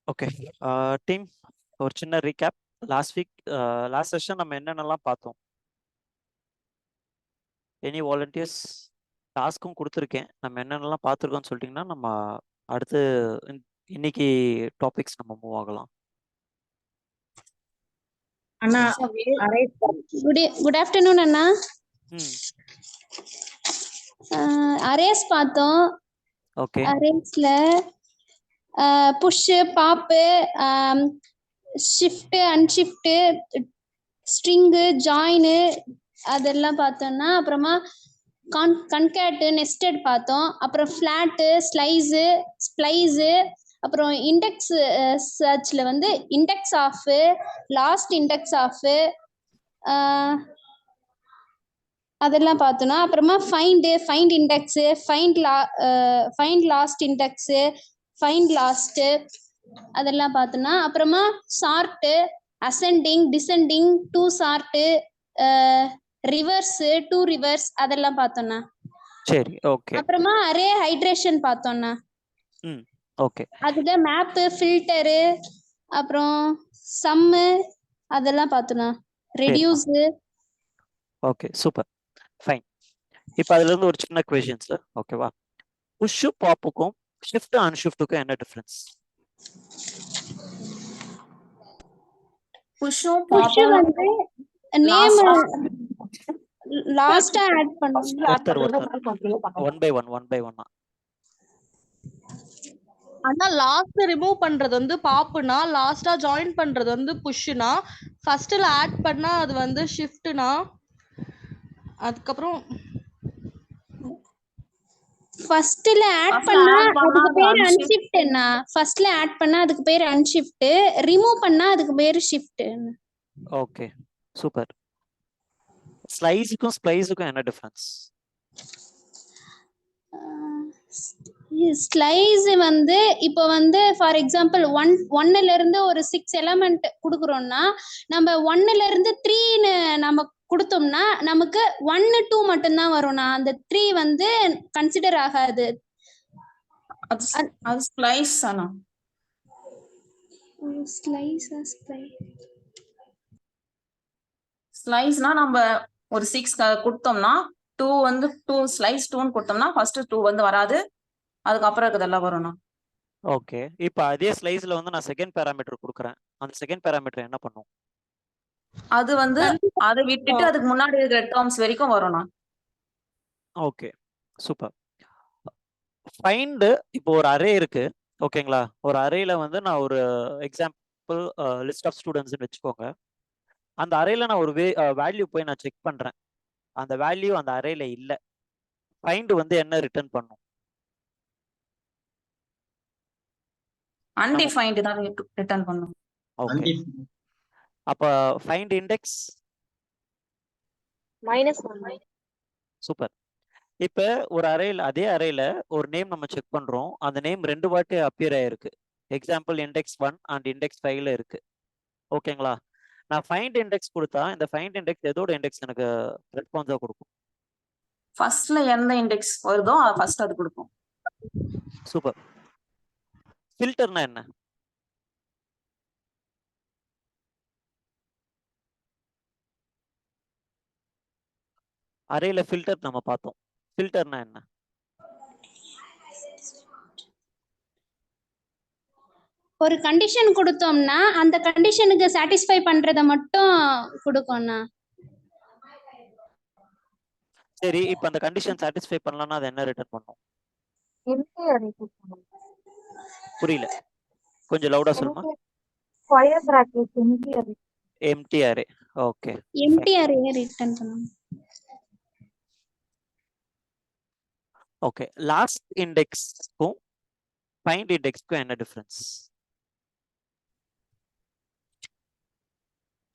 Okay team, ஒரு சின்ன recap. Last session நம்ம என்னென்னலாம் பார்த்தோம்? Any volunteers? டாஸ்க்கும் கொடுத்துருக்கேன். நம்ம என்னென்னலாம் பார்த்துருக்கோம்னு சொல்லிட்டிங்கன்னா நம்ம அடுத்து இன்னைக்கு டாபிக்ஸ் நம்ம மூவ் ஆகலாம். அண்ணா குட் ஆஃப்டர்நூன் அண்ணா. அரேஸ் பார்த்தோம். ஓகே, அரேஸ்ல push, pop, shift, unshift, string, join அதெல்லாம் பார்த்தோம்னா, அப்புறமா கன்கேட், நெஸ்டட் பார்த்தோம். அப்புறம் ஃபிளாட், ஸ்லைஸ், ஸ்ப்ளைஸ், அப்புறம் இண்டெக்ஸ் சர்ச்ல வந்து index of, last index of அதெல்லாம் பார்த்தோம்னா, அப்புறமா find index, find last index, find last அதெல்லாம் பார்த்தோம்னா, அப்புறமா sort, ascending, descending, to sort, reverse, to reverse அதெல்லாம் பார்த்தோம்னா. சரி, ஓகே. அப்புறமா அரே ஹைட்ரேஷன் பார்த்தோம்னா. ஓகே, அதுல மேப், ஃபில்டர், அப்புறம் சம்மு அதெல்லாம் பார்த்தோம்னா. ரெடியூஸ். Okay, super, fine. இப்போ அதுல இருந்து ஒரு சின்ன கொஸ்டின்ஸ், ஓகேவா? புஷ் பாப்புக்கும் ஷிஃப்ட் அன்ஷிஃப்ட்டுக்கும் என்ன டிஃபரன்ஸ்? புஷ் வந்து நேம் லாஸ்டா ஆட் பண்ணுவோம். One by one. ஆனா லாஸ்ட் ரிமூவ் பண்றது வந்து பாப்புனா, லாஸ்டா ஜாயின் பண்றது வந்து புஷ்னா, ஃபர்ஸ்ட்ல ஆட் பண்ணா அது வந்து ஷிஃப்ட்னா, அதுக்கப்புறம் ஃபர்ஸ்ட்ல ஆட் பண்ணா அதுக்கு பேர் அன்ஷிஃப்ட்னா. ஃபர்ஸ்ட்ல ஆட் பண்ணா அதுக்கு பேர் அன்ஷிஃப்ட், ரிமூவ் பண்ணா அதுக்கு பேர் ஷிஃப்ட். Okay, super. ஸ்லைஸுக்கும் ஸ்ப்ளைஸுக்கும் என்ன டிஃபரன்ஸ்? ஸ்லைஸ் வந்து இப்போ வந்து ஃபார் எக்ஸாம்பிள் ஒன்னுல இருந்து ஒரு 6 எலமெண்ட் குடுக்குறோம்னா, நம்ம ஒன்னுல இருந்து 3ன்னு நம்ம கொடுத்தோம்னா நமக்கு 1 2 மட்டும் தான் வரும்னா, அந்த 3 வந்து கன்சிடர் ஆகாது. அது ஸ்ப்ளைஸ் ஆனா ஸ்லைஸ்னா நம்ம ஒரு 6 கொடுத்தோம்னா 2 வந்து 2 ஸ்லைஸ் 2ன்னு கொடுத்தோம்னா ஃபர்ஸ்ட் 2 வந்து வராது, அதுக்கப்புறம் இருக்கிறதெல்லாம் வரும்னா. ஓகே, இப்போ அதே ஸ்லைஸ்ல வந்து நான் செகண்ட் பாராமீட்டர் கொடுக்குறேன். அந்த செகண்ட் பாராமீட்டர் என்ன பண்ணும்? அது வந்து அதை விட்டுட்டு அதுக்கு முன்னாடி இருக்கிற டேர்ம்ஸ் வரைக்கும் வரும்னா. Okay, super. ஃபைண்ட், இப்போ ஒரு அரே இருக்கு, ஓகேங்களா? ஒரு அரேல வந்து நான் ஒரு எக்ஸாம்பிள் லிஸ்ட் ஆஃப் ஸ்டூடெண்ட்ஸ்னு வச்சுக்கோங்க. அந்த அரேல நான் ஒரு வேல்யூ போய் நான் செக் பண்றேன். அந்த வேல்யூ அந்த அரேல இல்ல. ஃபைண்ட் வந்து என்ன ரிட்டர்ன் பண்ணும்? அன்டிஃபைன்ட் தான் ரிட்டர்ன் பண்ணும். ஓகே, அப்ப ஃபைண்ட் இண்டெக்ஸ் -1. சூப்பர். இப்ப ஒரு அரேல, அதே அரேல ஒரு நேம் நம்ம செக் பண்றோம். அந்த நேம் 2 வாட்டி அப்பியர் ஆயிருக்கு. எக்ஸாம்பிள் இண்டெக்ஸ் 1 அண்ட் இண்டெக்ஸ் 5ல இருக்கு, ஓகேங்களா? நான் ஃபைண்ட் இண்டெக்ஸ் கொடுத்தா இந்த ஃபைண்ட் இண்டெக்ஸ் எதோட இண்டெக்ஸ் எனக்கு ரெஸ்பான்ஸா கொடுக்கும்? ஃபர்ஸ்ட்ல எந்த இண்டெக்ஸ் வருதோ ஃபர்ஸ்ட் அது கொடுக்கும். சூப்பர். ஃபில்டர்னா என்ன? அரேல ஃபில்டர் நம்ம பார்த்தோம். ஃபில்டர்னா என்ன? ஒரு கண்டிஷன் கொடுத்தோம்னா அந்த கண்டிஷனுக்கு சாட்டிஸ்ஃபை பண்றத மட்டும் கொடுக்கும்னா. சரி, இப்போ அந்த கண்டிஷன் சாட்டிஸ்ஃபை பண்ணலன்னா அது என்ன ரிட்டர்ன் பண்ணும்? புரியல, கொஞ்சம் லவுடா சொல்லுங்க. Square bracket empty array. Empty array, okay. Empty array return பண்ணும். ஓகே, லாஸ்ட் இண்டெக்ஸ்க்கும் ஃபைண்ட் இண்டெக்ஸ்க்கும் என்ன டிஃபரன்ஸ்?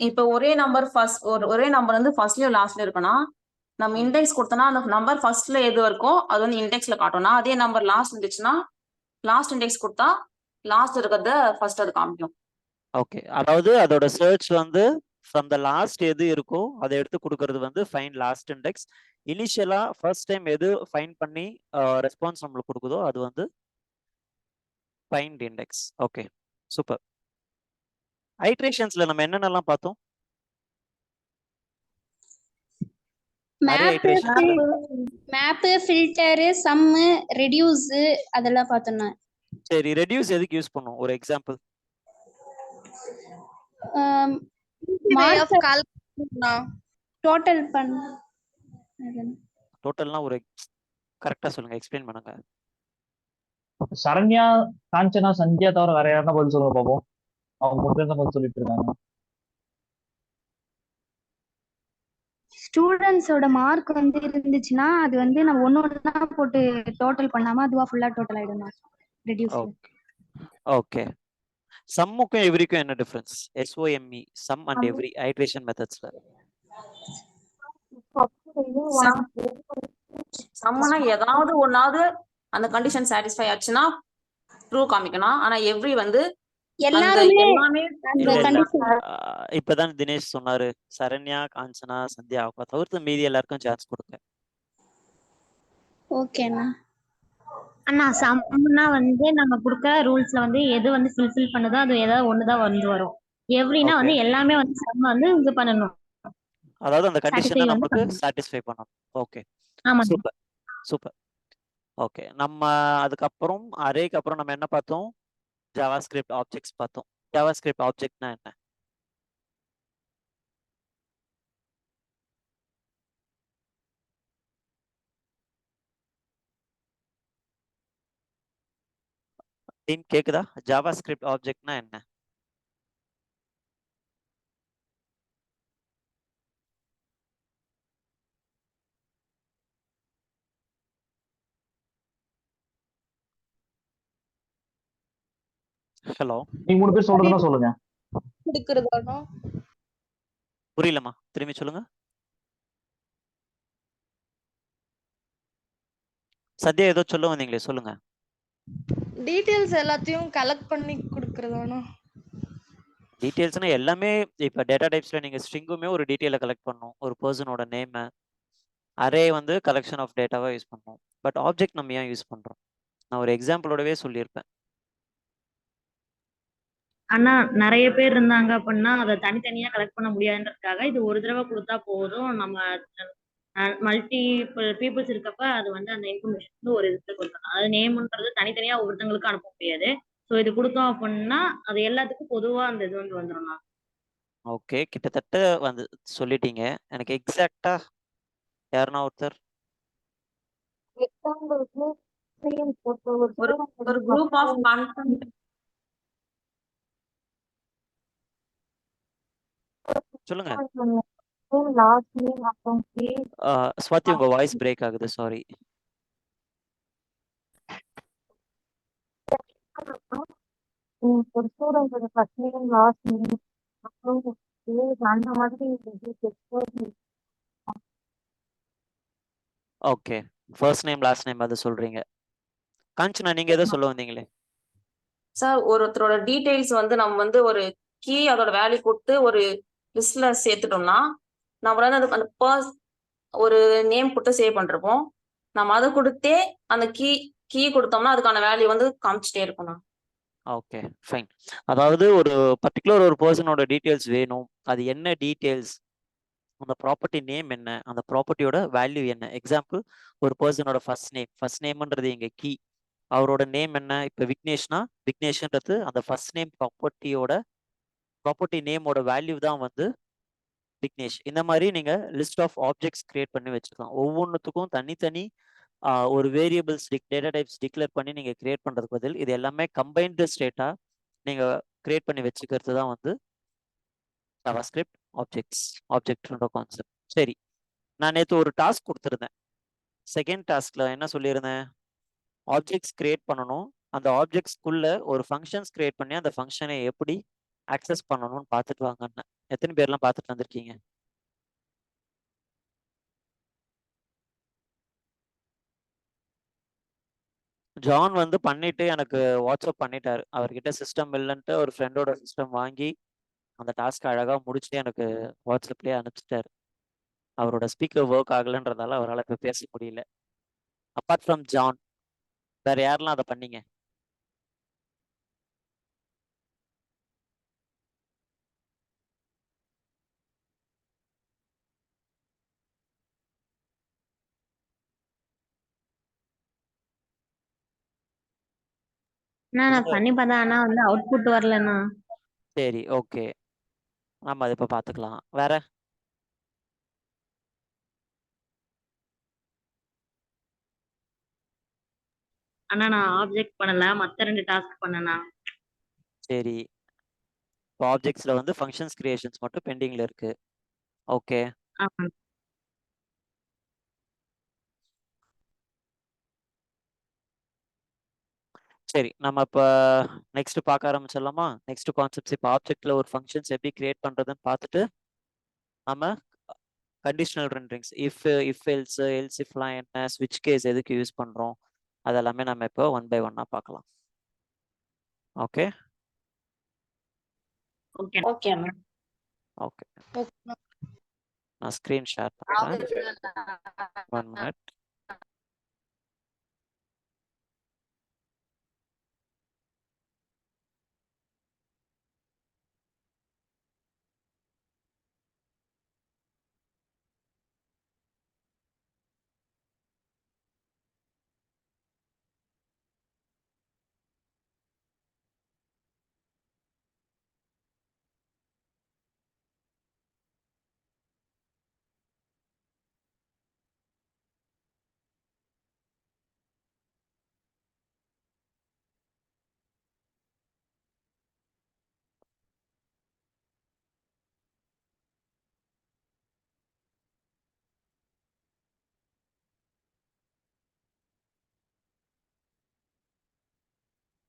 இப்போ ஒரே நம்பர் ஒரே நம்பர் வந்து ஃபர்ஸ்ட்லயும் லாஸ்ட்லயும் இருக்குன்னா, நம்ம இண்டெக்ஸ் கொடுத்தோம்னா அந்த நம்பர் ஃபர்ஸ்ட்ல எது இருக்கோ அது வந்து இண்டெக்ஸ்ல காட்டும்னா, அதே நம்பர் லாஸ்ட் இருந்துச்சுன்னா லாஸ்ட் இண்டெக்ஸ் கொடுத்தா லாஸ்ட் இருக்கிறத ஃபர்ஸ்ட் அது காமிக்கும். ஓகே, அதாவது அதோட சர்ச் வந்து ஃப்ரம் த லாஸ்ட் எது இருக்கோ அதை எடுத்து கொடுக்கறது வந்து ஃபைண்ட் லாஸ்ட் இண்டெக்ஸ். இனிஷியலா ஃபர்ஸ்ட் டைம் எது ஃபைண்ட் பண்ணி ரெஸ்பான்ஸ் நம்மளுக்கு கொடுக்குதோ அது வந்து ஃபைண்ட் இண்டெக்ஸ். Okay, super. ஐட்ரேஷன்ஸ்ல நம்ம என்னென்னலாம் பார்த்தோம்? Array iteration. Map, filter, some, reduce அதெல்லாம் பார்த்தோம்னா. சரி, ரெடியூஸ் எதுக்கு யூஸ் பண்ணும்? ஒரு எக்ஸாம்பிள். வே ஆஃப் கால்குலேஷன்னா டோட்டல் டோட்டல்னா ஒரு கரெக்டா சொல்லுங்க, எக்ஸ்பிளைன் பண்ணுங்க. சரண்யா, காஞ்சனா, சந்தியா தவிர வேற யாருன்னா பதில் சொல்லுங்க பாப்போம். அவங்க மட்டும் தான் பதில் சொல்லிட்டு இருக்காங்க. ஸ்டூடெண்ட்ஸோட மார்க் வந்து இருந்துச்சுன்னா அது வந்து நம்ம ஒண்ணா போட்டு டோட்டல் பண்ணாம அதுவா ஃபுல்லா டோட்டல் ஆயிடும் ரெடியூஸ். ஓகே. சம்முக்கும் எவ்ரிக்கும் என்ன difference? SOME, some and every iteration மெத்தட்ஸ்ல. சம்மனா ஏதாவது ஒன்னாவது அந்த கண்டிஷன் சாட்டிஸ்ஃபை ஆச்சுன்னா ட்ரூ காமிக்கணும். ஆனா எவ்ரி வந்து எல்லாருமே எல்லாமே அந்த கண்டிஷன். இப்பதான் தினேஷ் சொன்னாரு, சரண்யா, காஞ்சனா, சந்தியா தவிர்த்து மீதி எல்லாருக்கும் சான்ஸ் கொடுங்க. ஓகேண்ணா. அண்ணா சம்னா வந்து நம்ம கொடுக்க ரூல்ஸ்ல வந்து எது வந்து ஃபுல்ஃபில் பண்ணுதோ அது ஏதாவது ஒண்ணுதான் வந்து வரும். எவ்ரினா வந்து எல்லாமே வந்து சம் வந்து இது பண்ணணும். அதாவது அந்த கண்டிஷனை Satisfy வந்து நமக்கு பண்ணணும். சாட்டிஸ்ஃபை பண்ணணும். ஓகே, ஆமா. Super super. ஓகே, நம்ம அதுக்கப்புறம் அரேக்கு அப்புறம் நம்ம என்ன பார்த்தோம்? ஜாவாஸ்கிரிப்ட் ஆப்ஜெக்ட்ஸ் பார்த்தோம். ஜாவாஸ்கிரிப்ட் ஆப்ஜெக்ட்னா என்ன? டீம் கேக்குதா? ஜாவாஸ்கிரிப்ட் ஆப்ஜெக்ட்னா என்ன? ஹலோ, நீங்க 3 பேர் சொல்றதுன்னா சொல்லுங்க. கொடுக்கறதானா? புரியலமா, திரும்பி சொல்லுங்க. சத்யா ஏதோ சொல்ல வந்தீங்களே, சொல்லுங்க. டீடைல்ஸ் எல்லாத்தையும் கலெக்ட் பண்ணி கொடுக்கறதானா? டீடைல்ஸ்னா எல்லாமே. இப்போ டேட்டா டைப்ஸ்ல நீங்க ஸ்ட்ரிங்குமே ஒரு டீடைலை கலெக்ட் பண்ணும், ஒரு பர்சனோட நேம். அரே வந்து கலெக்ஷன் ஆஃப் டேட்டாவா யூஸ் பண்ணும். பட் ஆப்ஜெக்ட் நம்ம ஏன் யூஸ் பண்றோம்? நான் ஒரு எக்ஸாம்பிளோடவே சொல்லியிருப்பேன். ஆனா நிறைய பேர் இருந்தாங்க அப்படின்னா அதை தனித்தனியா கலெக்ட் பண்ண முடியாதுன்றதுக்காக இது ஒரு தடவை கொடுத்தா போதும். நம்ம மல்டிபிள் பீப்புள்ஸ் இருக்கப்ப அது வந்து அந்த இன்ஃபர்மேஷன் வந்து ஒரு இதுல கொடுக்கணும். அது நேம்ன்றது தனித்தனியா ஒவ்வொருத்தவங்களுக்கும் அனுப்ப முடியாது. ஸோ இது கொடுத்தோம் அப்படின்னா அது எல்லாத்துக்கும் பொதுவா அந்த இது வந்து வந்துடும். ஓகே, கிட்டத்தட்ட வந்து சொல்லிட்டீங்க. எனக்கு எக்ஸாக்டா யாருன்னா ஒருத்தர் எக்ஸாம்பிளுக்கு ஒரு குரூப் ஆஃப் கான்டென்ட் சொல்லுங்க. லாஸ்ட் நேம் அப்புறம் பேர் ஸ்வாதி, உங்க வாய்ஸ் பிரேக் ஆகுது, சாரி. ஒரு ஸ்டூடெண்டோட ஃபர்ஸ்ட் நேம் லாஸ்ட் நேம் அப்புறம் பேர் அந்த மாதிரி okay, first name last name அது சொல்றீங்க. காஞ்சனா, நீங்க ஏதோ சொல்ல வந்தீங்களே. சார் ஒருத்தரோட டீடைல்ஸ் வந்து நம்ம வந்து ஒரு கீ அதோட வேல்யூ கொடுத்து ஒரு லிஸ்ட்ல சேர்த்துட்டோம்னா நம்ம வந்து அதுக்கு அந்த ஒரு நேம் கொடுத்து சேவ் பண்றோம். நம்ம அதை கொடுத்தே அந்த கீ கொடுத்தோம்னா அதுக்கான வேல்யூ வந்து காமிச்சிட்டே இருக்கணும். Okay, fine. அதாவது ஒரு பர்டிகுலர் ஒரு பர்சனோட டீடைல்ஸ் வேணும். அது என்ன டீடைல்ஸ், அந்த ப்ராப்பர்ட்டி நேம் என்ன, அந்த ப்ராப்பர்ட்டியோட வேல்யூ என்ன. எக்ஸாம்பிள், ஒரு பர்சனோட ஃபர்ஸ்ட் நேம்ன்றது எங்க கீ. அவரோட நேம் என்ன? இப்போ விக்னேஷ்னா விக்னேஷ்ன்றது அந்த ஃபர்ஸ்ட் நேம் ப்ராப்பர்ட்டி நேமோட வேல்யூ தான் வந்து விக்னேஷ். இந்த மாதிரி நீங்க லிஸ்ட் ஆஃப் ஆப்ஜெக்ட்ஸ் கிரியேட் பண்ணி வச்சுக்கலாம். ஒவ்வொன்றுத்துக்கும் தனித்தனி ஒரு வேரியபிள்ஸ் டேட்டா டைப்ஸ் டிக்ளேர் பண்ணி நீங்க கிரியேட் பண்றதுக்கு பதில் இது எல்லாமே கம்பைன்டு ஸ்டேட்டா நீங்க கிரியேட் பண்ணி வச்சுக்கிறது தான் வந்து ஜாவாஸ்கிரிப்ட் ஆப்ஜெக்ட்ன்ற கான்செப்ட். சரி, நான் நேற்று ஒரு டாஸ்க் கொடுத்துருந்தேன். செகண்ட் டாஸ்க்ல என்ன சொல்லியிருந்தேன்? ஆப்ஜெக்ட்ஸ் கிரியேட் பண்ணணும். அந்த ஆப்ஜெக்ட்ஸ்குள்ள ஒரு ஃபங்க்ஷன்ஸ் கிரியேட் பண்ணி அந்த ஃபங்க்ஷனை எப்படி ஆக்சஸ் பண்ணணும்னு பார்த்துட்டு வாங்கன்னு. எத்தனை பேர்லாம் பார்த்துட்டு வந்திருக்கீங்க? ஜான் வந்து பண்ணிட்டு எனக்கு வாட்ஸ்அப் பண்ணிட்டாரு. அவர்கிட்ட சிஸ்டம் இல்லைன்ட்டு ஒரு ஃப்ரெண்டோட சிஸ்டம் வாங்கி அந்த டாஸ்க் அழகாக முடிச்சுட்டு எனக்கு வாட்ஸ்அப்லேயே அனுப்பிச்சிட்டாரு. அவரோட ஸ்பீக்கர் ஒர்க் ஆகலைன்றதால அவரால் இப்போ பேச முடியல. அப்பார்ட் ஃப்ரம் ஜான் வேற யாரெல்லாம் அதை பண்ணீங்க? நான் பண்ணி பார்த்தேன் ஆனா வந்து அவுட்புட் வரலண்ணா. சரி, ஓகே. நம்ம அதை இப்ப பாத்துக்கலாம். வேற ஆனா நான் ஆப்ஜெக்ட் பண்ணல, மத்த 2 டாஸ்க் பண்ணேண்ணா. சரி. இப்போ ஆப்ஜெக்ட்ஸ்ல வந்து ஃபங்க்ஷன்ஸ் கிரியேஷன்ஸ் மட்டும் பெண்டிங்ல இருக்கு. ஓகே. ஆமா. சரி, நம்ம இப்போ நெக்ஸ்ட் பார்க்க ஆரம்பிச்சிடலாமா? நெக்ஸ்ட் கான்செப்ட்ஸ் இப்போ ஆப்ஜெக்ட்ல ஒரு ஃபங்க்ஷன்ஸ் எப்படி கிரியேட் பண்றதுன்னு பார்த்துட்டு நம்ம கண்டிஷனல் ரெண்டரிங்ஸ் இஃப் எல்ஸ் இஃப்லாம் என்ன, ஸ்விட்ச் கேஸ் எதுக்கு யூஸ் பண்றோம், அதெல்லாமே நம்ம இப்போ 1 by 1 பார்க்கலாம். Okay okay. ஓகே அண்ணா. ஓகே. நான் ஸ்க்ரீன் ஷேர் பண்றேன். 1 minute.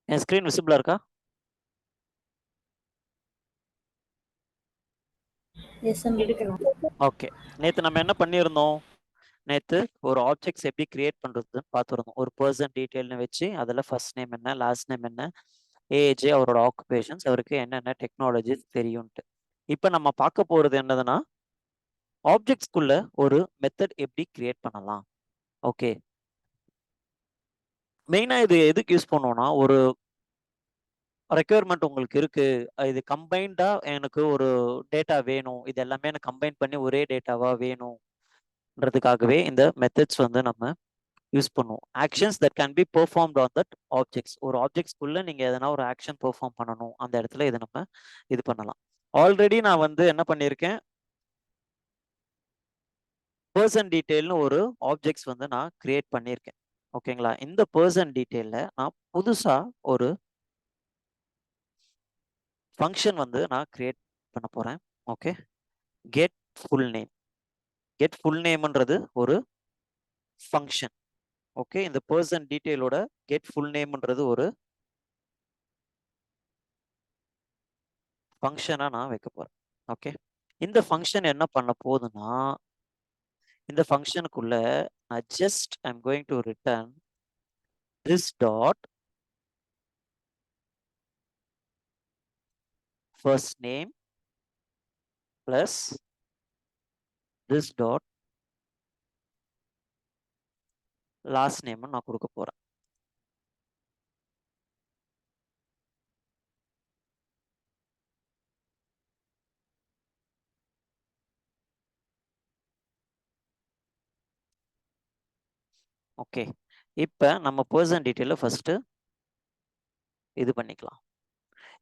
என் ஸ்க்ரீன் விசிபிளா இருக்கா? ஓகே. நேத்து நம்ம என்ன பண்ணியிருந்தோம்? நேத்து ஒரு ஆப்ஜெக்ட்ஸ் எப்படி கிரியேட் பண்றதுன்னு பார்த்துருந்தோம். ஒரு பர்சன் டீட்டெயில்னு வச்சு அதில் ஃபர்ஸ்ட் நேம் என்ன, லாஸ்ட் நேம் என்ன, ஏஜ், அவரோட ஆக்குபேஷன்ஸ், அவருக்கு என்னென்ன டெக்னாலஜிஸ் தெரியும்ட்டு. இப்போ நம்ம பார்க்க போறது என்னதுன்னா, ஆப்ஜெக்ட்ஸ்குள்ள ஒரு மெத்தட் எப்படி கிரியேட் பண்ணலாம். ஓகே. மெயினா இது எதுக்கு யூஸ் பண்ணுவோம்னா, ஒரு ரெக்யர்மெண்ட் உங்களுக்கு இருக்கு, இது கம்பைன்டா எனக்கு ஒரு டேட்டா வேணும், இது எல்லாமே எனக்கு கம்பைன் பண்ணி ஒரே டேட்டாவா வேணும்ன்றதுக்காகவே இந்த மெத்தட்ஸ் வந்து நம்ம யூஸ் பண்ணுவோம். Actions that can be performed on that objects. ஒரு ஆப்ஜெக்ட்ஸ்குள்ள நீங்க எதனா ஒரு ஆக்ஷன் பெர்ஃபார்ம் பண்ணணும், அந்த இடத்துல இதை நம்ம இது பண்ணலாம். ஆல்ரெடி நான் வந்து என்ன பண்ணியிருக்கேன், பர்சன் டீட்டெயில்னு ஒரு ஆப்ஜெக்ட்ஸ் வந்து நான் கிரியேட் பண்ணியிருக்கேன். ஓகேங்களா? இந்த பர்சன் டீட்டெயில்ல நான் புதுசா ஒரு ஃபங்க்ஷன் வந்து நான் கிரியேட் பண்ண போறேன். Okay. Get full name. Get full நேம்ன்றது ஒரு ஃபங்க்ஷன். ஓகே. இந்த பர்சன் டீட்டெயிலோட கெட் ஃபுல் நேம்ன்றது ஒரு ஃபங்க்ஷனா நான் வைக்க போறேன். ஓகே. இந்த ஃபங்க்ஷன் என்ன பண்ண போகுதுன்னா, இந்த ஃபங்க்ஷனுக்குள்ள நான் just I'm going to return this dot first name plus this dot last name நான் கொடுக்க போறேன். ஓகே. இப்போ நம்ம பர்சன் டீட்டெயில ஃபர்ஸ்ட் இது பண்ணிக்கலாம்.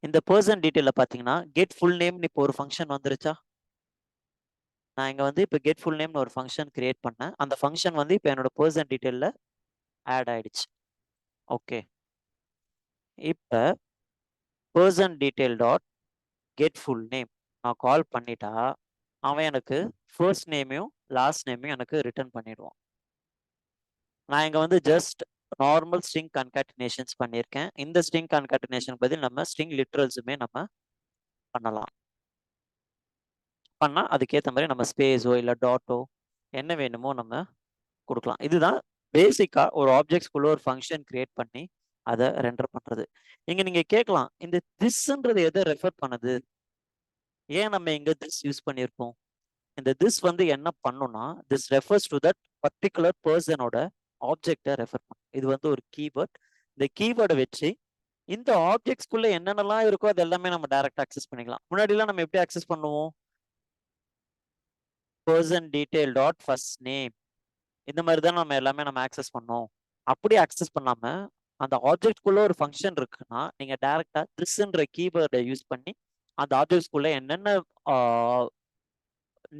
இந்த பர்சன் டீட்டெயில பார்த்தீங்கன்னா கெட் ஃபுல் நேம்னு இப்போ ஒரு ஃபங்க்ஷன் வந்துருச்சா? நான் இங்க வந்து இப்போ கெட் ஃபுல் நேம்னு ஒரு ஃபங்க்ஷன் கிரியேட் பண்ணேன். அந்த ஃபங்க்ஷன் வந்து இப்போ என்னோட பர்சன் டீட்டெயில ஆட் ஆயிடுச்சு. ஓகே. இப்போ person detail dot get full name நான் கால் பண்ணிட்டா அவன் எனக்கு ஃபர்ஸ்ட் நேமையும் லாஸ்ட் நேமையும் எனக்கு ரிட்டர்ன் பண்ணிடுவான். நான் இங்க வந்து ஜஸ்ட் நார்மல் ஸ்ட்ரிங் கன்காட்டினேஷன்ஸ் பண்ணியிருக்கேன். இந்த ஸ்ட்ரிங் கன்காட்டினேஷன் பதில் நம்ம ஸ்ட்ரிங் லிட்ரல்ஸுமே நம்ம பண்ணலாம். பண்ணா அதுக்கேற்ற மாதிரி நம்ம ஸ்பேஸோ இல்லை டாட்டோ என்ன வேணுமோ நம்ம கொடுக்கலாம். இதுதான் பேசிக்கா ஒரு ஆப்ஜெக்ட்ஸ்குள்ள ஒரு ஃபங்க்ஷன் கிரியேட் பண்ணி அதை ரெண்டர் பண்றது. இங்க நீங்க கேட்கலாம், இந்த திஸ்ன்றது எதை ரெஃபர் பண்ணுது, ஏன் நம்ம இங்க திஸ் யூஸ் பண்ணியிருக்கோம்? இந்த திஸ் வந்து என்ன பண்ணும்னா, this refers to that particular பர்சனோட ஆப்ஜெக்டை ரெஃபர் பண்ணும். இது வந்து ஒரு கீவேர்ட். இந்த கீவேர்டை வச்சு இந்த ஆப்ஜெக்ட்ஸ்குள்ள என்னென்னலாம் இருக்கோ அது எல்லாமே நம்ம டைரக்ட் அக்சஸ் பண்ணிக்கலாம். முன்னாடிலாம் நம்ம எப்படி அக்சஸ் பண்ணுவோம்? Person detail dot first name இந்த மாதிரி தான் நம்ம எல்லாமே நம்ம ஆக்சஸ் பண்ணோம். அப்படி அக்சஸ் பண்ணாம அந்த ஆப்ஜெக்ட்குள்ள ஒரு ஃபங்க்ஷன் இருக்குன்னா நீங்க டைரக்டா திஸ்ன்ற கீவேர்டை யூஸ் பண்ணி அந்த ஆப்ஜெக்ட்ஸ்குள்ள என்னென்ன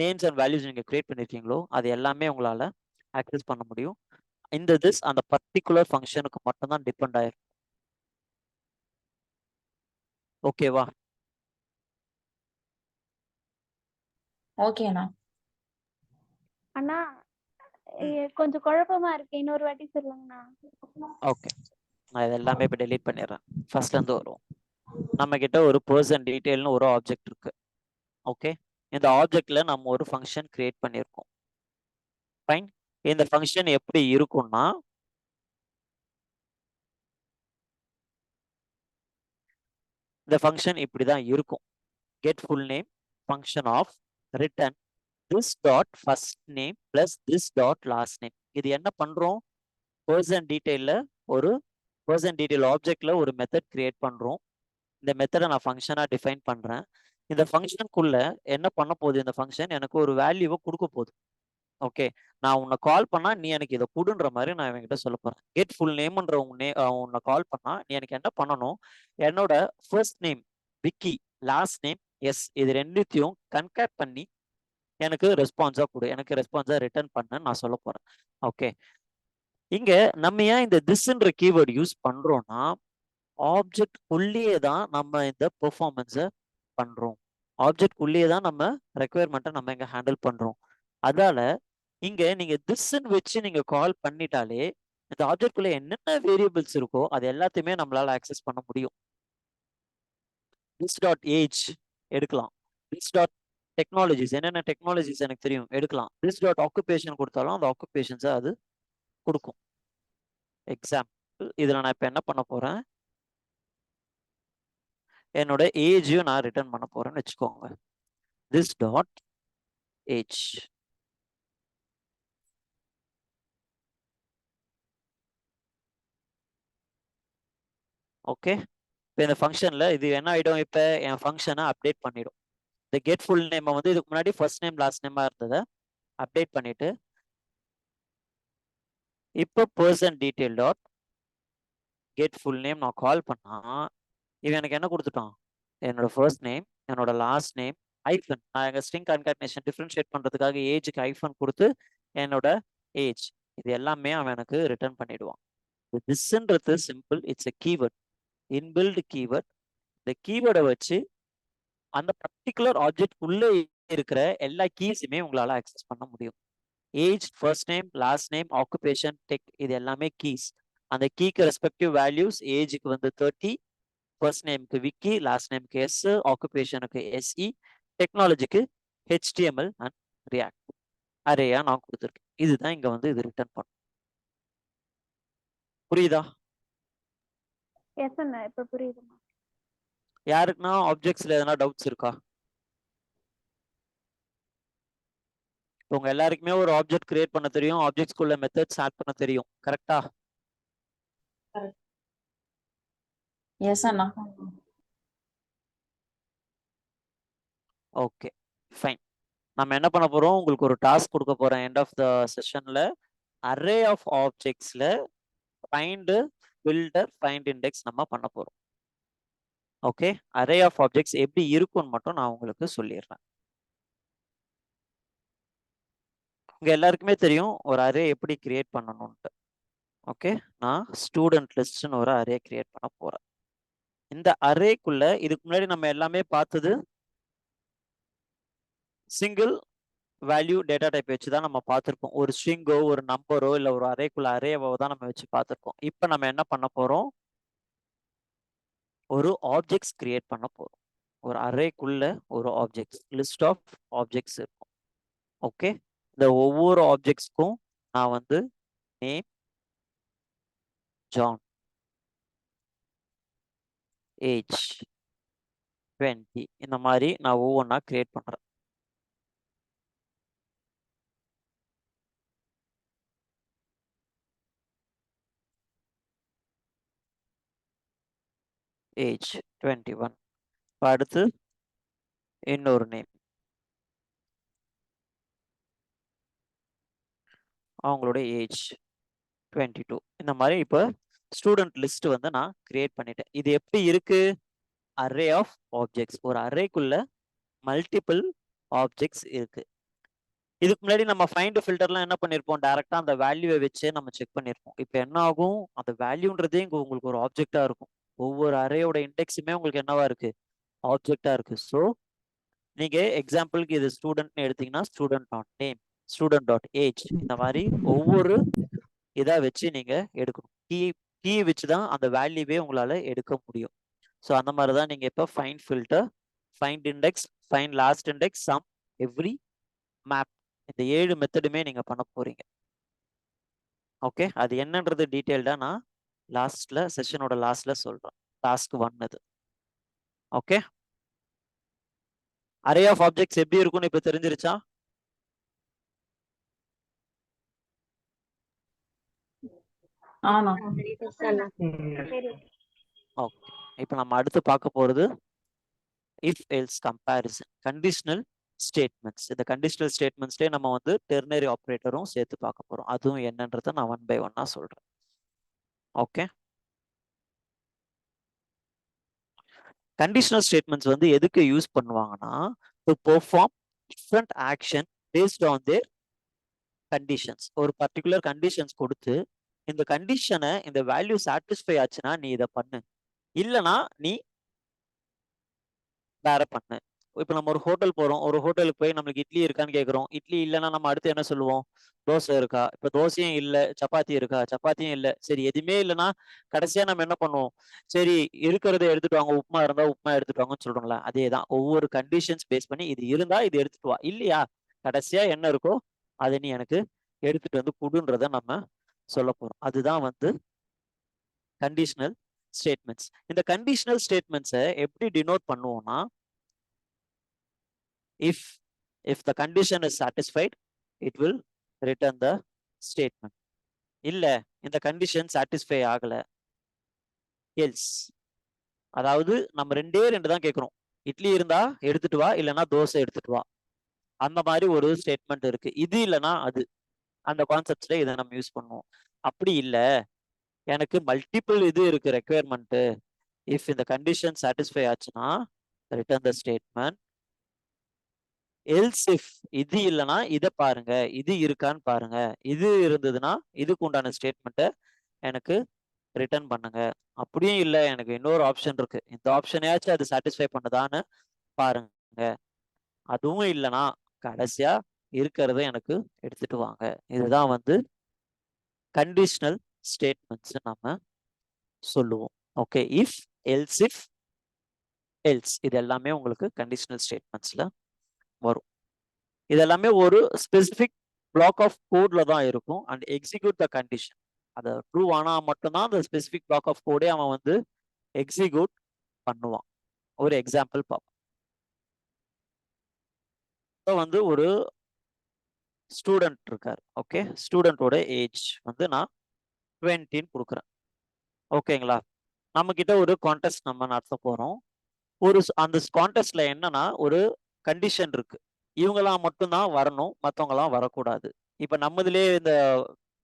நேம்ஸ் அண்ட் வேல்யூஸ் நீங்க கிரியேட் பண்ணிருக்கீங்களோ அது எல்லாமே உங்களால ஆக்சஸ் பண்ண முடியும். இந்த திஸ் அந்த பர்டிகுலர் ஃபங்க்ஷனுக்கு மட்டும்தான் டிபெண்ட் ஆயிருக்கும். ஓகேவா? ஓகேண்ணா. அண்ணா கொஞ்சம் குழப்பமா இருக்கு, இன்னொரு வாட்டி சொல்லுங்கண்ணா. ஓகே, நான் இது எல்லாமே இப்போ டெலீட் பண்ணிடுறேன். ஃபர்ஸ்ட்ல இருந்து வரும். நம்ம கிட்ட ஒரு பர்சன் டீடைல்னு ஒரு ஆப்ஜெக்ட் இருக்கு. ஓகே, இந்த ஆப்ஜெக்ட்ல நம்ம ஒரு ஃபங்க்ஷன் கிரியேட் பண்ணியிருக்கோம். ஃபைன். இந்த ஃபங்க்ஷன் எப்படி இருக்கும்னா இந்த ஃபங்க்ஷன் இப்படி தான் இருக்கும். Get full name function of return this dot first name plus this dot last name. இது என்ன பண்றோம்? பர்சன் டீடைல்ல ஒரு பர்சன் டீடைல் ஆப்ஜெக்ட்ல ஒரு மெத்தட் கிரியேட் பண்றோம். இந்த மெத்தடை நான் ஃபங்க்ஷனா டிஃபைன் பண்றேன். இந்த ஃபங்க்ஷனுக்குள்ள என்ன பண்ண போகுது? இந்த ஃபங்க்ஷன் எனக்கு ஒரு வேல்யூவை கொடுக்க போகுது. ஓகே, நான் உன்னை கால் பண்ணா நீ எனக்கு இதை கொடுன்ற மாதிரி நான் இவங்கிட்ட சொல்ல போறேன். கெட் ஃபுல் நேம்ன்ற உன்னை கால் பண்ணா நீ எனக்கு என்ன பண்ணணும்? என்னோட first name Vicky, last name S, இது ரெண்டுத்தையும் கன்கேட் பண்ணி எனக்கு ரெஸ்பான்ஸா கொடு, எனக்கு ரெஸ்பான்ஸா ரிட்டர்ன் பண்ணுன்னு நான் சொல்ல போறேன். ஓகே, இங்க நம்ம ஏன் இந்த திஸ்ன்ற கீவேர்டு யூஸ் பண்றோம்னா ஆப்ஜெக்ட் உள்ளே தான் நம்ம இந்த பெர்ஃபார்மன்ஸை பண்றோம். ஆப்ஜெக்ட் உள்ளே தான் நம்ம ரெக்குயர்மெண்ட்டை நம்ம இங்க ஹேண்டில் பண்றோம். அதால இங்க நீங்க திஸ்ன்னு வச்சு நீங்க கால் பண்ணிட்டாலே இந்த ஆப்ஜெக்ட் குள்ள என்னென்ன வேரியபிள்ஸ் இருக்கோ அது எல்லாத்தையுமே நம்மளால ஆக்சஸ் பண்ண முடியும். திஸ் டாட் ஏஜ் எடுக்கலாம், திஸ் டாட் டெக்னாலஜிஸ் என்னென்ன டெக்னாலஜிஸ் எனக்கு தெரியும் எடுக்கலாம், திஸ் டாட் ஆக்குபேஷன் கொடுத்தாலும் அந்த ஆக்குபேஷன்ஸை அது கொடுக்கும். எக்ஸாம்பிள் இதுல நான் இப்ப என்ன பண்ண போறேன்? என்னோட ஏஜையும் நான் ரிட்டர்ன் பண்ண போறேன்னு வச்சுக்கோங்க. This dot age. ஓகே, இப்போ இந்த ஃபங்க்ஷன்ல இது என்ன ஆயிடும்? இப்போ என் ஃபங்க்ஷனை அப்டேட் பண்ணிடும். இந்த கெட் ஃபுல் நேம் வந்து இதுக்கு முன்னாடி ஃபர்ஸ்ட் நேம் லாஸ்ட் நேமா இருந்ததை அப்டேட் பண்ணிட்டு இப்போ person detail dot get full name நான் கால் பண்ணா இவன் எனக்கு என்ன கொடுத்துட்டான்? என்னோட ஃபர்ஸ்ட் நேம், என்னோட லாஸ்ட் நேம், ஐஃபன். நான் எங்கள் ஸ்ட்ரிங் கன்காட்டினேஷன் டிஃப்ரென்ஷியேட் பண்ணுறதுக்காக ஏஜுக்கு ஐஃபன் கொடுத்து என்னோட ஏஜ் இது எல்லாமே அவன் எனக்கு ரிட்டர்ன் பண்ணிடுவான். திஸ்ன்றது simple, it's a keyword, inbuilt keyword. இந்த கீவேர்டை வச்சு அந்த பர்டிகுலர் ஆப்ஜெக்ட் உள்ளே இருக்கிற எல்லா கீஸுமே உங்களால் ஆக்சஸ் பண்ண முடியும். Age, first name, last name, occupation, tech இது எல்லாமே கீஸ். அந்த கீக்கு ரெஸ்பெக்டிவ் வேல்யூஸ், ஏஜுக்கு வந்து 30, ஃபர்ஸ்ட் நேமுக்கு விக்கி, லாஸ்ட் நேமுக்கு எஸ், ஆக்குபேஷனுக்கு எஸ்இ, டெக்னாலஜிக்கு HTML அண்ட் ரியாக்ட் அரேயா நான் கொடுத்துருக்கேன். இதுதான் இங்க வந்து இது ரிட்டர்ன் பண்ணும். புரியுதா? எஸ் அண்ணா, இப்ப புரியுதுண்ணா. யாருக்குன்னா ஆப்ஜெக்ட்ஸ்ல எதனா டவுட்ஸ் இருக்கா? உங்க எல்லாருக்குமே ஒரு ஆப்ஜெக்ட் கிரியேட் பண்ண தெரியும், ஆப்ஜெக்ட்ஸ்குள்ள மெத்தட்ஸ் ஆட் பண்ண தெரியும், கரெக்டா? எஸ் அண்ணா. Okay fine. நம்ம என்ன பண்ண போறோம்? உங்களுக்கு ஒரு டாஸ்க் கொடுக்க போறேன் எண்ட் ஆஃப் த செஷன்ல. அரே ஆஃப் ஆப்ஜெக்ட்ஸ்ல ஃபைண்ட் பில்டர், ஃபைண்ட் இண்டெக்ஸ் நம்ம பண்ண போறோம். ஓகே, அரே ஆஃப் ஆப்ஜெக்ட்ஸ் எப்படி இருக்கும்னு மட்டும் நான் உங்களுக்கு சொல்லிடுறேன். உங்க எல்லாருக்குமே தெரியும் ஒரு அரே எப்படி கிரியேட் பண்ணணும்ட்டு. ஓகே, நான் ஸ்டூடெண்ட் லிஸ்ட்னு ஒரு அரே கிரியேட் பண்ண போறேன். இந்த அரேக்குள்ள இதுக்கு முன்னாடி நம்ம எல்லாமே பார்த்தது சிங்கிள் வேல்யூ டேட்டா டைப் வச்சு தான் நம்ம பார்த்துருப்போம். ஒரு ஸ்ட்ரிங்கோ ஒரு நம்பரோ இல்லை ஒரு அரேக்குள்ள அரேவோ தான் நம்ம வச்சு பார்த்துருப்போம். இப்போ நம்ம என்ன பண்ண போறோம்? ஒரு ஆப்ஜெக்ட்ஸ் கிரியேட் பண்ண போறோம். ஒரு அரேக்குள்ள ஒரு ஆப்ஜெக்ட்ஸ், லிஸ்ட் ஆஃப் ஆப்ஜெக்ட்ஸ் இருக்கும். ஓகே, இந்த ஒவ்வொரு ஆப்ஜெக்ட்ஸ்க்கும் நான் வந்து நேம், ஜான், ஏஜ் 20 இந்த மாதிரி நான் ஒவ்வொன்றா கிரியேட் பண்றேன். ஏஜ் 21. அடுத்து இன்னொரு நேம், அவங்களோட ஏஜ் 22. இந்த மாதிரி இப்போ ஸ்டூடெண்ட் லிஸ்ட் வந்து நான் கிரியேட் பண்ணிட்டேன். இது எப்படி இருக்கு? Array of objects. ஒரு அரேக்குள்ள மல்டிபிள் ஆப்ஜெக்ட்ஸ் இருக்கு. இதுக்கு முன்னாடி நம்ம ஃபைண்ட் ஃபில்டர்லாம் என்ன பண்ணிருப்போம்? டைரக்டா அந்த வேல்யூவை வச்சே நம்ம செக் பண்ணிருப்போம். இப்போ என்ன ஆகும்? அந்த வேல்யூன்றதே இங்க உங்களுக்கு ஒரு ஆப்ஜெக்டா இருக்கும். ஒவ்வொரு அரேயோட இண்டெக்ஸுமே உங்களுக்கு என்னவா இருக்கு? ஆப்ஜெக்டா இருக்கு. ஸோ நீங்க எக்ஸாம்பிளுக்கு இது ஸ்டூடெண்ட்னு எடுத்தீங்கன்னா student dot name, student dot age, இந்த மாதிரி ஒவ்வொரு இதா வச்சு நீங்க எடுக்கணும். கீ வச்சு தான் அந்த வேல்யூவே உங்களால எடுக்க முடியும். ஸோ அந்த மாதிரி தான் நீங்க இப்போ find filter, find index, find last index, sum, every, map, இந்த 7 மெத்தடுமே நீங்க பண்ண போறீங்க. ஓகே, அது என்னன்றது டீட்டெயில்டா நான் லாஸ்ட்ல செஷனோட லாஸ்ட்ல சொல்றேன். டாஸ்க் 1 அது. ஓகே, அரே ஆஃப் ஆப்ஜெக்ட்ஸ் எப்படி இருக்கும்னு இப்ப தெரிஞ்சிருச்சா? ஆமா. ஓகே, இப்போ நம்ம அடுத்து பார்க்க போறது if else comparison, conditional statements. இந்த கண்டிஷனல் ஸ்டேட்மெண்ட்ஸ்லேயே நம்ம வந்து டெர்னரி ஆப்ரேட்டரும் சேர்த்து பார்க்க போறோம். அதுவும் என்னன்றதை நான் 1 by 1 சொல்றேன். ஓகே, கண்டிஷனல் ஸ்டேட்மெண்ட்ஸ் வந்து எதுக்கு யூஸ் பண்ணுவாங்கன்னா, to perform different action based on their conditions. ஒரு பர்டிகுலர் கண்டிஷன்ஸ் கொடுத்து இந்த கண்டிஷனை, இந்த வேல்யூ சாட்டிஸ்ஃபை ஆச்சுன்னா நீ இதை பண்ணு, இல்லைன்னா நீ வேற பண்ணு. இப்போ நம்ம ஒரு ஹோட்டல் போறோம், ஒரு ஹோட்டலுக்கு போய் நம்மளுக்கு இட்லி இருக்கான்னு கேட்குறோம். இட்லி இல்லைன்னா நம்ம அடுத்து என்ன சொல்லுவோம்? தோசை இருக்கா? இப்போ தோசையும் இல்லை, சப்பாத்தி இருக்கா? சப்பாத்தியும் இல்லை. சரி, எதுவுமே இல்லைன்னா கடைசியா நம்ம என்ன பண்ணுவோம்? சரி, இருக்கிறத எடுத்துட்டு வாங்க, உப்புமா இருந்தா உப்புமா எடுத்துட்டு வாங்கன்னு சொல்றோம்ல. அதே தான், ஒவ்வொரு கண்டிஷன்ஸ் பேஸ் பண்ணி இது இருந்தா இது எடுத்துட்டு வா, இல்லையா கடைசியா என்ன இருக்கோ அதை நீ எனக்கு எடுத்துட்டு வந்து குடுன்றத நம்ம சொல்ல போறோம். அதுதான் வந்து கண்டிஷனல் ஸ்டேட்மெண்ட்ஸ். இந்த கண்டிஷனல் ஸ்டேட்மெண்ட்ஸை எப்படி டினோட் பண்ணுவோம்னா, if the condition is satisfied, it will return the statement. இல்ல இந்த கண்டிஷன் சாட்டிஸ்ஃபை ஆகல, எல்ஸ். அதாவது நம்ம ரெண்டு தான் கேட்கிறோம். இட்லி இருந்தா எடுத்துட்டு வா, இல்லைன்னா தோசை எடுத்துட்டு வா. அந்த மாதிரி ஒரு ஸ்டேட்மெண்ட் இருக்கு. இது இல்லைன்னா அது, அந்த கான்செப்ட்ல இதை நம்ம யூஸ் பண்ணுவோம். அப்படி இல்லை, எனக்கு மல்டிபிள் இது இருக்கு ரெக்குயர்மெண்ட். இஃப் இந்த கண்டிஷன் சாட்டிஸ்ஃபை ஆச்சுன்னா return the statement. Else if இது இல்லைன்னா இதை பாருங்க, இது இருக்கான்னு பாருங்க, இது இருந்ததுன்னா இதுக்கு உண்டான ஸ்டேட்மெண்ட்டை எனக்கு ரிட்டர்ன் பண்ணுங்க. அப்படியும் இல்லை, எனக்கு இன்னொரு ஆப்ஷன் இருக்கு, இந்த ஆப்ஷனையாச்சும் அது சாட்டிஸ்ஃபை பண்ணுதான்னு பாருங்க. அதுவும் இல்லைன்னா கடைசியா இருக்கிறத எனக்கு எடுத்துட்டு வாங்க. இதுதான் வந்து கண்டிஷனல் ஸ்டேட்மெண்ட்ஸ் நம்ம சொல்லுவோம். Okay, if, else if, else, இது எல்லாமே உங்களுக்கு கண்டிஷனல் ஸ்டேட்மெண்ட்ஸ்ல வரும். இதெல்லாமே ஒரு ஸ்பெசிபிக் பிளாக் ஆஃப் கோட்ல தான் இருக்கும். அண்ட் எக்ஸிக்யூட் த கண்டிஷன், அதை ட்ரூ ஆனா மட்டும்தான் அந்த ஸ்பெசிபிக் பிளாக் ஆஃப் கோடே அவன் வந்து எக்ஸிக்யூட் பண்ணுவான். ஒரு எக்ஸாம்பிள் பார்ப்போம். வந்து ஒரு ஸ்டூடெண்ட் இருக்காரு. ஓகே, ஸ்டூடெண்டோட ஏஜ் வந்து நான் 20 கொடுக்குறேன். ஓகேங்களா, நம்ம கிட்ட ஒரு கான்டெஸ்ட் நம்ம நடத்த போறோம். அந்த கான்டெஸ்ட்ல என்னன்னா ஒரு கண்டிஷன் இருக்கு, இவங்கெல்லாம் மட்டும்தான் வரணும், மற்றவங்கலாம் வரக்கூடாது. இப்போ நம்மதுலேயே இந்த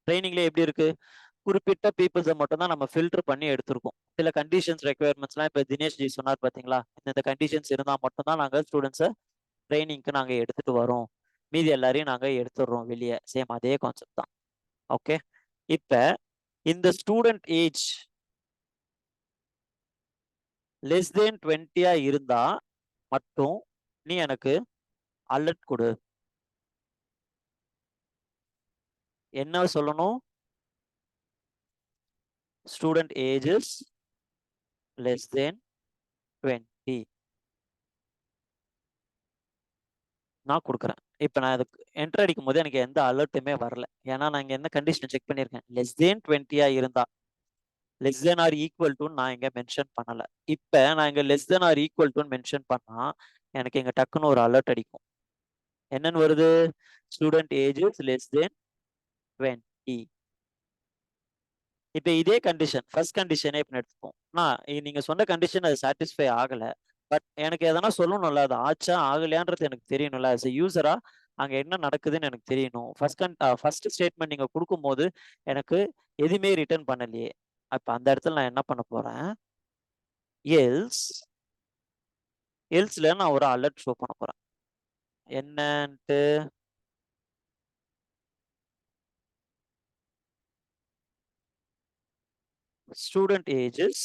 ட்ரைனிங்லேயே எப்படி இருக்கு, குறிப்பிட்ட பீப்புள்ஸை மட்டும்தான் நம்ம ஃபில்டர் பண்ணி எடுத்திருக்கோம். சில கண்டிஷன்ஸ் ரெக்குயர்மெண்ட்ஸ்லாம் இப்போ தினேஷ் ஜி சொன்னார் பார்த்தீங்களா, இந்த கண்டிஷன்ஸ் இருந்தால் மட்டும்தான் நாங்கள் ஸ்டூடெண்ட்ஸை ட்ரைனிங்க்கு நாங்கள் எடுத்துட்டு வரோம், மீதி எல்லாரையும் நாங்கள் எடுத்துடுறோம் வெளியே. சேம் அதே கான்செப்ட் தான். ஓகே, இப்போ இந்த ஸ்டூடெண்ட் ஏஜ் லெஸ் தென் 20 இருந்தா மட்டும் நீ எனக்கு அலர்ட் கொடு. என்ன சொல்லணும்? ஸ்டூடெண்ட் ஏஜஸ் லெஸ் தென் 20 நான் கொடுக்குறேன். இப்போ நான் அதுக்கு என்டர் அடிக்கும் போது எனக்கு எந்த அலர்ட்டுமே வரல, ஏன்னா நான் இங்கே எந்த கண்டிஷன் செக் பண்ணியிருக்கேன். லெஸ் தென் 20 இருந்தா, less than or equal to நான் இங்கே மென்ஷன் பண்ணலை. இப்போ நான் இங்கே less than or equal to mention பண்ணா எனக்கு இங்கே டக்குன்னு ஒரு அலர்ட் அடிக்கும். என்னன்னு வருது? Student ages less than 20. இப்போ இதே கண்டிஷன், ஃபர்ஸ்ட் கண்டிஷனே இப்போ எடுத்துப்போம். நீங்க சொன்ன கண்டிஷன் அது சாட்டிஸ்ஃபை ஆகலை, பட் எனக்கு எதனா சொல்லணும்ல, அது ஆச்சா ஆகலையான்றது எனக்கு தெரியணும்ல. ஆஸ் எ யூசரா அங்கே என்ன நடக்குதுன்னு எனக்கு தெரியணும். ஃபர்ஸ்ட் ஸ்டேட்மெண்ட் நீங்கள் கொடுக்கும்போது எனக்கு எதுவுமே ரிட்டர்ன் பண்ணலையே, அப்ப அந்த இடத்துல நான் என்ன பண்ண போறேன், எல்ஸ்ல நான் ஒரு அலர்ட் ஷோ பண்ண போறேன். என்னன்ட்டு student ages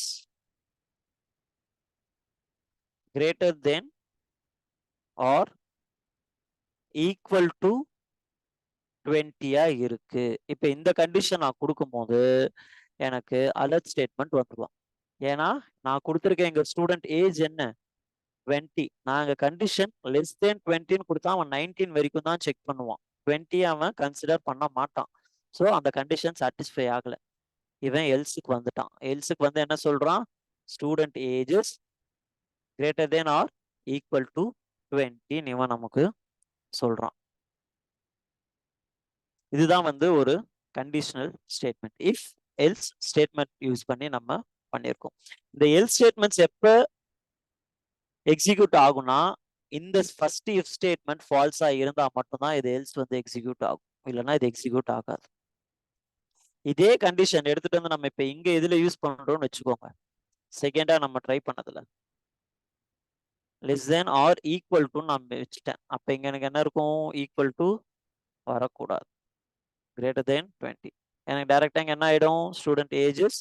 greater than or equal to 20 இருக்கு. இப்ப இந்த கண்டிஷன் நான் கொடுக்கும்போது எனக்கு அலர்ட் ஸ்டேட்மெண்ட் வந்துடும். ஏன்னா நான் கொடுத்துருக்கேன் எங்க ஸ்டூடெண்ட் ஏஜ் என்ன 20. நாங்க கண்டிஷன் லெஸ் தேன் 20 கொடுத்தா அவன் 19 வரைக்கும் தான் செக் பண்ணுவான். 20 அவன் கன்சிடர் பண்ண மாட்டான். ஸோ அந்த கண்டிஷன் சாட்டிஸ்ஃபை ஆகல. இவன் எல்ஸுக்கு வந்துட்டான். எல்ஸுக்கு வந்து என்ன சொல்றான், student ages greater than or equal to 20 இவன் நமக்கு சொல்றான். இதுதான் வந்து ஒரு conditional statement. If else statement use பண்ணி நம்ம பண்ணியிருக்கோம். இந்த எல்ஸ் ஸ்டேட்மெண்ட்ஸ் எப்ப எக்ஸிக்யூட் ஆகும்னா, இந்த ஃபர்ஸ்ட் இஃப் ஸ்டேட்மெண்ட் ஃபால்ஸா இருந்தா மட்டும்தான் இது எல்ஸ் வந்து எக்ஸிக்யூட் ஆகும். இல்லைன்னா இது எக்ஸிக்யூட் ஆகாது. இதே கண்டிஷன் எடுத்துட்டு வந்து நம்ம இப்ப இங்க இதுல யூஸ் பண்றோம்னு வச்சுக்கோங்க. செகண்டா நம்ம ட்ரை பண்ணதுல less than or equal to நான் வச்சுட்டேன். அப்ப இங்க எனக்கு என்ன இருக்கும், ஈக்குவல் டு வரக்கூடாது, கிரேட்டர் தேன் 20. எனக்கு டைரக்டா இங்க என்ன ஆயிடும், ஸ்டூடெண்ட் ஏஜஸ்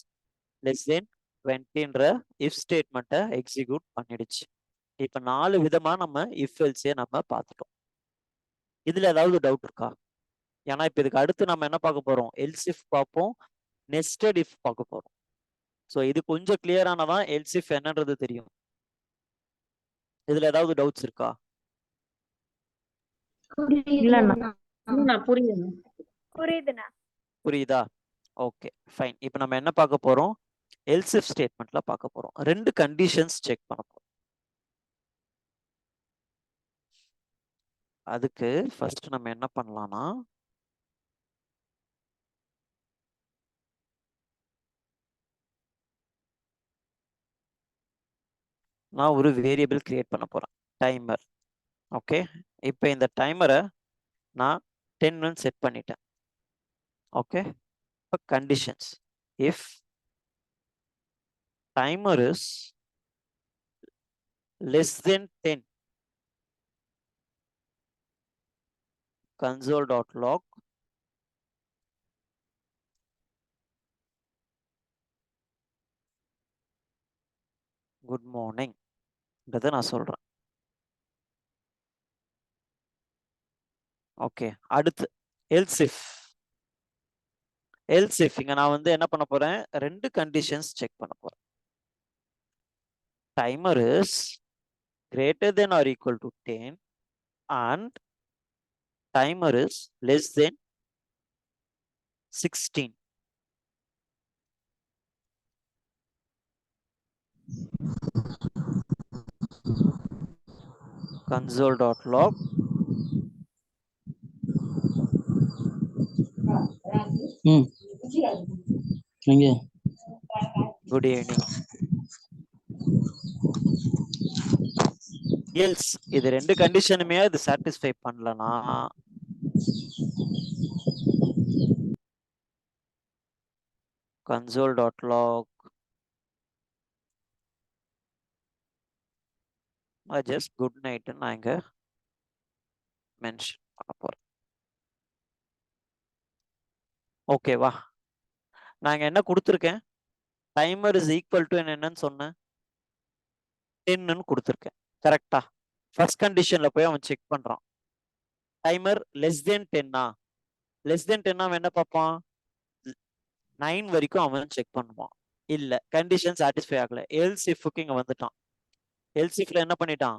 லெஸ் தேன் 20ன்ற இஃப் ஸ்டேட்மெண்ட்டை எக்ஸிக்யூட் பண்ணிடுச்சு. இப்ப 4 விதமா நம்ம இஃப் எல்ஸே நம்ம பார்த்துட்டோம். இதுல ஏதாவது டவுட் இருக்கா? ஏன்னா இப்ப இதுக்கு அடுத்து நம்ம என்ன பார்க்க போறோம், எல்ஸ் இஃப் பார்ப்போம், நெஸ்டட் இஃப் பார்க்க போறோம். ஸோ இது கொஞ்சம் கிளியரானதான் எல்ஸ் இஃப் என்னன்றது தெரியும். இதுல ஏதாவது டவுட்ஸ் இருக்கா? புரியுதா? Okay fine. இப்போ நம்ம என்ன பார்க்க போறோம், எல்ஸ் இஃப் ஸ்டேட்மெண்ட்ல பார்க்க போறோம். 2 கண்டிஷன்ஸ் செக் பண்ண போறோம். அதுக்கு ஃபர்ஸ்ட் நம்ம என்ன பண்ணலாம்னா, நான் ஒரு வேரியபிள் கிரியேட் பண்ண போறேன், டைமர். ஓகே, இப்போ இந்த டைமரை நான் 10 செட் பண்ணிட்டேன். ஓகே, இப்போ conditions if timer is less than 10, console.log good morning ன்றதை நான் சொல்றேன். ஓகே, அடுத்து else if இங்க நான் வந்து என்ன பண்ண போறேன், 2 கண்டிஷன்ஸ் செக் பண்ண போறேன். timer is greater than or equal to 10 and timer is less than 16. console.log good evening. Else இது 2 கண்டிஷனுமே அது சாட்டிஸ்ஃபை பண்ணலனா console.log just good night நான் இங்க மென்ஷன் பண்ண போறேன். ஓகேவா? நாங்க என்ன கொடுத்துருக்கேன், டைமர் இஸ் ஈக்குவல் டு என்னன்னு சொன்னேன், 10 கொடுத்துருக்கேன். கரெக்டா? ஃபர்ஸ்ட் கண்டிஷன்ல போய் அவன் செக் பண்றான், timer less than 10 less than 10 அவன் என்ன பார்ப்பான், 9 வரைக்கும் அவன் செக் பண்ணுவான். இல்ல கண்டிஷன் சாட்டிஸ்ஃபை ஆகல, எல்ஸ் இஃப்க்கு இங்க வந்துட்டான். எல்ஸ் இஃப்ல என்ன பண்ணிட்டான்,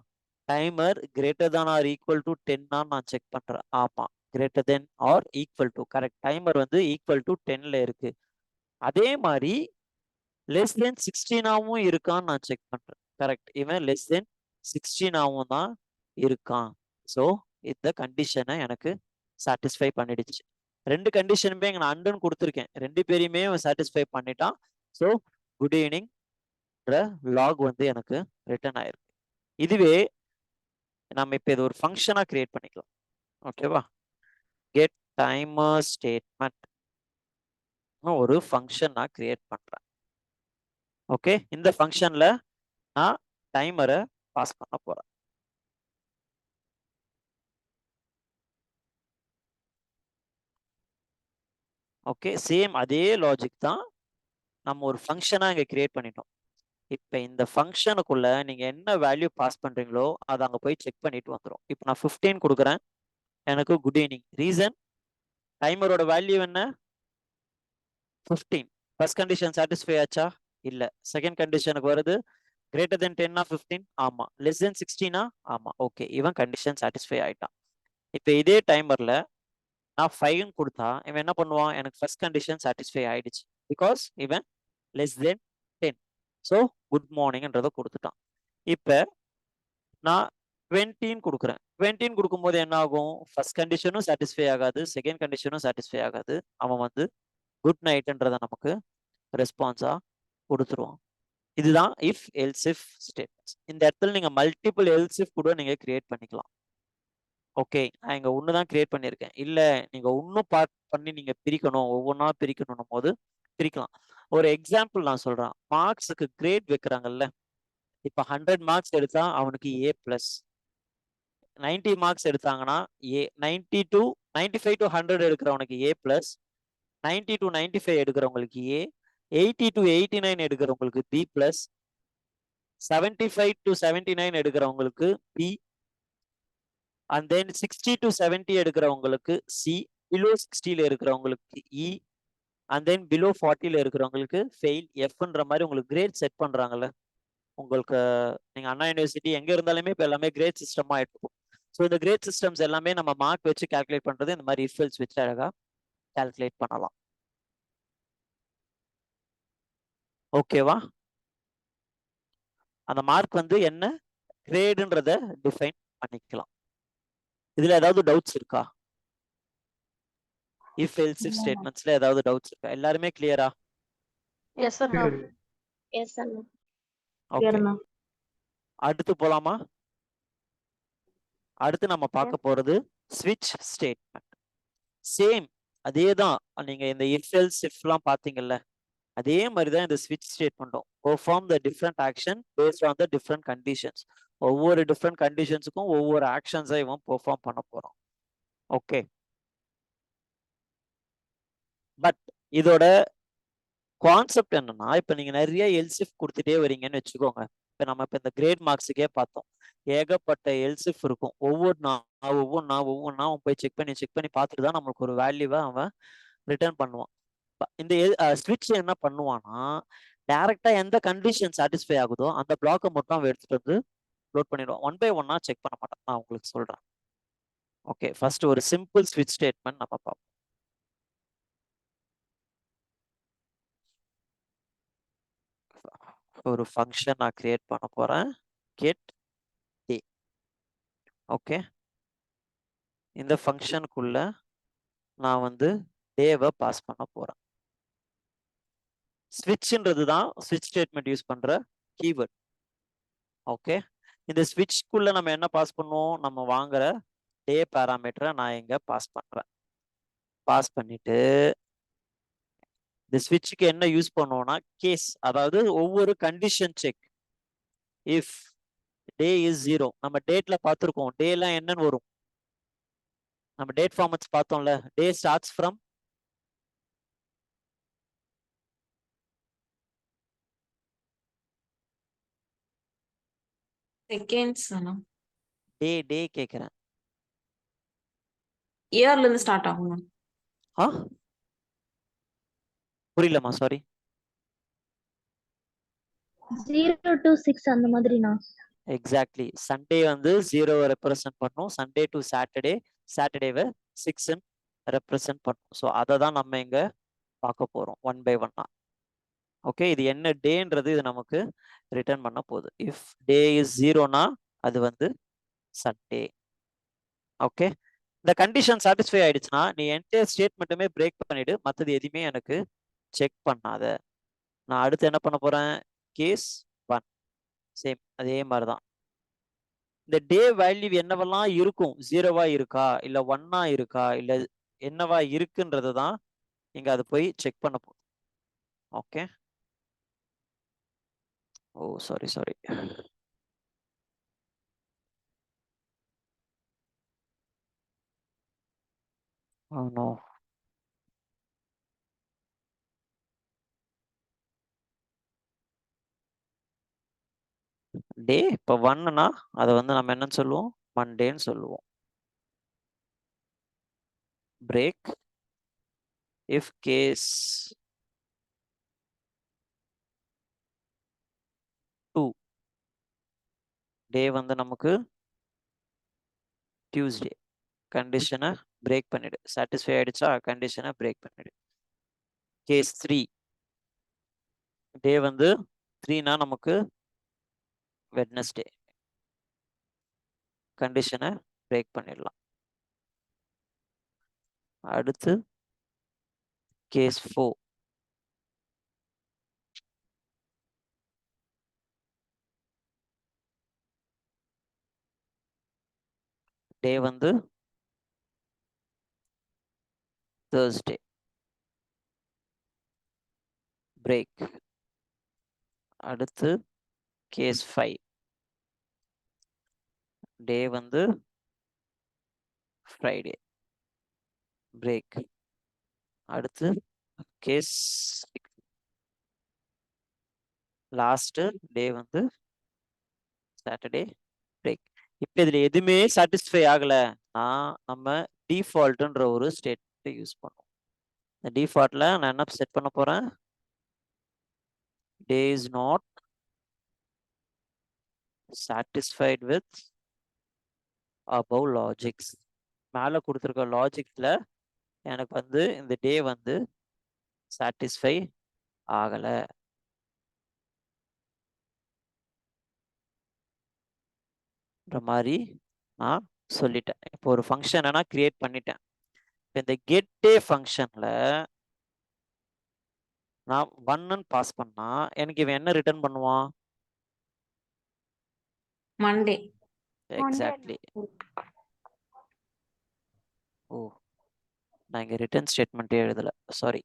timer greater than or equal to 10 நான் செக் பண்றேன். ஆமா, greater than or equal to, correct. Timer வந்து ஈக்குவல் டு 10ல இருக்கு. அதே மாதிரி லெஸ் தென் 16 இருக்கான்னு நான் செக் பண்றேன். கரெக்ட், இவன் லெஸ் தென் 16 தான் இருக்கான். ஸோ இந்த கண்டிஷனை எனக்கு சாட்டிஸ்ஃபை பண்ணிடுச்சு. 2 கண்டிஷனுமே நான் அண்டுன்னு கொடுத்துருக்கேன், 2 பேரையுமே சாட்டிஸ்ஃபை பண்ணிட்டான். ஸோ குட் ஈவினிங் லாக் வந்து எனக்கு ரிட்டர்ன் ஆயிருக்கு. இதுவே நம்ம இப்போ இது ஒரு ஃபங்க்ஷனா கிரியேட் பண்ணிக்கலாம். ஓகேவா? கெட் டைமர் ஸ்டேட்மெண்ட் ஒரு ஃபங்க்ஷன் நான் கிரியேட் பண்றேன். ஓகே, இந்த ஃபங்க்ஷன்ல நான் டைமரை பாஸ் பண்ண போறேன். ஓகே, சேம் அதே லாஜிக் தான் நம்ம ஒரு ஃபங்க்ஷனா இங்க கிரியேட் பண்ணிட்டோம். இப்போ இந்த ஃபங்க்ஷனுக்குள்ள நீங்க என்ன வேல்யூ பாஸ் பண்றீங்களோ அதை அங்க போய் செக் பண்ணிட்டு வந்துடும். இப்போ நான் 15 கொடுக்குறேன், எனக்கு குட் ஈவினிங். ரீசன், டைமரோட வேல்யூ என்ன? 15. ஃபர்ஸ்ட் கண்டிஷன் சாட்டிஸ்ஃபை ஆச்சா? இல்ல. செகண்ட் கண்டிஷனுக்கு வருது, கிரேட்டர் தென் 10 15? ஆமா. Less than 16? ஆமா. ஓகே, இவன் கண்டிஷன் சாட்டிஸ்ஃபை ஆயிட்டான். இப்போ இதே டைமர்ல நான் 5 கொடுத்தா இவன் என்ன பண்ணுவான்? எனக்கு ஃபர்ஸ்ட் கண்டிஷன் சாட்டிஸ்ஃபை ஆயிடுச்சு, பிகாஸ் இவன் லெஸ் தென் 10. ஸோ குட் மார்னிங்ன்றதை கொடுத்துட்டான். இப்போ நான் 20 கொடுக்குறேன். 20 கொடுக்கும்போது என்ன ஆகும்? ஃபர்ஸ்ட் கண்டிஷனும் சாட்டிஸ்ஃபை ஆகாது, செகண்ட் கண்டிஷனும் சாட்டிஸ்ஃபை ஆகாது. அவன் வந்து குட் நைட்ன்றதை நமக்கு ரெஸ்பான்ஸா கொடுத்துருவான். இதுதான் இஃப் எல்ஸ் இஃப் ஸ்டேட்மெண்ட்ஸ். இந்த இடத்துல நீங்க மல்டிபிள் எல்ஸ் இஃப் கூட நீங்க கிரியேட் பண்ணிக்கலாம். ஓகே, நான் இங்க ஒன்று தான் கிரியேட் பண்ணியிருக்கேன். இல்ல நீங்க இன்னும் பார்ட் பண்ணி நீங்க பிரிக்கணும், ஒவ்வொன்றா பிரிக்கணும் போது பிரிக்கலாம். ஒரு எக்ஸாம்பிள் நான் சொல்றேன். மார்க்ஸுக்கு கிரேட் வைக்கிறாங்கல்ல, இப்ப 100 மார்க்ஸ் எடுத்தா அவனுக்கு A +, 90 மார்க்ஸ் எடுத்தாங்கன்னா A, 95 to 100 எடுக்கிறவனுக்கு A +, 90 to 95 எடுக்கிறவங்களுக்கு A, 80 to 89 எடுக்கிறவங்களுக்கு B +, 75 to 79 எடுக்கிறவங்களுக்கு B, and then 60 to 70 எடுக்கிறவங்களுக்கு C, below 60ல இருக்கிறவங்களுக்கு E, and then below 40ல இருக்கிறவங்களுக்கு ஃபெயில், Fன்ற மாதிரி உங்களுக்கு கிரேட் செட் பண்றாங்கல்ல. உங்களுக்கு நீங்க அண்ணா யூனிவர்சிட்டி எங்க இருந்தாலுமே இப்போ எல்லாமே கிரேட் சிஸ்டமா இருக்கும். ஸோ இந்த கிரேட் சிஸ்டம்ஸ் எல்லாமே நம்ம மார்க் வச்சு கால்குலேட் பண்றது இந்த மாதிரி இஃப் எல்ஸ் வச்சு அழகா கால்குலேட் பண்ணலாம். ஓகேவா? அந்த மார்க் வந்து என்ன கிரேடுன்றத டிஃபைன் பண்ணிக்கலாம். இதுல ஏதாவது டவுட்ஸ் இருக்கா? இஃப் எல்ஸ் இஃப் ஸ்டேட்மெண்ட்ஸ்ல ஏதாவது டவுட்ஸ் இருக்கா? எல்லாருமே கிளியரா? எஸ் அண்ணா. எஸ் அண்ணா. ஓகே, சரிண்ணா. அடுத்து போலாமா? அடுத்து நம்ம பார்க்க போறது ஸ்விட்ச் ஸ்டேட்மெண்ட். சேம் அதே தான். நீங்க இந்த இஃப் எல்ஸ் இஃப்லாம் பார்த்தீங்கல்ல, அதே மாதிரி தான் இந்த ஸ்விட்ச் ஸ்டேட்மெண்ட்டும். Perform the different action based on the different conditions. ஒவ்வொரு டிஃப்ரெண்ட் கண்டிஷன்ஸுக்கும் ஒவ்வொரு ஆக்ஷன்ஸை இவன் பெர்ஃபார்ம் பண்ண போறான். ஓகே, பட் இதோட கான்செப்ட் என்னன்னா, இப்ப நீங்க நிறைய எல்சிஃப் கொடுத்துட்டே வரீங்கன்னு வச்சுக்கோங்க. இப்ப நம்ம இப்ப இந்த கிரேட் மார்க்ஸுக்கே பார்த்தோம், ஏகப்பட்ட எல்சிஃப் இருக்கும். ஒவ்வொன்றா அவன் போய் செக் பண்ணி பார்த்துட்டு தான் நம்மளுக்கு ஒரு வேல்யூவை அவன் ரிட்டர்ன் பண்ணுவான். இந்த ஸ்விட்ச் என்ன பண்ணுவான்னா, டைரக்டா எந்த கண்டிஷன் சாட்டிஸ்ஃபை ஆகுதோ அந்த பிளாக்கை மட்டும் அவன் எடுத்துட்டு வந்து லோட் பண்ணிடுவான். 1 by 1 செக் பண்ண மாட்டான். நான் உங்களுக்கு சொல்றேன். ஓகே, ஃபர்ஸ்ட் ஒரு சிம்பிள் ஸ்விட்ச் ஸ்டேட்மெண்ட் நம்ம பார்ப்போம். ஒரு ஃபங்க்ஷன் நான் கிரியேட் பண்ண போறேன், கெட் டே. ஓகே, இந்த ஃபங்க்ஷனுக்குள்ள நான் வந்து டேவை பாஸ் பண்ண போறேன். ஸ்விட்ச்ன்றது தான் ஸ்விட்ச் ஸ்டேட்மெண்ட் யூஸ் பண்ற கீவேர்ட். ஓகே, இந்த ஸ்விட்ச்க்குள்ள நம்ம என்ன பாஸ் பண்ணுவோம்? நம்ம வாங்குற டே பேராமீட்டரை நான் இங்க பாஸ் பண்றேன். பாஸ் பண்ணிட்டு இந்த ஸ்விட்சுக்கு என்ன யூஸ் பண்ணுவோம்னா கேஸ், அதாவது ஒவ்வொரு condition check. If day is 0, நம்ம டேட்ல பார்த்துருக்கோம். டேலாம் என்னன்னு வரும்? நம்ம டேட் ஃபார்மட்ஸ் பார்த்தோம்ல. டே ஸ்டார்ட்ஸ் ஃப்ரம் செகண்ட்ஸ். டே கேக்குறேன். இயர்ல இருந்து ஸ்டார்ட் ஆகும். ஆ, புரியலமா, சாரி. 0 to 6 அந்த மாதிரிண்ணா. எக்ஸாக்ட்லி. சண்டே வந்து 0 ரெப்ரசன்ட் பண்ணும், சண்டே டு சாட்டர்டே, சாட்டர்டேவை 6 ரெப்ரசன்ட் பண்ணும். ஸோ அதை தான் நம்ம இங்க பார்க்க போறோம் 1 by 1. ஓகே, இது என்ன டேன்றது இது நமக்கு ரிட்டர்ன் பண்ண போகுது. இஃப் டே இஸ் 0னா அது வந்து சண்டே. ஓகே, இந்த கண்டிஷன் சாட்டிஸ்ஃபை ஆயிடுச்சுன்னா நீ என்டையர் ஸ்டேட்மெண்ட்டுமே பிரேக் பண்ணிடு, மற்றது எதுவுமே எனக்கு செக் பண்ணாத. நான் அடுத்து என்ன பண்ண போறேன்? கேஸ் 1. சேம் அதே மாதிரி தான். இந்த டே வேல்யூ என்னவெல்லாம் இருக்கும், 0வா இருக்கா இல்ல 1ஆ இருக்கா இல்ல என்னவா இருக்குன்றது தான் இங்க அது போய் செக் பண்ண போகுது. Okay, oh sorry sorry. Oh no. டே இப்போ 1னா அதை வந்து நம்ம என்னன்னு சொல்லுவோம், மண்டேன்னு சொல்லுவோம். பிரேக் இஃப் கேஸ் 2 டே வந்து நமக்கு டியூஸ்டே, கண்டிஷனை பிரேக் பண்ணிடு. சாட்டிஸ்ஃபை ஆயிடுச்சா, கண்டிஷனை பிரேக் பண்ணிடு. கேஸ் 3 டே வந்து 3னா நமக்கு வெட்னஸ்டே, கண்டிஷனை பிரேக் பண்ணிடலாம். அடுத்து கேஸ் 4 டே வந்து தேர்ஸ்டே, பிரேக். அடுத்து கேஸ் 5 டே வந்து ஃப்ரைடே, பிரேக். அடுத்து கேஸ் லாஸ்ட் டே வந்து சாட்டர்டே, பிரேக். இப்போ இதுல எதுவுமே சாட்டிஸ்ஃபை ஆகலைன்னா நம்ம டிஃபால்ட்ன்ற ஒரு ஸ்டேட்மெண்ட்டை யூஸ் பண்ணுவோம். இந்த டிஃபால்ட்ல நான் என்ன செட் பண்ண போறேன், day is not satisfied with above logics. மேலே கொடுத்துருக்க லாஜிக்ல எனக்கு வந்து இந்த டே வந்து சாட்டிஸ்ஃபை ஆகலை. மாதிரி நான் சொல்லிட்டேன். இப்போ ஒரு ஃபங்க்ஷனை நான் கிரியேட் பண்ணிட்டேன். இப்போ இந்த கெட் டே ஃபங்க்ஷன்ல நான் 1ன்னு பாஸ் பண்ணா எனக்கு இவன் என்ன ரிட்டர்ன் பண்ணுவான், மண்டே. எக்ஸாக்ட்லி. ஓ நான் இங்க ரிட்டர்ன் ஸ்டேட்மெண்ட்டே எழுதல, சாரி.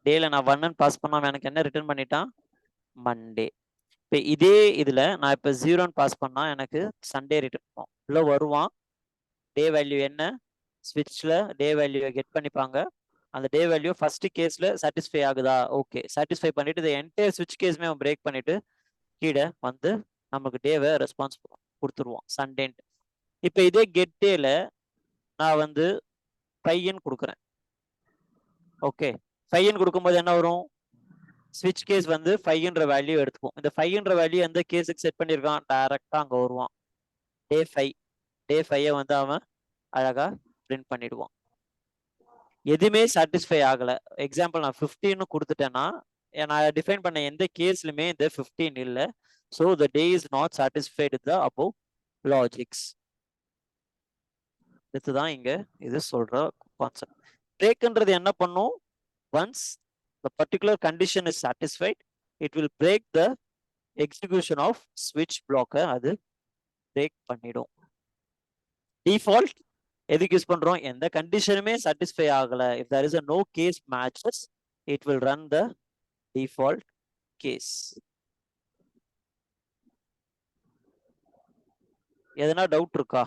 டேல நான் 1ன்னு பாஸ் பண்ணாம எனக்கு என்ன ரிட்டர்ன் பண்ணிட்டான், மண்டே. இப்போ இதே இதுல நான் இப்போ 0ன்னு பாஸ் பண்ணா எனக்கு சண்டே ரிட்டர்ன் பண்ணுவோம். உள்ள வருவான், டே வேல்யூ என்ன, ஸ்விட்ச்ல டே வேல்யூவை கெட் பண்ணிப்பாங்க. அந்த டே வேல்யூ ஃபர்ஸ்ட் கேஸ்ல சாட்டிஸ்ஃபை ஆகுதா, ஓகே. சாட்டிஸ்ஃபை பண்ணிட்டு இந்த என்டையர் ஸ்விட்ச் கேஸ்மே அவன் பிரேக் பண்ணிட்டு கீழே வந்து நமக்கு டேவை ரெஸ்பான்ஸ் கொடுத்துருவான் சண்டேன்ட்டு. இப்போ இதே கெட் டேல நான் வந்து 5ன்னு கொடுக்குறேன். ஓகே, 5ன்னு கொடுக்கும்போது என்ன வரும், ஸ்விட்ச் கேஸ் வந்து 5ன்ற வேல்யூ எடுத்துக்கும். இந்த 5ன்ற வேல்யூ எந்த கேஸுக்கு செட் பண்ணியிருக்கான், டைரக்டா அங்க வருவான். டே 5, டே 5 வந்து அவன் அழகா பிரிண்ட் பண்ணிடுவான். எதுவுமே சாட்டிஸ்ஃபை ஆகல. எக்ஸாம்பிள் நான் 15ன்னு கொடுத்துட்டேன்னா நான் டிஃபைன் பண்ண எந்த கேஸ்லுமே இந்த 15 இல்லை. So the day is not satisfied the above logics. இதுதான் இங்க இது சொல்ற கான்செப்ட். பிரேக்ன்றது என்ன பண்ணும், once the particular condition is satisfied, it will break the execution of switch block. அது பிரேக் பண்ணிடும். டிஃபால்ட் எதுக்கு யூஸ் பண்றோம், எந்த கண்டிஷனுமே சாட்டிஸ்ஃபை ஆகல, if there is a no case matches, it will run the default case. எதனா doubt இருக்கா?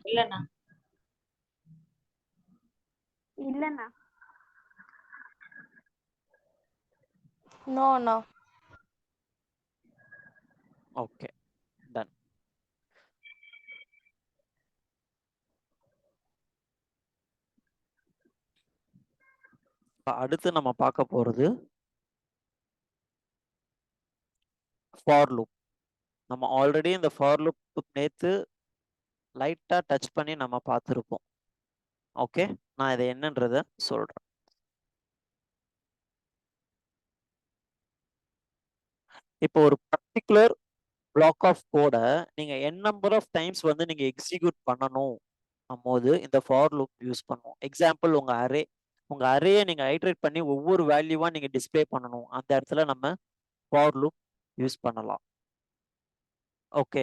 இல்லண்ணா. இல்லண்ணா. நோ அண்ணா. Okay, done. அடுத்து நம்ம பார்க்க போறது ஃபார் லூப். நம்ம ஆல்ரெடி இந்த ஃபார் லூப் நேத்து லைட்டா டச் பண்ணி நம்ம பார்த்துருப்போம். ஓகே, நான் இதை என்னன்றத சொல்றேன். இப்போ ஒரு பர்டிகுலர் பிளாக் ஆஃப் கோடை நீங்க n நம்பர் ஆஃப் டைம்ஸ் வந்து நீங்க எக்ஸிக்யூட் பண்ணணும் போது இந்த ஃபார் லூப் யூஸ் பண்ணுவோம். எக்ஸாம்பிள் உங்க அரேயை நீங்க ஐட்ரேட் பண்ணி ஒவ்வொரு வேல்யூவா நீங்க டிஸ்ப்ளே பண்ணணும். அந்த இடத்துல நம்ம ஃபார் லூப் யூஸ் பண்ணலாம். ஓகே,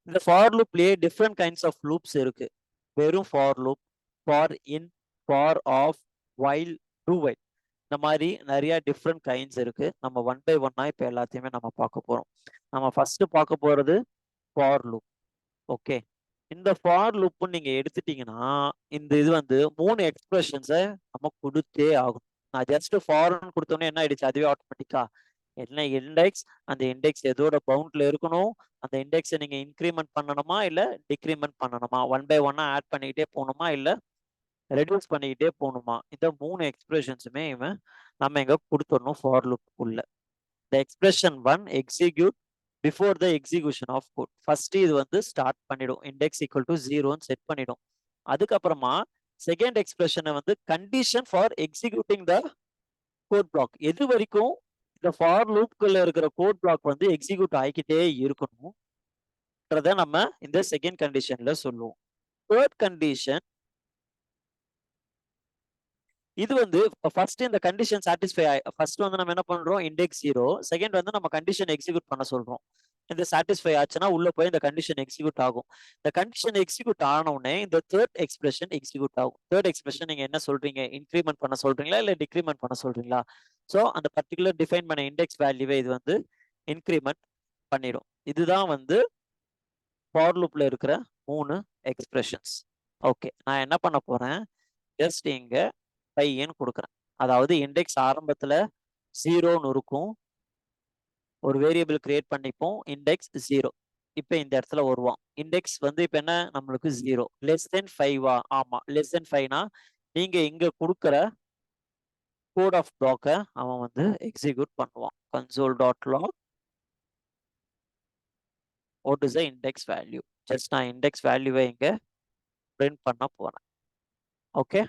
இந்த ஃபார் லூப்லயே டிஃப்ரெண்ட் கைண்ட்ஸ் ஆஃப் லூப்ஸ் இருக்கு. வெறும் for loop, for in, for of, while, do while, இந்த மாதிரி நிறைய டிஃப்ரெண்ட் கைண்ட்ஸ் இருக்கு. நம்ம ஒன் பை ஒன்னா இப்போ எல்லாத்தையுமே நம்ம பார்க்க போறோம். நம்ம ஃபர்ஸ்ட் பார்க்க போறது ஃபார் லூப். ஓகே, இந்த ஃபார் லூப் நீங்க எடுத்துட்டீங்கன்னா இந்த இது வந்து 3 எக்ஸ்பிரஷன்ஸை நம்ம கொடுத்தே ஆகும். நான் ஜஸ்ட் ஃபார்ன்னு கொடுத்தோன்னே என்ன ஆயிடுச்சு, அதுவே ஆட்டோமேட்டிக்கா என்ன இண்டெக்ஸ், அந்த இண்டெக்ஸ் எதோட பவுண்ட்ல இருக்கணும், அந்த இண்டெக்ஸை நீங்க இன்க்ரிமெண்ட் பண்ணணுமா இல்ல டிக்ரிமெண்ட் பண்ணணுமா, ஒன் பை ஒன்னா ஆட் பண்ணிக்கிட்டே போகணுமா இல்ல ரெடியூஸ் பண்ணிக்கிட்டே போகணுமா, இந்த 3 எக்ஸ்பிரஷன்ஸுமே நம்ம இங்க கொடுத்துடணும் ஃபார் லூப்புக்குள்ள. இந்த expression 1 execute before the execution of code. First இது வந்து ஸ்டார்ட் பண்ணிடும், இண்டெக்ஸ் ஈக்குவல் டு 0ன்னு செட் பண்ணிடும். அதுக்கப்புறமா செகண்ட் எக்ஸ்பிரஷனை வந்து condition for executing the code block. எது வரைக்கும் இந்த ஃபார் லூப்குள்ள இருக்கிற கோட் பிளாக் வந்து எக்ஸிக்யூட் ஆகிக்கிட்டே இருக்கணும்ன்றத நம்ம இந்த செகண்ட் கண்டிஷன்ல சொல்லுவோம். தேர்ட் கண்டிஷன் இது வந்து ஃபர்ஸ்ட் இந்த கண்டிஷன் சாட்டிஸ்ஃபை ஃபர்ஸ்ட் வந்து நம்ம என்ன பண்றோம், இண்டெக்ஸ் 0, செகண்ட் வந்து நம்ம கண்டிஷன் எக்ஸிக்யூட் பண்ண சொல்றோம். இந்த சாட்டிஸ்ஃபை ஆச்சுன்னா உள்ள போய் இந்த கண்டிஷன் எக்ஸிக்யூட் ஆகும். இந்த கண்டிஷன் எக்ஸிக்யூட் ஆன உடனே இந்த தேர்ட் எக்ஸ்பிரஷன் எக்ஸிக்யூட் ஆகும். தேர்ட் எக்ஸ்பிரஷன் நீங்க என்ன சொல்றீங்க, இன்க்ரிமெண்ட் பண்ண சொல்றீங்களா இல்ல டிக்ரிமெண்ட் பண்ண சொல்றீங்களா? ஸோ அந்த பர்டிகுலர் டிஃபைன் பண்ண இண்டெக்ஸ் வேல்யூவை இது வந்து இன்க்ரிமெண்ட் பண்ணிடும். இதுதான் வந்து ஃபார் லூப்ல இருக்கிற 3 எக்ஸ்பிரஷன்ஸ். ஓகே, நான் என்ன பண்ண போறேன், ஜஸ்ட் இங்க பையன்னு கொடுக்குறேன். அதாவது இண்டெக்ஸ் ஆரம்பத்துல 0ன்னு இருக்கும், ஒரு வேரியபிள் கிரியேட் பண்ணிப்போம், இண்டெக்ஸ் 0. இப்போ இந்த இடத்துல வருவான், இண்டெக்ஸ் வந்து இப்போ என்ன நம்மளுக்கு 0, லெஸ் தென் 5வா? ஆமா, லெஸ் தென் 5னா நீங்க இங்க கொடுக்குற கோட் ஆஃப் பிளாக்கை அவன் வந்து எக்ஸிக்யூட் பண்ணுவான். console.log what is the index value. Just நான் இண்டெக்ஸ் வேல்யூவை இங்க பிரிண்ட் பண்ண போறேன். ஓகே,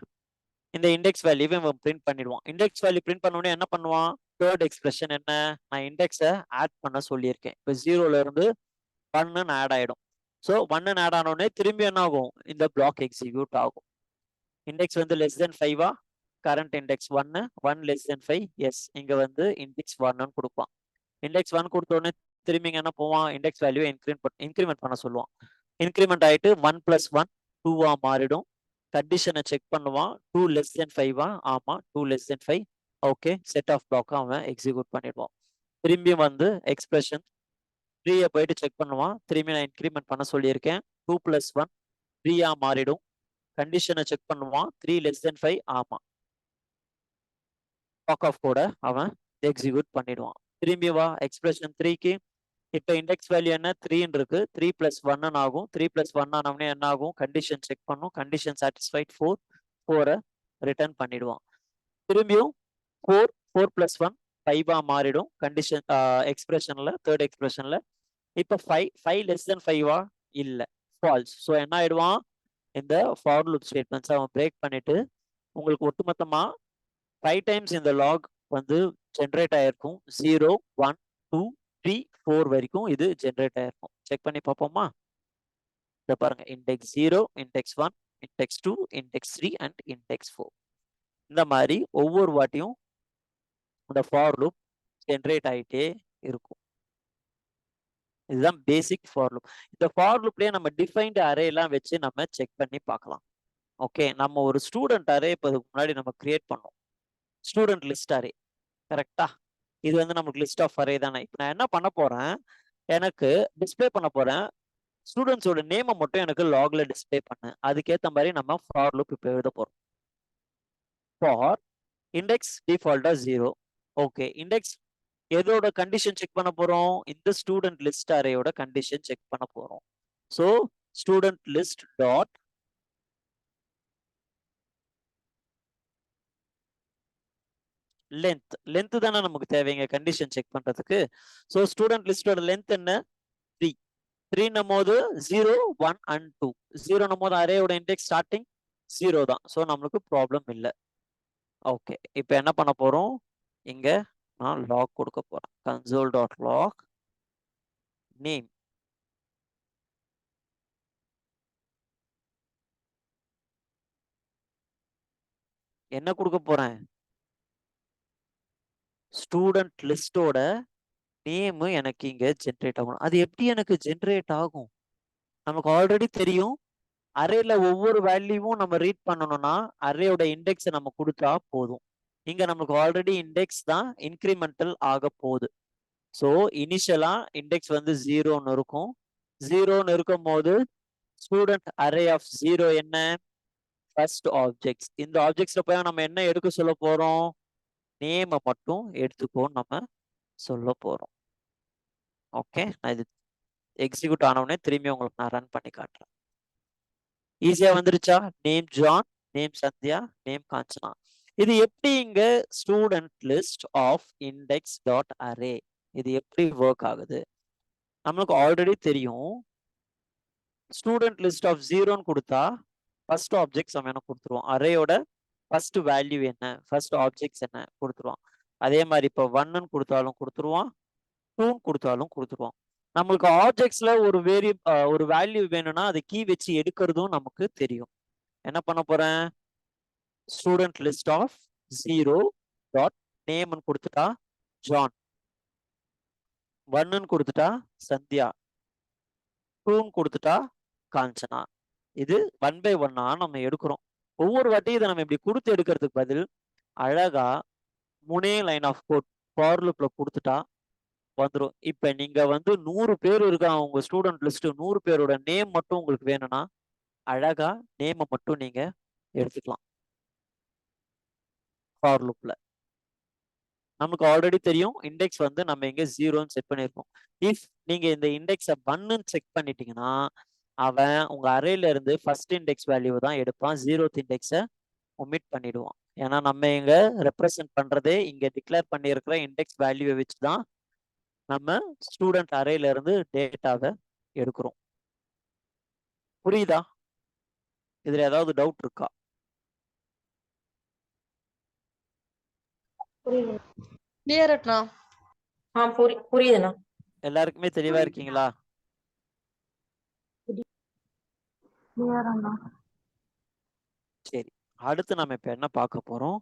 இந்த இண்டெக்ஸ் வேல்யூவை இவன் பிரிண்ட் பண்ணிடுவான். இண்டெக்ஸ் வேல்யூ பிரிண்ட் பண்ண உடனே என்ன பண்ணுவான், தேர்ட் எக்ஸ்பிரஷன் என்ன, நான் இண்டெக்ஸை ஆட் பண்ண சொல்லியிருக்கேன். இப்போ 0ல இருந்து 1 ஆட் ஆயிடும். ஸோ 1 ஆட் ஆன உடனே திரும்பி என்ன ஆகும், இந்த பிளாக் எக்ஸிக்யூட் ஆகும். இண்டெக்ஸ் வந்து லெஸ் தென் 5வா? Current index 1 less than 5, yes. இங்க வந்து இண்டெக்ஸ் 1ன்னு கொடுப்பான். இண்டெக்ஸ் 1 கொடுத்த உடனே திரும்பி என்ன போவான், இண்டெக்ஸ் வேல்யூவை இன்க்ரிமெண்ட் பண்ண சொல்லுவான். இன்க்ரிமெண்ட் ஆயிட்டு 1 + 1 2வா மாறிடும். கண்டிஷனை செக் பண்ணுவான், 2 லெஸ் தென் 5வா? ஆமா, 2 less than 5. Okay, set of block அவன் எக்ஸிக்யூட் பண்ணிடுவான். திரும்பி வந்து எக்ஸ்பிரஷன் 3யை போயிட்டு செக் பண்ணுவான். திரும்பி நான் இன்க்ரிமெண்ட் பண்ண சொல்லியிருக்கேன், 2 + 1 3யா மாறிடும். கண்டிஷனை செக் பண்ணுவான், 3 லெஸ் தென் 5, ஆமா, பிளாக் ஆஃப் கோட அவன் எக்ஸிக்யூட் பண்ணிடுவான். திரும்பி வா எக்ஸ்பிரஷன் 3க்கு. இப்போ இண்டெக்ஸ் வேல்யூ என்ன, 3ன்னு இருக்கு, 3 + 1 ஆகும். 3 + 1 ஆனவனே என்ன ஆகும், கண்டிஷன் செக் பண்ணும், கண்டிஷன் சாட்டிஸ்ஃபைட் 4 ரிட்டர்ன் பண்ணிடுவான். திரும்பியும் 4 + 1 5வா மாறிடும் கண்டிஷன் எக்ஸ்பிரஷன்ல, தேர்ட் எக்ஸ்பிரஷன்ல. இப்போ 5 லெஸ் தென் 5வா? இல்ல, ஃபால்ஸ். ஸோ என்ன ஆயிடுவான், இந்த ஃபார் லூப் ஸ்டேட்மெண்ட்ஸ் அவன் பிரேக் பண்ணிட்டு உங்களுக்கு ஒட்டுமொத்தமா 5 டைம்ஸ் இந்த லாக் வந்து ஜென்ரேட் ஆயிருக்கும். 0 1 2 3 4 வரைக்கும் இது ஜென்ரேட் ஆயிருக்கும். செக் பண்ணி பார்ப்போமா? இத பாருங்க, index 0, index 1, index 2, index 3 and index 4. இந்த மாதிரி ஒவ்வொரு வாட்டியும் இந்த ஃபார் லூப் ஜென்ரேட் ஆயிட்டே இருக்கும். இதுதான் பேசிக் ஃபார் லூப். இந்த ஃபார் லூப்லயே நம்ம டிஃபைன்டு அரே எல்லாம் வச்சு நம்ம செக் பண்ணி பார்க்கலாம். ஓகே, நம்ம ஒரு ஸ்டூடெண்ட் அரே இப்போ இதுக்கு முன்னாடி நம்ம கிரியேட் பண்ணோம், ஸ்டூடெண்ட் லிஸ்ட் அரே. கரெக்டா? இது வந்து நமக்கு லிஸ்ட் ஆஃப் அரே தானே. இப்போ நான் என்ன பண்ண போறேன், எனக்கு டிஸ்பிளே பண்ண போறேன், ஸ்டூடெண்ட்ஸோட நேமை மட்டும் எனக்கு லாக்ல டிஸ்பிளே பண்ணு. அதுக்கேற்ற மாதிரி நம்ம ஃபார் லூப் இப்போ எழுத போறோம். ஃபார் இண்டெக்ஸ் டிஃபால்ட்டா 0. ஓகே, இண்டெக்ஸ் எதோட கண்டிஷன் செக் பண்ண போறோம், இந்த ஸ்டூடெண்ட் லிஸ்ட் அரேயோட கண்டிஷன் செக் பண்ண போறோம். So student list dot length தானே நமக்கு தேவைங்க கண்டிஷன் செக் பண்றதுக்கு. ஸோ ஸ்டூடெண்ட் லிஸ்டோட லென்த் என்ன, 3. 3 போது 0 1 and 2. 0 போது அரேயோட இண்டெக்ஸ் ஸ்டார்டிங் 0 தான். ஸோ நம்மளுக்கு ப்ராப்ளம் இல்லை. ஓகே, இப்போ என்ன பண்ண போறோம், இங்க நான் லாக் கொடுக்க போறேன், console.log நேம். என்ன கொடுக்க போறேன்? ஸ்டூடெண்ட் லிஸ்டோட நேம் எனக்கு இங்க ஜென்ரேட் ஆகணும். அது எப்படி எனக்கு ஜென்ரேட் ஆகும்? நமக்கு ஆல்ரெடி தெரியும், அரேல ஒவ்வொரு வேல்யூவும் நம்ம ரீட் பண்ணணும்னா அரேயோட இண்டெக்ஸை நம்ம கொடுத்தா போதும். இங்க நமக்கு ஆல்ரெடி இண்டெக்ஸ் தான் இன்க்ரிமெண்டல் ஆக போகுது. ஸோ இனிஷியலா இண்டெக்ஸ் வந்து 0ன்னு இருக்கும். 0ன்னு இருக்கும் போது ஸ்டூடெண்ட் அரே ஆஃப் 0 என்ன? First objects. இந்த ஆப்ஜெக்ட்ஸ்ல போய் நம்ம என்ன எடுக்க சொல்ல போறோம்? நேமை மட்டும் எடுத்துக்கோன்னு நம்ம சொல்ல போறோம். ஓகே, நான் இது எக்ஸிக்யூட் ஆனவுடனே திரும்பி உங்களுக்கு நான் ரன் பண்ணி காட்டுறேன். ஈஸியா வந்துருச்சா? Name John, name Sandhya, name Kanchana. இது எப்படி இங்க student list of index dot array இது எப்படி ஒர்க் ஆகுது? நம்மளுக்கு ஆல்ரெடி தெரியும், ஸ்டூடெண்ட் லிஸ்ட் ஆஃப் 0ன்னு கொடுத்தா ஃபர்ஸ்ட் ஆப்ஜெக்ட்ஸ் அவன் எனக்கு கொடுத்துருவான். அரேயோட ஃபர்ஸ்ட் வேல்யூ என்ன, ஃபர்ஸ்ட் ஆப்ஜெக்ட்ஸ் என்ன கொடுத்துருவான். அதே மாதிரி இப்போ 1ன்னு கொடுத்தாலும் கொடுத்துருவான், 2ன்னு கொடுத்தாலும் கொடுத்துருவான். நம்மளுக்கு ஆப்ஜெக்ட்ஸ்ல ஒரு வேல்யூ வேணும்னா அது கீ வச்சு எடுக்கிறதும் நமக்கு தெரியும். என்ன பண்ண போறேன்? ஸ்டூடெண்ட் லிஸ்ட் ஆஃப் 0 டாட் நேம்னு கொடுத்துட்டா ஜான், 1ன்னு கொடுத்துட்டா சந்தியா, 2ன்னு கொடுத்துட்டா காஞ்சனா. இது 1 by 1 நம்ம எடுக்கிறோம். ஒவ்வொரு வாட்டியும் இதை நம்ம இப்படி கொடுத்து எடுக்கிறதுக்கு பதில் அழகா முனே லைன் ஆஃப் கோட் ஃபார் லூப்ல கொடுத்துட்டா வந்துடும். இப்ப நீங்க வந்து 100 பேர் இருக்காங்க உங்க ஸ்டூடெண்ட் லிஸ்ட், 100 பேரோட நேம் மட்டும் உங்களுக்கு வேணும்னா அழகா நேமை மட்டும் நீங்க எடுத்துக்கலாம். ஃபார் லூப்ல நமக்கு ஆல்ரெடி தெரியும் இண்டெக்ஸ் வந்து நம்ம இங்க 0ன்னு செட் பண்ணிருக்கோம். இஃப் நீங்க இந்த இண்டெக்ஸை 1ன்னு செக் பண்ணிட்டீங்கன்னா அவன் உங்க அரேல இருந்து ஃபர்ஸ்ட் இண்டெக்ஸ் வேல்யூ தான் எடுப்பான், 0th இண்டெக்ஸை ஒமிட் பண்ணிடுவான். ஏன்னா நம்ம இங்க ரெப்ரசன்ட் பண்றதே இங்க டிக்ளேர் பண்ணியிருக்கிற இண்டெக்ஸ் வேல்யூவை வச்சு தான் நம்ம ஸ்டூடெண்ட் அரேல இருந்து டேட்டாவை எடுக்கிறோம். புரியுதா? இதுல ஏதாவது டவுட் இருக்கா? கிளியர் அண்ணா. புரியுதுண்ணா. எல்லாருக்குமே தெளிவா இருக்கீங்களா? சரி, அடுத்து நம்ம இப்ப என்ன பார்க்க போறோம்?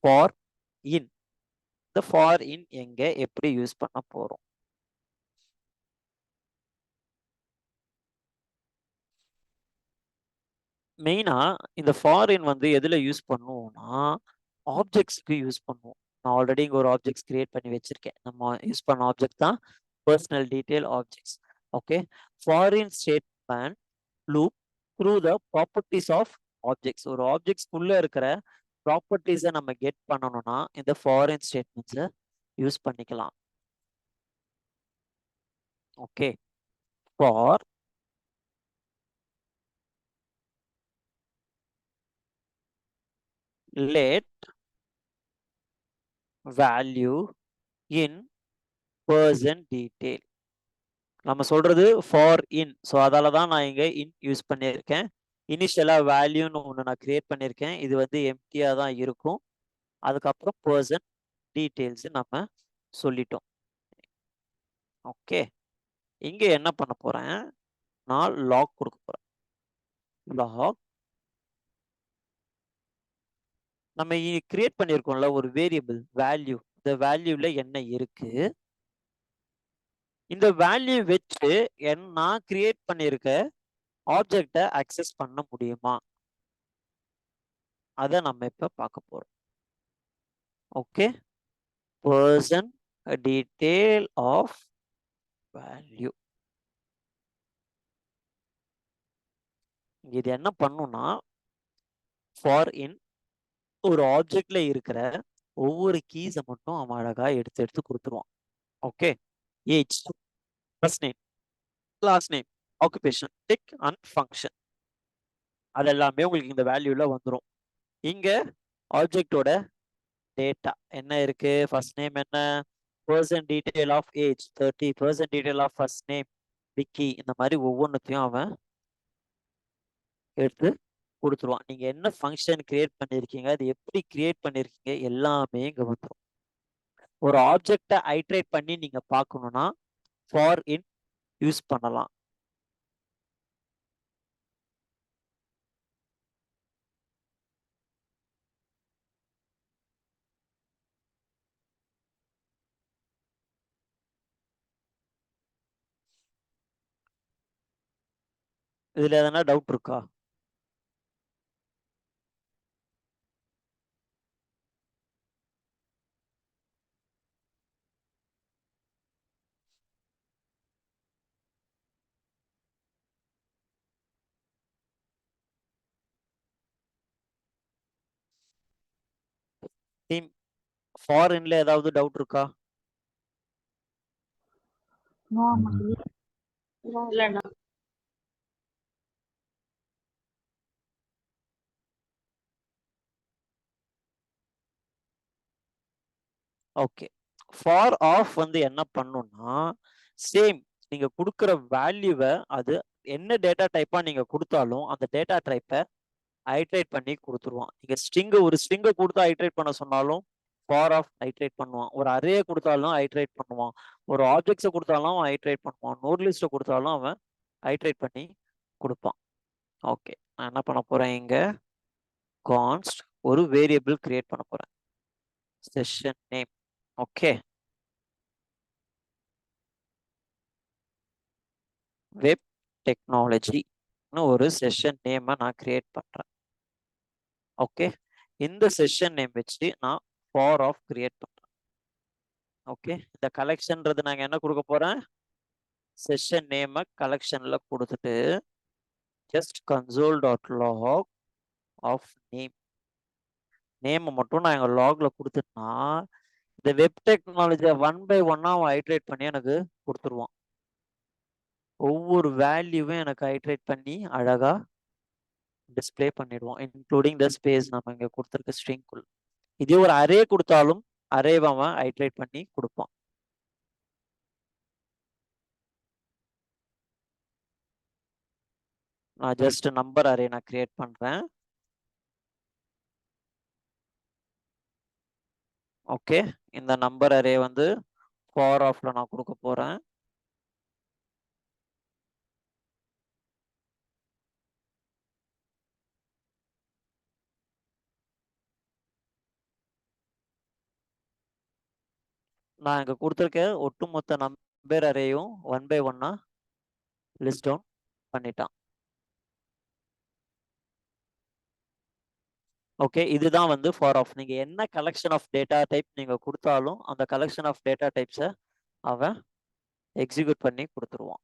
ஃபார் இன். இந்த ஃபார் இன் எங்க எப்படி யூஸ் பண்ண போறோம்? மெயினா இந்த ஃபாரின் வந்து எதுல யூஸ் பண்ணுவோம்னா ஆப்ஜெக்ட்ஸ்க்கு யூஸ் பண்ணுவோம். நான் ஆல்ரெடி இங்க ஒரு ஆப்ஜெக்ட்ஸ் கிரியேட் பண்ணி வச்சிருக்கேன். நம்ம யூஸ் பண்ண ஆப்ஜெக்ட் தான் personal detail objects. Okay, for in statement loop through the properties of objects. ஒரு ஆப்ஜெக்ட்ஸ்குள்ள இருக்கிற ப்ராப்பர்ட்டிஸை நம்ம கெட் பண்ணணும்னா இந்த ஃபாரின் ஸ்டேட்மெண்ட்ஸை யூஸ் பண்ணிக்கலாம். Okay, for let value in person detail. நம்ம சொல்றது ஃபார் இன். ஸோ அதால தான் நான் இங்க இன் யூஸ் பண்ணியிருக்கேன். இனிஷியலா வேல்யூன்னு ஒன்று நான் கிரியேட் பண்ணியிருக்கேன். இது வந்து எம்டியா தான் இருக்கும். அதுக்கப்புறம் பர்சன் டீட்டெயில்ஸ் நம்ம சொல்லிட்டோம். ஓகே, இங்க என்ன பண்ண போறேன்? நான் லாக் கொடுக்க போறேன். லாக் நம்ம கிரியேட் பண்ணியிருக்கோம்ல ஒரு வேரியபிள் வேல்யூ. இந்த வேல்யூல என்ன இருக்கு, இந்த வேல்யூ வச்சு நான் கிரியேட் பண்ணியிருக்க ஆப்ஜெக்டை அக்சஸ் பண்ண முடியுமா அதை நம்ம இப்ப பார்க்க போறோம். Okay, person detail of value. இது என்ன பண்ணும்னா ஃபார் இன் ஒரு ஆப்ஜெக்ட்ல இருக்கிற ஒவ்வொரு கீஸை மட்டும் அவன் அழகா எடுத்து எடுத்து கொடுத்துருவான். Okay, age, first name, last name, occupation, டிக் அண்ட் ஃபங்க்ஷன், அது எல்லாமே உங்களுக்கு இந்த வேல்யூல வந்துடும். இங்க ஆப்ஜெக்டோட டேட்டா என்ன இருக்கு? ஃபர்ஸ்ட் நேம் என்ன? Person detail of age 30, person detail of first name Vicky. இந்த மாதிரி ஒவ்வொன்றுத்தையும் அவன் எடுத்து கொடுத்துருவான். நீங்க என்ன ஃபங்க்ஷன் கிரியேட் பண்ணிருக்கீங்க, அது எப்படி கிரியேட் பண்ணிருக்கீங்க, எல்லாமே இங்க வந்துடும். ஒரு ஆப்ஜெக்டை ஐட்ரேட் பண்ணி நீங்க பார்க்கணும்னா ஃபார் இன் யூஸ் பண்ணலாம். இதுல எதனா டவுட் இருக்கா? டீம் ஃபாரின்ல ஏதாவது டவுட் இருக்கா? இல்லண்ணா. ஓகே. ஃபார் ஆஃப் வந்து என்ன பண்ணும்னா சேம் நீங்க கொடுக்குற வேல்யூவை அது என்ன டேட்டா டைப்பா நீங்க கொடுத்தாலும் அந்த டேட்டா டைப்பை ஐட்ரேட் பண்ணி கொடுத்துருவான். நீங்க ஒரு ஸ்ட்ரிங்கை கொடுத்து ஐட்ரேட் பண்ண சொன்னாலும் ஃபார் ஆஃப் ஐட்ரேட் பண்ணுவான். ஒரு அரே கொடுத்தாலும் ஐட்ரேட் பண்ணுவான். ஒரு ஆப்ஜெக்ட்ஸை கொடுத்தாலும் அவன் ஐட்ரேட் பண்ணுவான். நோட் லிஸ்ட்டை கொடுத்தாலும் அவன் ஐட்ரேட் பண்ணி கொடுப்பான். ஓகே, நான் என்ன பண்ண போறேன், இங்க கான்ஸ்ட் ஒரு வேரியபிள் கிரியேட் பண்ண போறேன், session name. Okay, web technology ஒரு செஷன் நேமை நான் கிரியேட் பண்றேன். ஓகே, இந்த செஷன் நேம் வச்சு நான் ஃபார் ஆஃப் கிரியேட் பண்றேன். ஓகே, இந்த கலெக்ஷன்றது நாங்க என்ன கொடுக்க போறேன், செஷன் நேமை கலெக்ஷன்ல கொடுத்துட்டு ஜஸ்ட் console.log ஆஃப் நேம் மட்டும் நான் எங்க லாக்ல கொடுத்துட்டா இந்த வெப் டெக்னாலஜியை 1 by 1 அவன் ஐட்ரேட் பண்ணி எனக்கு கொடுத்துருவான். ஒவ்வொரு வேல்யூவும் எனக்கு ஐட்ரேட் பண்ணி அழகா டிஸ்பிளே பண்ணிடுவோம், இன்க்ளூடிங் த ஸ்பேஸ் நம்ம இங்க கொடுத்துருக்க ஸ்ட்ரிங்குள். இதே ஒரு அரே கொடுத்தாலும் அரேவை அவன் ஐட்ரேட் பண்ணி கொடுப்பான். நான் ஜஸ்ட் நம்பர் அரே நான் கிரியேட் பண்றேன். ஓகே, இந்த நம்பர் அரே வந்து ஃபார் ஆஃப்ல நான் கொடுக்க போறேன். நான் இங்க கொடுத்துருக்க ஒட்டுமொத்த நம்பர் அரேயும் 1 by 1 லிஸ்ட் டவுன் பண்ணிட்டான். ஓகே, இதுதான் வந்து ஃபார் ஆஃப். நீங்க என்ன கலெக்ஷன் ஆஃப் டேட்டா டைப் நீங்க கொடுத்தாலும் அந்த கலெக்ஷன் ஆஃப் டேட்டா டைப்ஸை அவன் எக்ஸிக்யூட் பண்ணி கொடுத்துருவான்.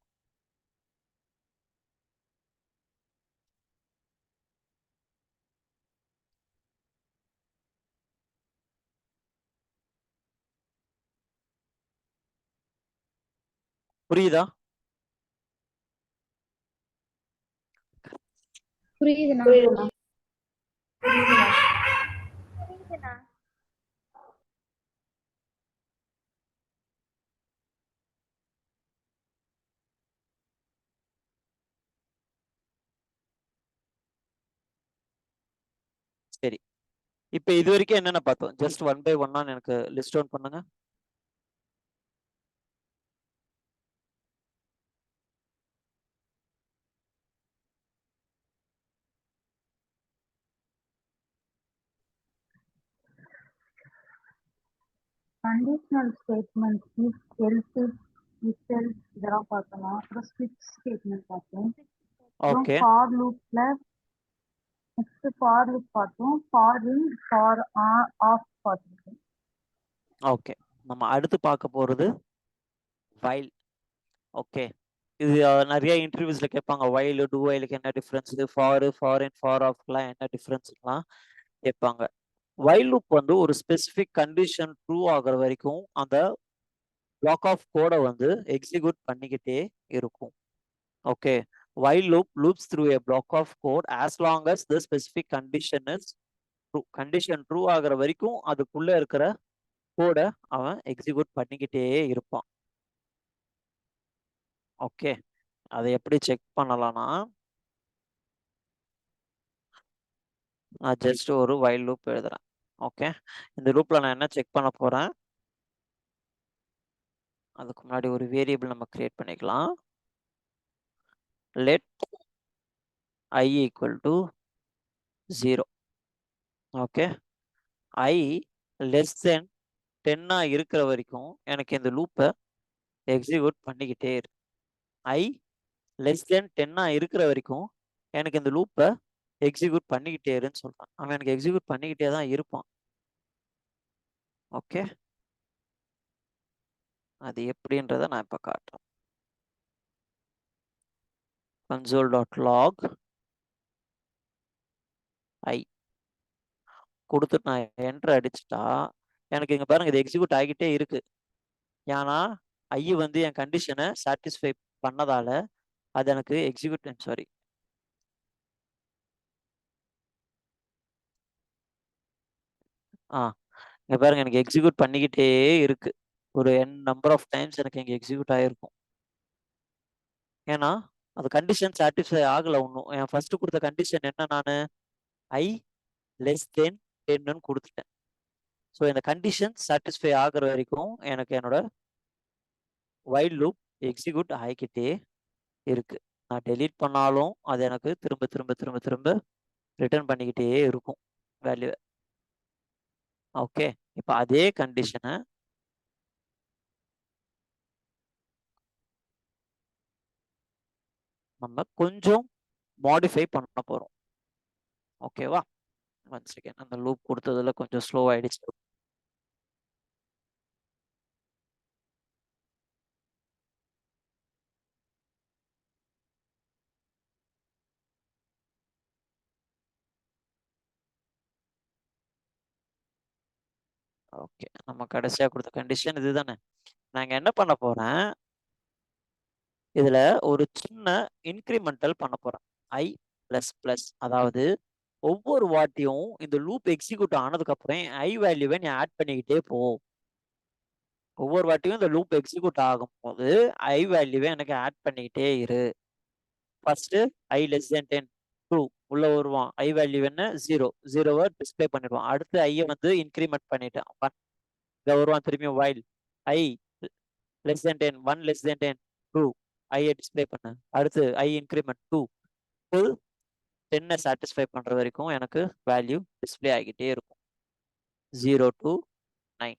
புரியுதா? புரியுதுண்ணா. சரி, இப்போ இது வரைக்கும் என்னென்ன பார்த்தோம், ஜஸ்ட் 1 by 1 எனக்கு லிஸ்ட் டவுன் பண்ணுங்க. Conditional statement if else if else இதெல்லாம் பார்த்தோம்னா அப்புறம் ஸ்விட்ச் ஸ்டேட்மெண்ட் பார்த்தோம். ஓகே, ஃபார் லூப்ல நெக்ஸ்ட் ஃபார் லூப் பார்த்தோம். ஃபார் இன் ஃபார் ஆஃப் பார்த்துருக்கோம். ஓகே, நம்ம அடுத்து பார்க்க போறது வைல். ஓகே, இது நிறைய இன்டர்வியூஸ்ல கேட்பாங்க, வைல் டு வைலுக்கு என்ன டிஃபரன்ஸ், ஃபார் இன் ஃபார் ஆஃப்லாம் என்ன டிஃபரன்ஸ்லாம் கேட்பாங்க. வைல் லூப் வந்து ஒரு ஸ்பெசிஃபிக் கண்டிஷன் ட்ரூ ஆகுற வரைக்கும் அந்த பிளாக் ஆஃப் கோடை வந்து எக்ஸிக்யூட் பண்ணிக்கிட்டே இருக்கும். Okay, while loop loops through a block of code as long as the specific condition is true. Condition true ஆகுற வரைக்கும் அதுக்குள்ள இருக்கிற கோடை அவன் எக்ஸிக்யூட் பண்ணிக்கிட்டே இருப்பான். ஓகே, அதை எப்படி செக் பண்ணலாம்னா நான் ஜஸ்ட் ஒரு வைல் லூப் எழுதுறேன். ஓகே, இந்த லூப்ல நான் என்ன செக் பண்ண போறேன், அதுக்கு முன்னாடி ஒரு வேரியபிள் நம்ம கிரியேட் பண்ணிக்கலாம். let I equal to 0. Okay, I less than 10 இருக்கிற வரைக்கும் எனக்கு இந்த லூப்பை எக்ஸிக்யூட் பண்ணிக்கிட்டே இருக்கு. I less than 10 இருக்கிற வரைக்கும் எனக்கு இந்த லூப்பை எக்ஸிக்யூட் பண்ணிக்கிட்டே இருன்னு சொல்றான். அவன் எனக்கு எக்ஸிக்யூட் பண்ணிக்கிட்டே தான் இருப்பான். ஓகே, அது எப்படின்றத நான் இப்ப காட்டுறேன். console.log I கொடுத்துட்டு நான் என்டர் அடிச்சுட்டா எனக்கு இங்க பாருங்க இது எக்ஸிக்யூட் ஆகிட்டே இருக்கு. ஏன்னா ஐ வந்து என் கண்டிஷனை சாட்டிஸ்ஃபை பண்ணதால அது எனக்கு எக்ஸிக்யூட் சாரி இங்க பாருங்க எனக்கு எக்ஸிக்யூட் பண்ணிக்கிட்டே இருக்கு. ஒரு n நம்பர் ஆஃப் டைம்ஸ் எனக்கு இங்க எக்ஸிக்யூட் ஆயிருக்கும். ஏன்னா அது கண்டிஷன் சாட்டிஸ்ஃபை ஆகல ஒன்றும். என் ஃபர்ஸ்ட் கொடுத்த கண்டிஷன் என்ன, நான் ஐ லெஸ் தென் 10 கொடுத்துட்டேன். ஸோ இந்த கண்டிஷன் சாட்டிஸ்ஃபை ஆகுற வரைக்கும் எனக்கு என்னோட வைல் லூப் எக்ஸிக்யூட் ஆகிக்கிட்டே இருக்கு. நான் டெலீட் பண்ணாலும் அது எனக்கு திரும்ப திரும்ப திரும்ப திரும்ப ரிட்டர்ன் பண்ணிக்கிட்டே இருக்கும் வேல்யூ. ஓகே, இப்போ அதே கண்டிஷனை நம்ம கொஞ்சம் மாடிஃபை பண்ண போறோம். ஓகேவா, ஒன் செகண்ட், அந்த லூப் கொடுத்ததுல கொஞ்சம் ஸ்லோ ஆயிடுச்சு. ஓகே, நம்ம கடைசியா கொடுத்த கண்டிஷன் இதுதானே. நாங்க என்ன பண்ண போறேன், இதுல ஒரு சின்ன இன்கிரிமெண்டல் பண்ண போறேன். ஐ பிளஸ் பிளஸ், அதாவது ஒவ்வொரு வாட்டியும் இந்த லூப் எக்ஸிக்யூட் ஆனதுக்கு அப்புறம் ஐ வேல்யூவை நீ ஆட் பண்ணிக்கிட்டே போ. ஒவ்வொரு வாட்டியும் இந்த லூப் எக்ஸிக்யூட் ஆகும் போது ஐ வேல்யூவை எனக்கு ஆட் பண்ணிக்கிட்டே இரு. ஃபர்ஸ்ட் ஐ லெஸ் தென் 10 2 உள்ள வருவான். ஐ வேல்யூ என்ன 0 0வை டிஸ்பிளே பண்ணிடுவான். அடுத்து ஐயை வந்து இன்க்ரிமெண்ட் பண்ணிட்டேன். இங்க வருவான் திரும்பியும் while I less than 10 1 less than 10 2 ஐயை டிஸ்பிளே பண்ண. அடுத்து ஐ இன்க்ரிமெண்ட் 2 ஃபுல் 10 சாட்டிஸ்ஃபை பண்ற வரைக்கும் எனக்கு வேல்யூ டிஸ்பிளே ஆகிட்டே இருக்கும் 0 to 9.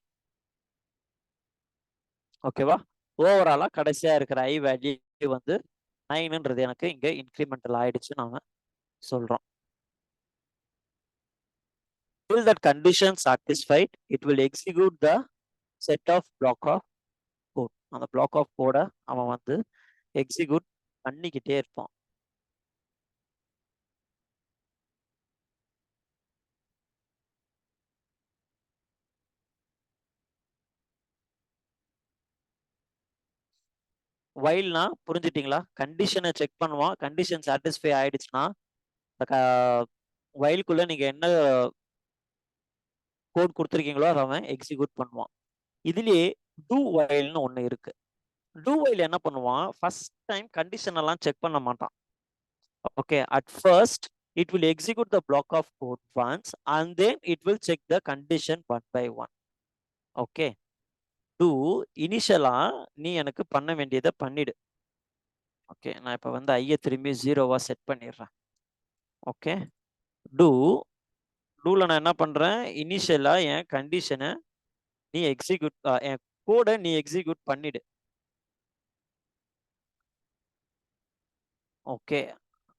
ஓகேவா, ஓவராலா கடைசியா இருக்கிற ஐ வேல்யூ வந்து 9ன்றது எனக்கு இங்க இன்க்ரிமெண்டல் ஆயிடுச்சு நாம சொல்றோம். Till that condition satisfied, it will execute the set of block of code. அந்த block of code அவன் வந்து எக்ஸிக்யூட் பண்ணிக்கிட்டே இருப்பான். வைல்னா புரிஞ்சுட்டீங்களா? கண்டிஷனை செக் பண்ணுவான். கண்டிஷன் சாட்டிஸ்ஃபை ஆயிடுச்சுன்னா வைல்குள்ள நீங்க என்ன கோட் கொடுத்துருக்கீங்களோ அதை அவன் எக்ஸிக்யூட் பண்ணுவான். இதுலயே டூ வைல்னு ஒண்ணு இருக்கு. டூ வைல் என்ன பண்ணுவான், ஃபர்ஸ்ட் டைம் கண்டிஷன் எல்லாம் செக் பண்ண மாட்டான். Okay, at first it will execute the block of code once and then it will check the condition one by one. Okay, do இனிஷியலா நீ எனக்கு பண்ண வேண்டியதை பண்ணிடு. ஓகே, நான் இப்போ வந்து ஐயை திரும்பி 0வா செட் பண்ணிடுறேன். ஓகே, டூல நான் என்ன பண்றேன், இனிஷியலா என் கண்டிஷனை நீ எக்ஸிக்யூட் என் கோடை நீ எக்ஸிக்யூட் பண்ணிடு. ஓகே,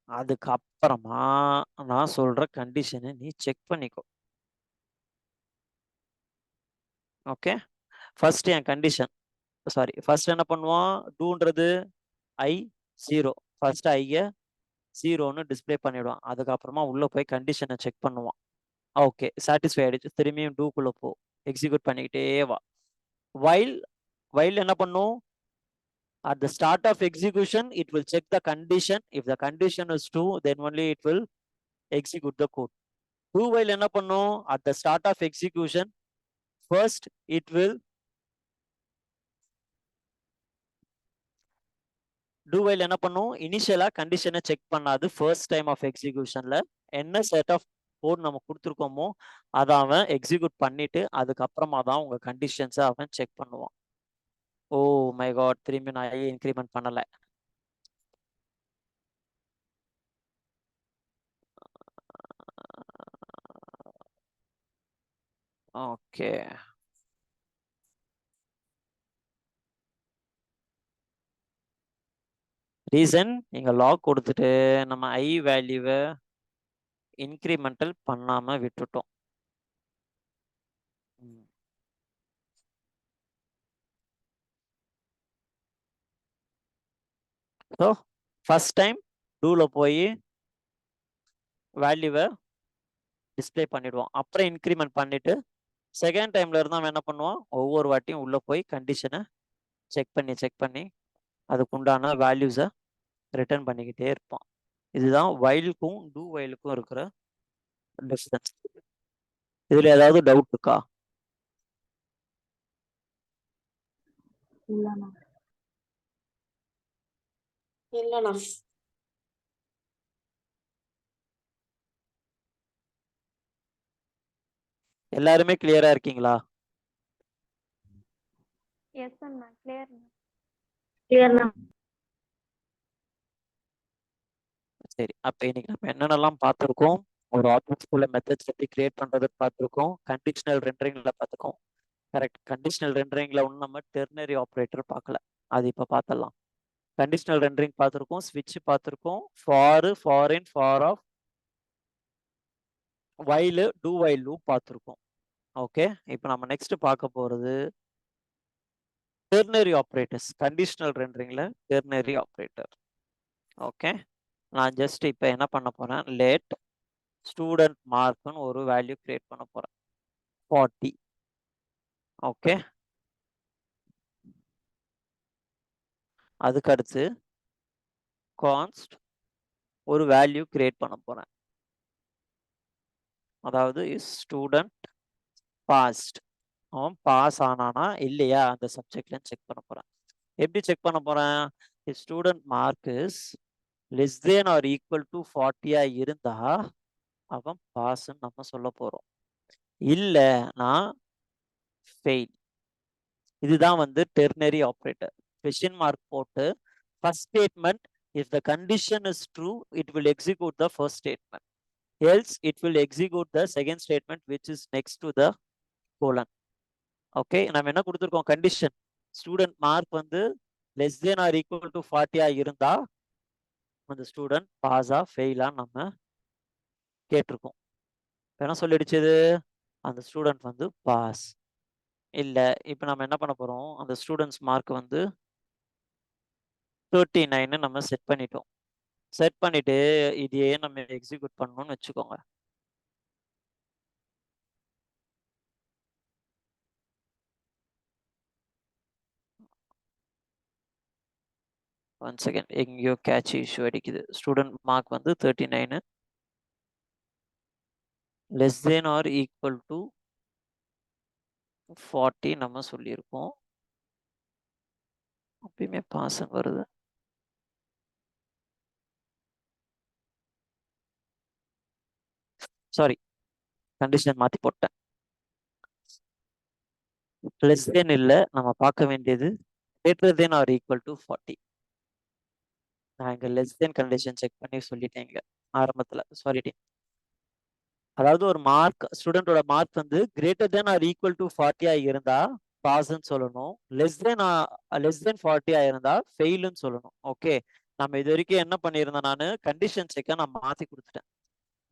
அதுக்கப்புறமா நான் சொல்ற கண்டிஷனை நீ செக் பண்ணிக்கோ. ஓகே, ஃபர்ஸ்ட் என் கண்டிஷன் சாரி ஃபர்ஸ்ட் என்ன பண்ணுவான், டூன்றது ஐ 0 ஃபர்ஸ்ட் ஐய 0ன்னு டிஸ்பிளே பண்ணிடுவான். அதுக்கப்புறமா உள்ள போய் கண்டிஷனை செக் பண்ணுவான். ஓகே, சாட்டிஸ்ஃபை ஆயிடுச்சு, திரும்பியும் டூக்குள்ள போ, எக்ஸிக்யூட் பண்ணிக்கிட்டே வா. வைல் என்ன பண்ணும், at the start of execution it will check the condition. If the condition is true, then only it will execute the code. Do while என்ன பண்ணும், at the start of execution first it will do while என்ன பண்ணும், இனிஷியலா கண்டிஷனை check பண்ணாது. First time of எக்ஸிக்யூஷன்ல என்ன set of code நம்ம கொடுத்துருக்கோமோ அதை அவன் எக்ஸிக்யூட் பண்ணிட்டு அதுக்கப்புறமா தான் உங்க கண்டிஷன்ஸை அவன் செக் பண்ணுவான். ஓ மை காட், திரும்பி நான் இன்க்ரிமெண்ட் பண்ணல. ஓகே. ரீசன் இங்க லாக் கொடுத்துட்டு நம்ம ஐ வேல்யூவை இன்க்ரிமெண்டல் பண்ணாம விட்டுட்டோம். ஸோ ஃபர்ஸ்ட் டைம் டூல போய் வேல்யூவை டிஸ்பிளே பண்ணிடுவோம். அப்புறம் இன்க்ரிமெண்ட் பண்ணிட்டு செகண்ட் டைம்ல இருந்தா அவன் என்ன பண்ணுவான், ஒவ்வொரு வாட்டியும் உள்ள போய் கண்டிஷனை செக் பண்ணி அதுக்கு உண்டான வேல்யூஸை ரிட்டர்ன் பண்ணிக்கிட்டே இருப்பான். இதுதான் வைலுக்கும் டூ வைலுக்கும் இருக்கிற டிஃபரன்ஸ். இதுல ஏதாவது டவுட் இருக்கா? இல்லைண்ணா. இல்லண்ணா. எல்லாருமே கிளியரா இருக்கீங்களா? எஸ் அண்ணா கிளியர். சரி, அப்ப இன்னைக்கு நம்ம என்னென்னலாம் பார்த்துருக்கோம்? ஒரு ஆப்ஜெக்ட்ஸ்குள்ள மெத்தட்ஸ் எப்படி கிரியேட் பண்றது பார்த்துருக்கோம். கண்டிஷனல் ரெண்டரிங்ல பார்த்துருக்கோம். கரெக்ட். கண்டிஷனல் ரெண்டரிங்ல ஒன்றும் நம்ம டெர்னரி ஆப்ரேட்டர் பார்க்கல, அது இப்போ பார்த்துடலாம். கண்டிஷனல் ரெண்டரிங் பார்த்துருக்கோம், ஸ்விட்ச் பார்த்துருக்கோம், for in for of while do while loop பார்த்துருக்கோம். ஓகே, இப்போ நம்ம நெக்ஸ்ட் பார்க்க போறது டெர்னரி ஆப்ரேட்டர்ஸ். கண்டிஷனல் ரெண்டரிங்ல டெர்னரி ஆப்ரேட்டர். ஓகே, நான் ஜஸ்ட் இப்போ என்ன பண்ண போறேன், லெட் ஸ்டூடெண்ட் மார்க்னு ஒரு வேல்யூ கிரியேட் பண்ண போறேன், 40. ஓகே, அதுக்கு அடுத்து கான்ஸ்ட் ஒரு வேல்யூ கிரியேட் பண்ண போறேன், அதாவது ஸ்டூடெண்ட் பாஸ்ட். அவன் பாஸ் ஆனானா இல்லையா அந்த சப்ஜெக்ட்ல செக் பண்ண போறேன். எப்படி செக் பண்ண போறேன்? Student mark is less than or equal to 40 இருந்தா அவன் பாஸ்ன்னு நம்ம சொல்ல போறோம், இல்லைன்னா ஃபெயில். இதுதான் வந்து டெர்னரி ஆப்ரேட்டர். கொஸ்டின் மார்க் போட்டு first statement if the condition is true it will execute the first statement, else it will execute the second statement which is next to the colon. Okay, நம்ம என்ன கொடுத்துருக்கோம், condition student mark வந்து less than or equal to 40 இருந்தா அந்த student பாஸா ஃபெயிலா நம்ம கேட்டிருக்கோம். என்ன சொல்லிடுச்சது, அந்த ஸ்டூடெண்ட் வந்து பாஸ். இல்லை, இப்போ நம்ம என்ன பண்ண போறோம், அந்த ஸ்டூடெண்ட்ஸ் மார்க் வந்து 39 நம்ம செட் பண்ணிட்டோம். செட் பண்ணிட்டு இதையே நம்ம எக்ஸிக்யூட் பண்ணணும்னு வச்சுக்கோங்க. ஒன் செகண்ட், எங்கேயோ கேட்ச் இஷ்யூ அடிக்குது. ஸ்டூடெண்ட் மார்க் வந்து 39 less than or equal to 40 நம்ம சொல்லியிருக்கோம். அப்பயுமே பாஸ் வருது. சாரி, கண்டிஷன் மாத்தி போட்டேன். லெஸ் தேன் இல்லை, நம்ம பார்க்க வேண்டியது greater than or equal to 40. நான் இங்க லெஸ் தேன் கண்டிஷன் செக் பண்ணி சொல்லிட்டேன் இங்க ஆரம்பத்துல, சாரி. அதாவது ஒரு மார்க், ஸ்டூடெண்டோட மார்க் வந்து greater than or equal to 40 இருந்தா பாஸ்ன்னு சொல்லணும், லெஸ் தேன் 40 இருந்தா ஃபெயிலுன்னு சொல்லணும். ஓகே, நம்ம இது வரைக்கும் என்ன பண்ணியிருந்தோம், நான் கண்டிஷன் செக்கை நான் மாத்தி கொடுத்துட்டேன்.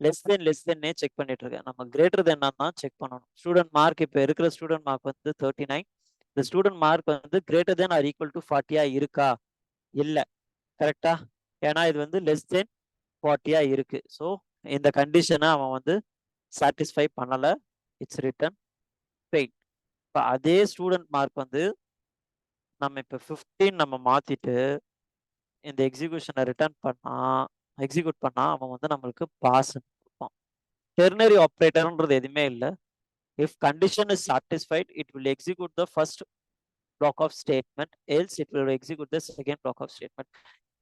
லெஸ் தென்னே செக் பண்ணிட்டு இருக்கேன். நம்ம கிரேட்டர் தென் தான் செக் பண்ணணும். ஸ்டூடெண்ட் மார்க் இப்போ இருக்கிற ஸ்டூடெண்ட் மார்க் வந்து 39. இந்த ஸ்டூடெண்ட் மார்க் வந்து greater than or equal to 40 இருக்கா? இல்லை, கரெக்டா? ஏன்னா இது வந்து லெஸ் தென் 40 இருக்கு. ஸோ இந்த கண்டிஷனை அவன் வந்து சாட்டிஸ்ஃபை பண்ணல, இட்ஸ் ரிட்டன் ஃபெயில். இப்போ அதே ஸ்டூடெண்ட் மார்க் வந்து நம்ம இப்போ 15 நம்ம மாத்திட்டு இந்த எக்ஸிக்யூஷனை எக்ஸிக்யூட் பண்ணா அவன் வந்து நம்மளுக்கு பாஸ் கொடுப்பான். டெர்னரி ஆப்ரேட்டர்ன்றது எதுவுமே இல்லை. If condition is satisfied, it will execute the first block of statement, else it will execute the second block of statement.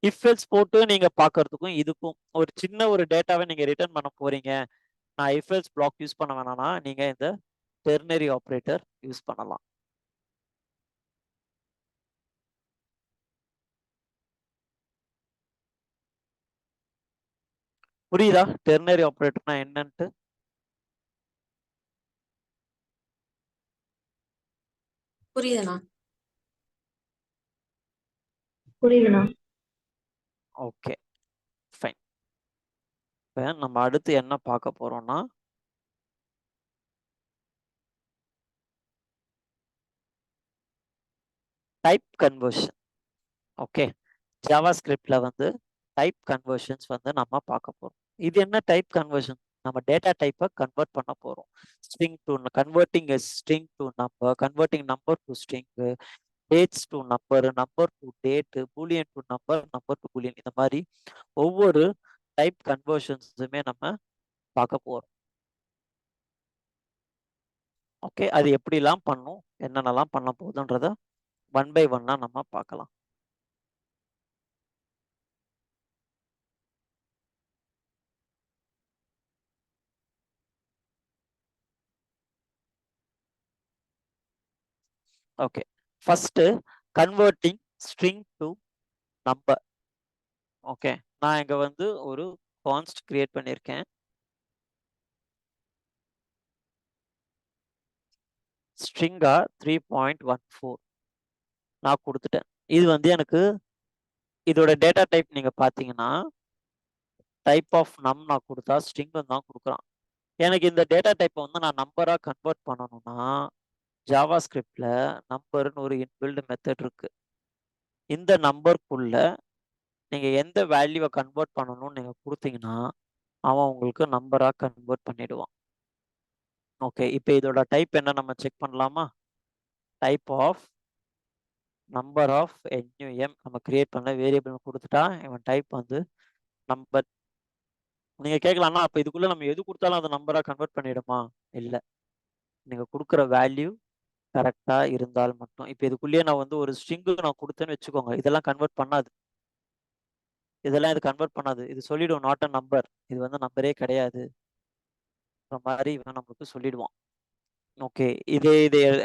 If else போட்டு நீங்க பார்க்கறதுக்கும் இதுக்கும் ஒரு சின்ன ஒரு டேட்டாவை நீங்க ரிட்டர்ன் பண்ண போறீங்க, நான் if else block யூஸ் பண்ண வேணாம்னா நீங்க இந்த டெர்னரி ஆப்ரேட்டர் யூஸ் பண்ணலாம். புரியுதா டெர்னரி ஆப்ரேட்டர்னா என்னன்ட்டு? புரியுதுண்ணா. புரியுதுண்ணா. Okay fine. இப்போ நம்ம அடுத்து என்ன பார்க்க போறோம்னா டைப் கன்வர்ஷன். ஓகே, ஜாவா ஸ்கிரிப்ட்ல வந்து டைப் கன்வர்ஷன்ஸ் வந்து நம்ம பார்க்க போறோம். இது என்ன டைப் கன்வர்ஷன்? நம்ம டேட்டா டைப்பை கன்வெர்ட் பண்ண போறோம். String to converting string to number, converting number to string, dates to number, number to date, boolean to number, number to boolean, இந்த மாதிரி ஒவ்வொரு டைப் கன்வர்ஷன்ஸுமே நம்ம பார்க்க போறோம். ஓகே, அது எப்படிலாம் பண்ணும், என்னென்னலாம் பண்ண போகுதுன்றத ஒன் பை ஒன்னா நம்ம பார்க்கலாம். Okay, first converting string to number. Okay, நான் இங்க வந்து ஒரு கான்ஸ்ட் கிரியேட் பண்ணியிருக்கேன். ஸ்ட்ரிங்கா 3.14 நான் கொடுத்துட்டேன். இது வந்து எனக்கு இதோட டேட்டா டைப் நீங்க பாத்தீங்கன்னா டைப் ஆஃப் நம் நான் கொடுத்தா ஸ்ட்ரிங் தான் கொடுக்குறான். எனக்கு இந்த டேட்டா டைப்பை வந்து நான் நம்பரா கன்வெர்ட் பண்ணணும்னா ஜாவா ஸ்கிரிப்ட்ல நம்பர்னு ஒரு இன்பில்ட் மெத்தட் இருக்கு. இந்த நம்பருக்குள்ள நீங்க எந்த வேல்யூவை கன்வெர்ட் பண்ணணும்னு நீங்க கொடுத்தீங்கன்னா அவன் உங்களுக்கு நம்பரா கன்வெர்ட் பண்ணிடுவான். ஓகே, இப்போ இதோட டைப் என்ன நம்ம செக் பண்ணலாமா? Type of number of NUM நம்ம கிரியேட் பண்ண வேரியபிள் கொடுத்துட்டா இவன் டைப் வந்து நம்பர். நீங்க கேட்கலாம்னா அப்ப இதுக்குள்ள நம்ம எது கொடுத்தாலும் அதை நம்பரா கன்வெர்ட் பண்ணிடுமா? இல்ல, நீங்க கொடுக்குற வேல்யூ கரெக்டா இருந்தால் மட்டும். இப்போ இதுக்குள்ளேயே நான் வந்து ஒரு ஸ்ட்ரிங் நான் கொடுத்தேன்னு வச்சுக்கோங்க, இதெல்லாம் கன்வெர்ட் பண்ணாது. இதெல்லாம் இது கன்வெர்ட் பண்ணாது. இது சொல்லிடும் நாட் அ நம்பர், இது வந்து நம்பரே கிடையாது மாதிரி இவன் நமக்கு சொல்லிடுவான். ஓகே, இதே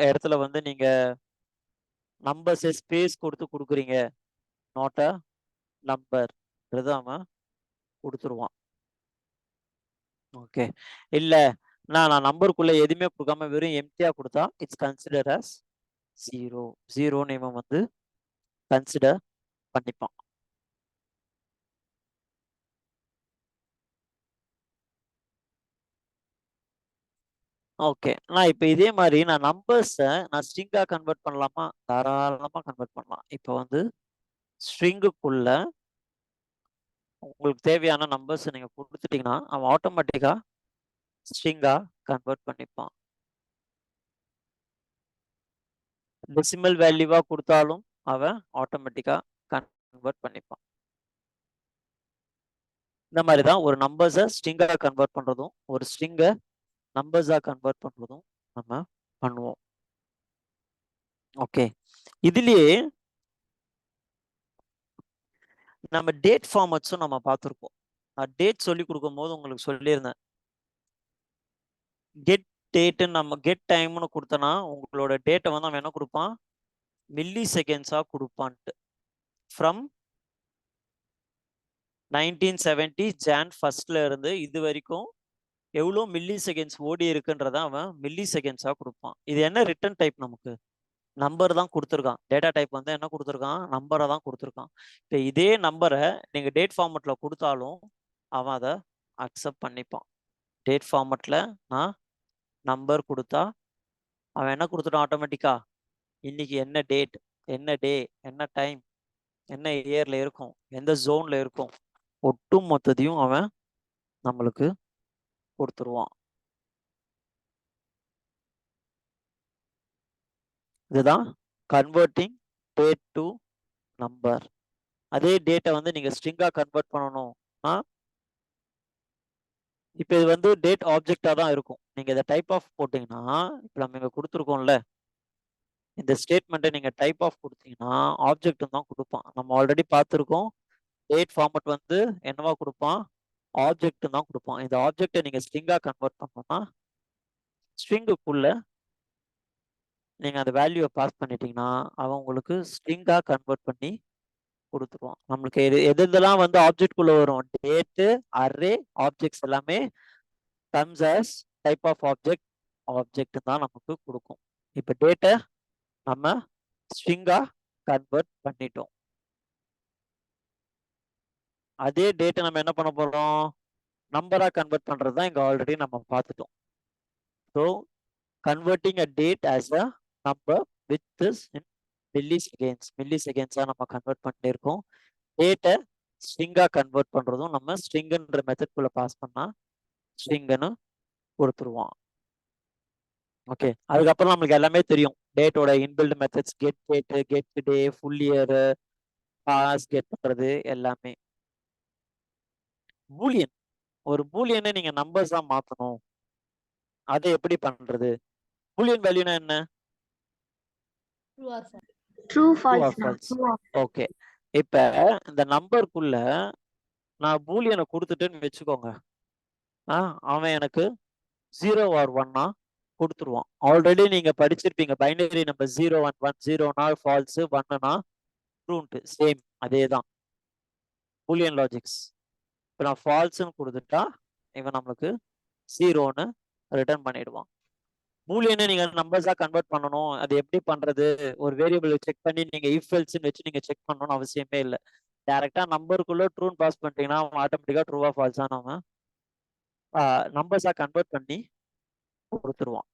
இடத்துல வந்து நீங்க நம்பர்ஸ் ஸ்பேஸ் கொடுத்து கொடுக்குறீங்க, நாட் அ நம்பர் அவன் கொடுத்துருவான். ஓகே, இல்ல நான் நம்பருக்குள்ள எதுவுமே கொடுக்காம வெறும் எம்டியா கொடுத்தா இட்ஸ் கன்சிடர் அஸ் 0 இவன் வந்து கன்சிடர் பண்ணிப்பான். ஓகே, நான் இப்போ இதே மாதிரி நான் நம்பர்ஸை நான் ஸ்ட்ரிங்கா கன்வெர்ட் பண்ணலாமா? தாராளமா கன்வெர்ட் பண்ணலாம். இப்போ வந்து ஸ்ட்ரிங்குக்குள்ள உங்களுக்கு தேவையான நம்பர்ஸ் நீங்க கொடுத்துட்டீங்கன்னா அவன் ஆட்டோமேட்டிக்கா ஸ்ட்ரிங்கா கன்வெர்ட் பண்ணிப்பான். டெசிமல் வேல்யூவா கொடுத்தாலும் அவன் ஆட்டோமேட்டிக்கா கன்வெர்ட் பண்ணிப்பான். இந்த மாதிரி தான் ஒரு நம்பர்ஸை ஸ்ட்ரிங்கா கன்வெர்ட் பண்றதும் ஒரு ஸ்ட்ரிங்கை நம்பர்ஸா கன்வெர்ட் பண்றதும் நம்ம பண்ணுவோம். ஓகே, இதுலயே நம்ம டேட் ஃபார்மட்ஸும் நம்ம பார்த்துருப்போம். நான் டேட் சொல்லி கொடுக்கும் போது உங்களுக்கு சொல்லியிருந்தேன், கெட் டேட்டுன்னு நம்ம கெட் டைம்னு கொடுத்தனா உங்களோட டேட்டை வந்து அவன் என்ன கொடுப்பான்? மில்லி செகண்ட்ஸா கொடுப்பான்ட்டு. ஃப்ரம் 1970 Jan 1 இருந்து இது வரைக்கும் எவ்வளோ மில்லி செகண்ட்ஸ் ஓடி இருக்குன்றத அவன் மில்லி செகண்ட்ஸா கொடுப்பான். இது என்ன ரிட்டர்ன் டைப்? நமக்கு நம்பர் தான் கொடுத்துருக்கான். டேட்டா டைப் வந்து என்ன கொடுத்துருக்கான்? நம்பரை தான் கொடுத்துருக்கான். இப்போ இதே நம்பரை நீங்க டேட் ஃபார்மெட்ல கொடுத்தாலும் அவன் அதை அக்செப்ட் பண்ணிப்பான். டேட் ஃபார்மெட்ல நான் நம்பர் கொடுத்தா அவன் என்ன கொடுத்துட்டான்? ஆட்டோமேட்டிக்கா இன்னைக்கு என்ன டேட், என்ன டே, என்ன டைம், என்ன இயர்ல இருக்கும், எந்த ஜோன்ல இருக்கும், ஒட்டும் மொத்தத்தையும் அவன் நம்மளுக்கு கொடுத்துருவான். இதுதான் கன்வெர்ட்டிங் டேட் டு நம்பர். அதே டேட்டை வந்து நீங்க ஸ்ட்ரிங்கா கன்வெர்ட் பண்ணணும்னா இப்போ இது வந்து டேட் ஆப்ஜெக்டா தான் இருக்கும். நீங்க இதை டைப் ஆஃப் போட்டீங்கன்னா இப்போ நம்ம இங்க கொடுத்துருக்கோம்ல, இந்த ஸ்டேட்மெண்ட்டை நீங்க டைப் ஆஃப் கொடுத்தீங்கன்னா ஆப்ஜெக்ட் தான் கொடுப்பான். நம்ம ஆல்ரெடி பார்த்துருக்கோம், டேட் ஃபார்மட் வந்து என்னவா கொடுப்பான்? ஆப்ஜெக்ட் தான் கொடுப்பான். இந்த ஆப்ஜெக்டை நீங்க ஸ்ட்ரிங்கா கன்வெர்ட் பண்ணணும்னா ஸ்ட்ரிங்குக்குள்ள நீங்க அந்த வேல்யூவை பாஸ் பண்ணிட்டீங்கன்னா அவன் உங்களுக்கு ஸ்ட்ரிங்கா கன்வெர்ட் பண்ணி கொடுத்துருவான். நம்மளுக்கு எதெல்லாம் வந்து ஆப்ஜெக்ட் குள்ள வரும், டேட்டு, அரே, ஆப்ஜெக்ட்ஸ் எல்லாமே comes as type of object தான் நமக்கு கொடுக்கும். இப்போ டேட்டை நம்ம ஸ்ட்ரிங்கா கன்வெர்ட் பண்ணிட்டோம். அதே டேட்டை நம்ம என்ன பண்ண போறோம், நம்பரா கன்வெர்ட் பண்றது தான் இங்க ஆல்ரெடி நம்ம பார்த்துட்டோம். So converting a date as a number with this in மில்லி செகண்ட்ஸா நம்ம கன்வெர்ட் பண்ணியிருக்கோம். டேட்டை ஸ்ட்ரிங்கா கன்வெர்ட் பண்றதும் நம்ம ஸ்ட்ரிங்குன்ற மெத்தட்குள்ள பாஸ் பண்ணா ஸ்ட்ரிங்குன்னு கொடுத்துருவோம். ஓகே, அதுக்கப்புறம் நம்மளுக்கு எல்லாமே தெரியும். டேட்டோட inbuilt methods get date, get day, full year, பாஸ் கெட் பண்றது எல்லாமே. பூலியன், ஒரு பூலியனை நீங்க நம்பர்ஸா மாத்தணும், அதை எப்படி பண்றது? பூலியன் வேல்யூனா என்ன? True falls. ஓகே, இப்ப இந்த நம்பருக்குள்ள நான் பூலியனை கொடுத்துட்டேன்னு வச்சுக்கோங்க, அவன் எனக்கு 0 or 1 கொடுத்துருவான். ஆல்ரெடி நீங்க படிச்சிருப்பீங்க பைனரி நம்பர் 0 1 1, 0னா ஃபால்ஸ், 1னா ட்ரூன்ட்டு. சேம் அதே தான் பூலியன் லாஜிக்ஸ். இப்போ நான் ஃபால்ஸ்ன்னு கொடுத்துட்டா இவன் நம்மளுக்கு 0ன்னு ரிட்டர்ன் பண்ணிடுவான். பூலியனை நீங்க நம்பர்ஸா கன்வெர்ட் பண்ணணும், அது எப்படி பண்றது? ஒரு வேரியபிள் செக் பண்ணி நீங்க இஃப் எல்ஸ்ன்னு வச்சு நீங்க செக் பண்ணணும்னு அவசியமே இல்லை. டைரக்டா நம்பருக்குள்ள ட்ரூன்னு பாஸ் பண்ணிட்டீங்கன்னா அவன் ஆட்டோமேட்டிக்கா ட்ரூவா ஃபால்ஸா நம்ம நம்பர்ஸா கன்வெர்ட் பண்ணி கொடுத்துருவான்.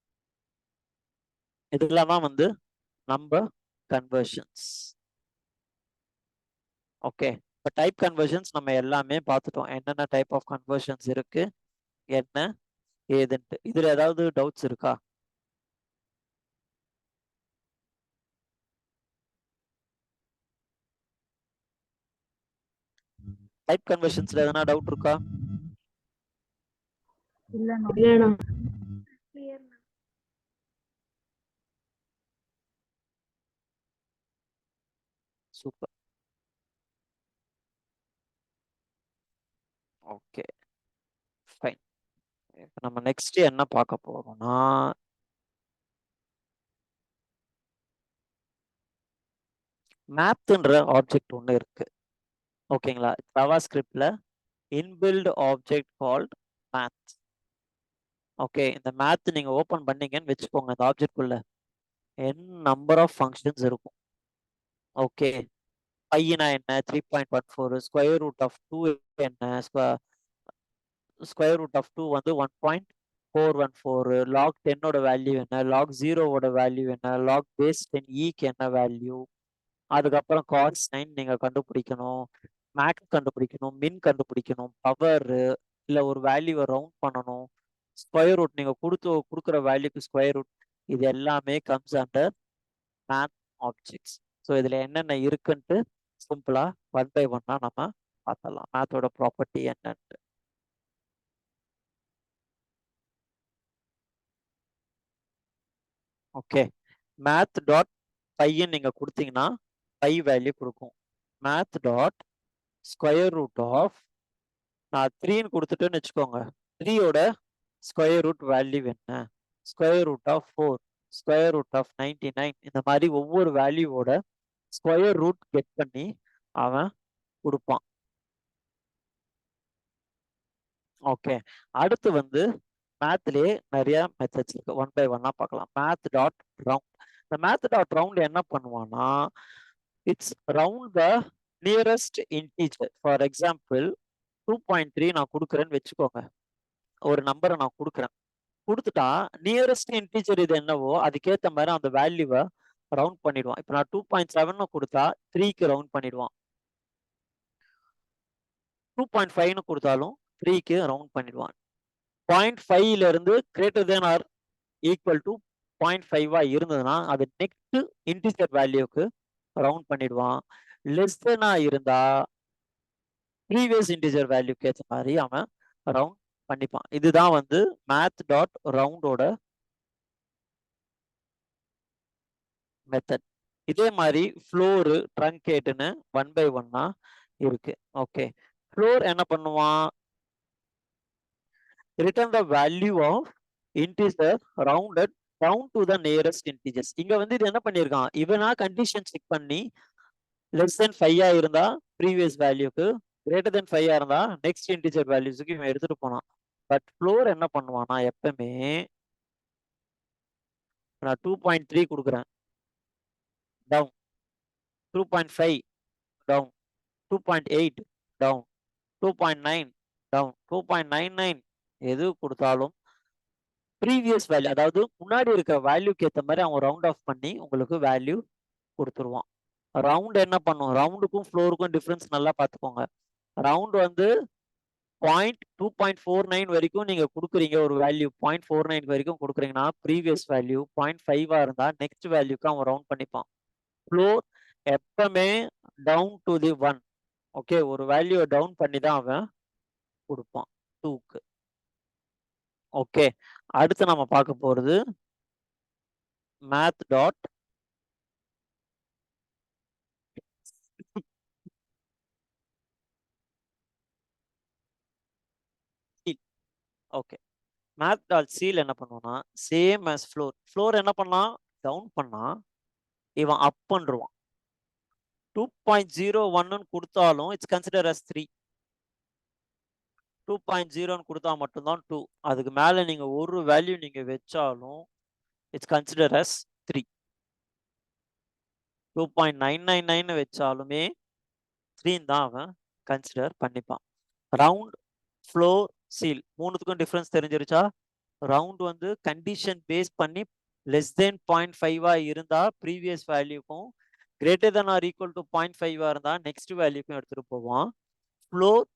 இதெல்லாம் தான் வந்து நம்பர் கன்வர்ஷன்ஸ். ஓகே, இப்போ டைப் கன்வர்ஷன்ஸ் நம்ம எல்லாமே பார்த்துட்டோம். என்னென்ன டைப் ஆஃப் கன்வர்ஷன்ஸ் இருக்கு, என்ன ஏதுன்ட்டு. இதுல ஏதாவது டவுட்ஸ் இருக்கா? டைப் கன்வர்ஷன்ஸ்ல எதனா டவுட் இருக்கா? இல்லைண்ணா. சூப்பர். Okay fine. இப்போ நம்ம நெக்ஸ்ட் என்ன பார்க்க போறோம்னா, மேத்ன்ற ஆப்ஜெக்ட் ஒன்று இருக்கு. ஓகேங்களா, ஜாவா ஸ்கிரிப்ட்ல inbuilt object called math. Okay, இந்த மேத் நீங்க ஓபன் பண்ணீங்கன்னு வச்சுக்கோங்க, இந்த ஆப்ஜெக்ட் உள்ள n நம்பர் ஆஃப் ஃபங்க்ஷன்ஸ் இருக்கும். ஓகே, பையனா என்ன, 3.14, ஸ்கொயர் ரூட் ஆஃப் 2 என்ன, ஸ்கொயர் ரூட் ஆஃப் 2 வந்து 1.414, லாக் 10ஓட வேல்யூ என்ன, லாக் 0ஓட வேல்யூ என்ன, லாக் பேஸ் 10e என்ன வேல்யூ, அதுக்கப்புறம் காஸ் 9 நீங்க கண்டுபிடிக்கணும், மேக்ஸ் கண்டுபிடிக்கணும், மின் கண்டுபிடிக்கணும், பவர் இல்லை ஒரு வேல்யூவை ரவுண்ட் பண்ணணும், ஸ்கொயர் ரூட் நீங்க கொடுக்குற வேல்யூக்கு ஸ்கொயர் ரூட், இது எல்லாமே comes under math objects. So இதுல என்னென்ன இருக்குன்ட்டு சிம்பிளா 1 by 1 நம்ம பார்த்தலாம். மேத்தோட ப்ராப்பர்ட்டி என்னன்ட்டு. ஓகே, மேத் டாட் பையன் நீங்க கொடுத்தீங்கன்னா பை வேல்யூ கொடுக்கும். Math dot square root of, நான் 3ன்னு கொடுத்துட்டேன்னு வச்சுக்கோங்க, 3யோட ஸ்கொயர் ரூட் வேல்யூ என்ன, square root of 4, square root of 99, இந்த மாதிரி ஒவ்வொரு வேல்யூவோட ஸ்கொயர் ரூட் கெட் பண்ணி அவன் கொடுப்பான். ஓகே, அடுத்து வந்து மேத்லயே நிறைய மெத்தட்ஸ் இருக்கு. 1 by 1 பார்க்கலாம். Math dot round. இந்த மேத் டாட் ரவுண்ட் என்ன பண்ணுவான்னா, it's round the nearest integer. For example 2.3 நான் கொடுக்குறேன்னு வச்சுக்கோங்க, ஒரு நம்பரை நான் கொடுக்குறேன், கொடுத்துட்டா நியரஸ்ட் இன்டீஜர் இது என்னவோ அதுக்கேற்ற மாதிரி அந்த வேல்யூவை ரவுண்ட் பண்ணிடுவான். இப்போ நான் 2.7 கொடுத்தா 3க்கு ரவுண்ட் பண்ணிடுவான், 2.5 கொடுத்தாலும் 3க்கு ரவுண்ட் பண்ணிடுவான். 0.5ல இருந்து greater than or equal to 0.5 இருந்ததுன்னா அது நெக்ஸ்ட் இன்டிஜர் வேல்யூக்கு ரவுண்ட் பண்ணிடுவான். லெஸ் தேனா இருந்தா ப்ரீவியஸ் இன்டிஜர் வேல்யூக்கு ஏற்ற மாதிரி அவன் ரவுண்ட் பண்ணிப்பான். இதுதான் வந்து மேத் டாட் ரவுண்டோட மெத்தட். இதே மாதிரி ஃப்ளோரு, ட்ரங்கேட்டுன்னு 1 by 1 இருக்கு. ஓகே, ஃப்ளோர் என்ன பண்ணுவான், return the value of integer rounded down to the nearest integers. இங்க வந்து இது என்ன பண்ணிருக்கான், இவனா கண்டிஷன் செக் பண்ணி less than 5 இருந்தா previous வேல்யூக்கு, greater than 5 இருந்தா நெக்ஸ்ட் இன்டிஜர் வேல்யூஸ்க்கு இவன் எடுத்துட்டு போனான். பட் ஃப்ளோர் என்ன பண்ணுவானா, எப்பவுமே நான் 2.3 கொடுக்குறேன், டவுன், 2.5 டவுன், 2.8 டவுன், 2.9 டவுன், 2.99 எது கொடுத்தாலும் ப்ரீவியஸ் வேல்யூ, அதாவது முன்னாடி இருக்கிற வேல்யூக்கு ஏற்ற மாதிரி அவன் ரவுண்ட் ஆஃப் பண்ணி உங்களுக்கு வேல்யூ கொடுத்துருவான். ரவுண்ட் என்ன பண்ணும், ரவுண்டுக்கும் ஃப்ளோருக்கும் டிஃப்ரென்ஸ் நல்லா பார்த்துக்கோங்க. ரவுண்ட் வந்து 2.49 வரைக்கும் நீங்க கொடுக்குறீங்க, ஒரு வேல்யூ 0.49 வரைக்கும் கொடுக்குறீங்கன்னா ப்ரீவியஸ் வேல்யூ 0.5 இருந்தா நெக்ஸ்ட் வேல்யூக்கு அவன் ரவுண்ட் பண்ணிப்பான். ஃப்ளோர் எப்பவுமே டவுன் டு தி 1. ஓகே, ஒரு வேல்யூவை டவுன் பண்ணி தான் அவன் கொடுப்பான் 2க்கு. ஓகே, அடுத்து நம்ம பார்க்க போறது math dot okay, math dot seal என்ன பண்ணுவோம்னா சேம் as ஃப்ளோர். ஃப்ளோர் என்ன பண்ணா டவுன் பண்ணா இவன் அப் பண்ணுவான். 2.01 கொடுத்தாலும் இட்ஸ் கன்சிடர் as 3. 2.0 கொடுத்தா மட்டும்தான் 2. அதுக்கு மேல நீங்க ஒரு வேல்யூ நீங்க வச்சாலும் இட்ஸ் கன்சிடர் as 3. 2.999 வச்சாலுமே 3 தான் அவன் கன்சிடர் பண்ணிப்பான். ரவுண்ட், ஃப்ளோர், சீல் மூணுத்துக்கும் டிஃபரன்ஸ் தெரிஞ்சிருச்சா? ரவுண்ட் வந்து கண்டிஷன் பேஸ் பண்ணி லெஸ் தென் 0.5 இருந்தா ப்ரீவியஸ் வேல்யூக்கும், greater than or equal to 0.5 இருந்தா நெக்ஸ்ட் வேல்யூக்கும் எடுத்துட்டு போவான். ஃப்ளோர்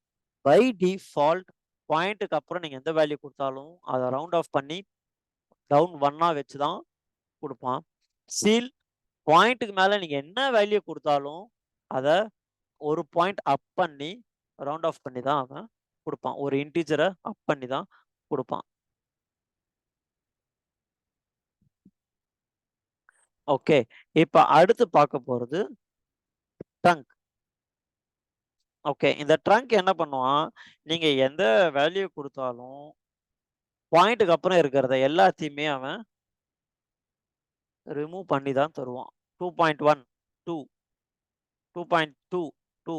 பை டிஃபால்ட் பாயிண்ட்டுக்கு அப்புறம் நீங்க எந்த வேல்யூ கொடுத்தாலும் அதை ரவுண்ட் ஆஃப் பண்ணி டவுன் 1 வச்சு தான் கொடுப்பான். சீல் பாயிண்ட்டுக்கு மேல நீங்க என்ன வேல்யூ கொடுத்தாலும் அதை ஒரு பாயிண்ட் அப் பண்ணி ரவுண்ட் ஆஃப் பண்ணி தான் அவன் கொடுப்பான். ஒரு இன்டீஜரை அப் பண்ணி தான் கொடுப்பான். ஓகே, இப்ப அடுத்து பார்க்க போறது ட்ரங்க். ஓகே, இந்த ட்ரங்க் என்ன பண்ணுவான், நீங்க எந்த வேல்யூ கொடுத்தாலும் பாயிண்ட்டுக்கு அப்புறம் இருக்கிறத எல்லாத்தையுமே அவன் ரிமூவ் பண்ணி தான் தருவான். 2.1 2, 2.2 2,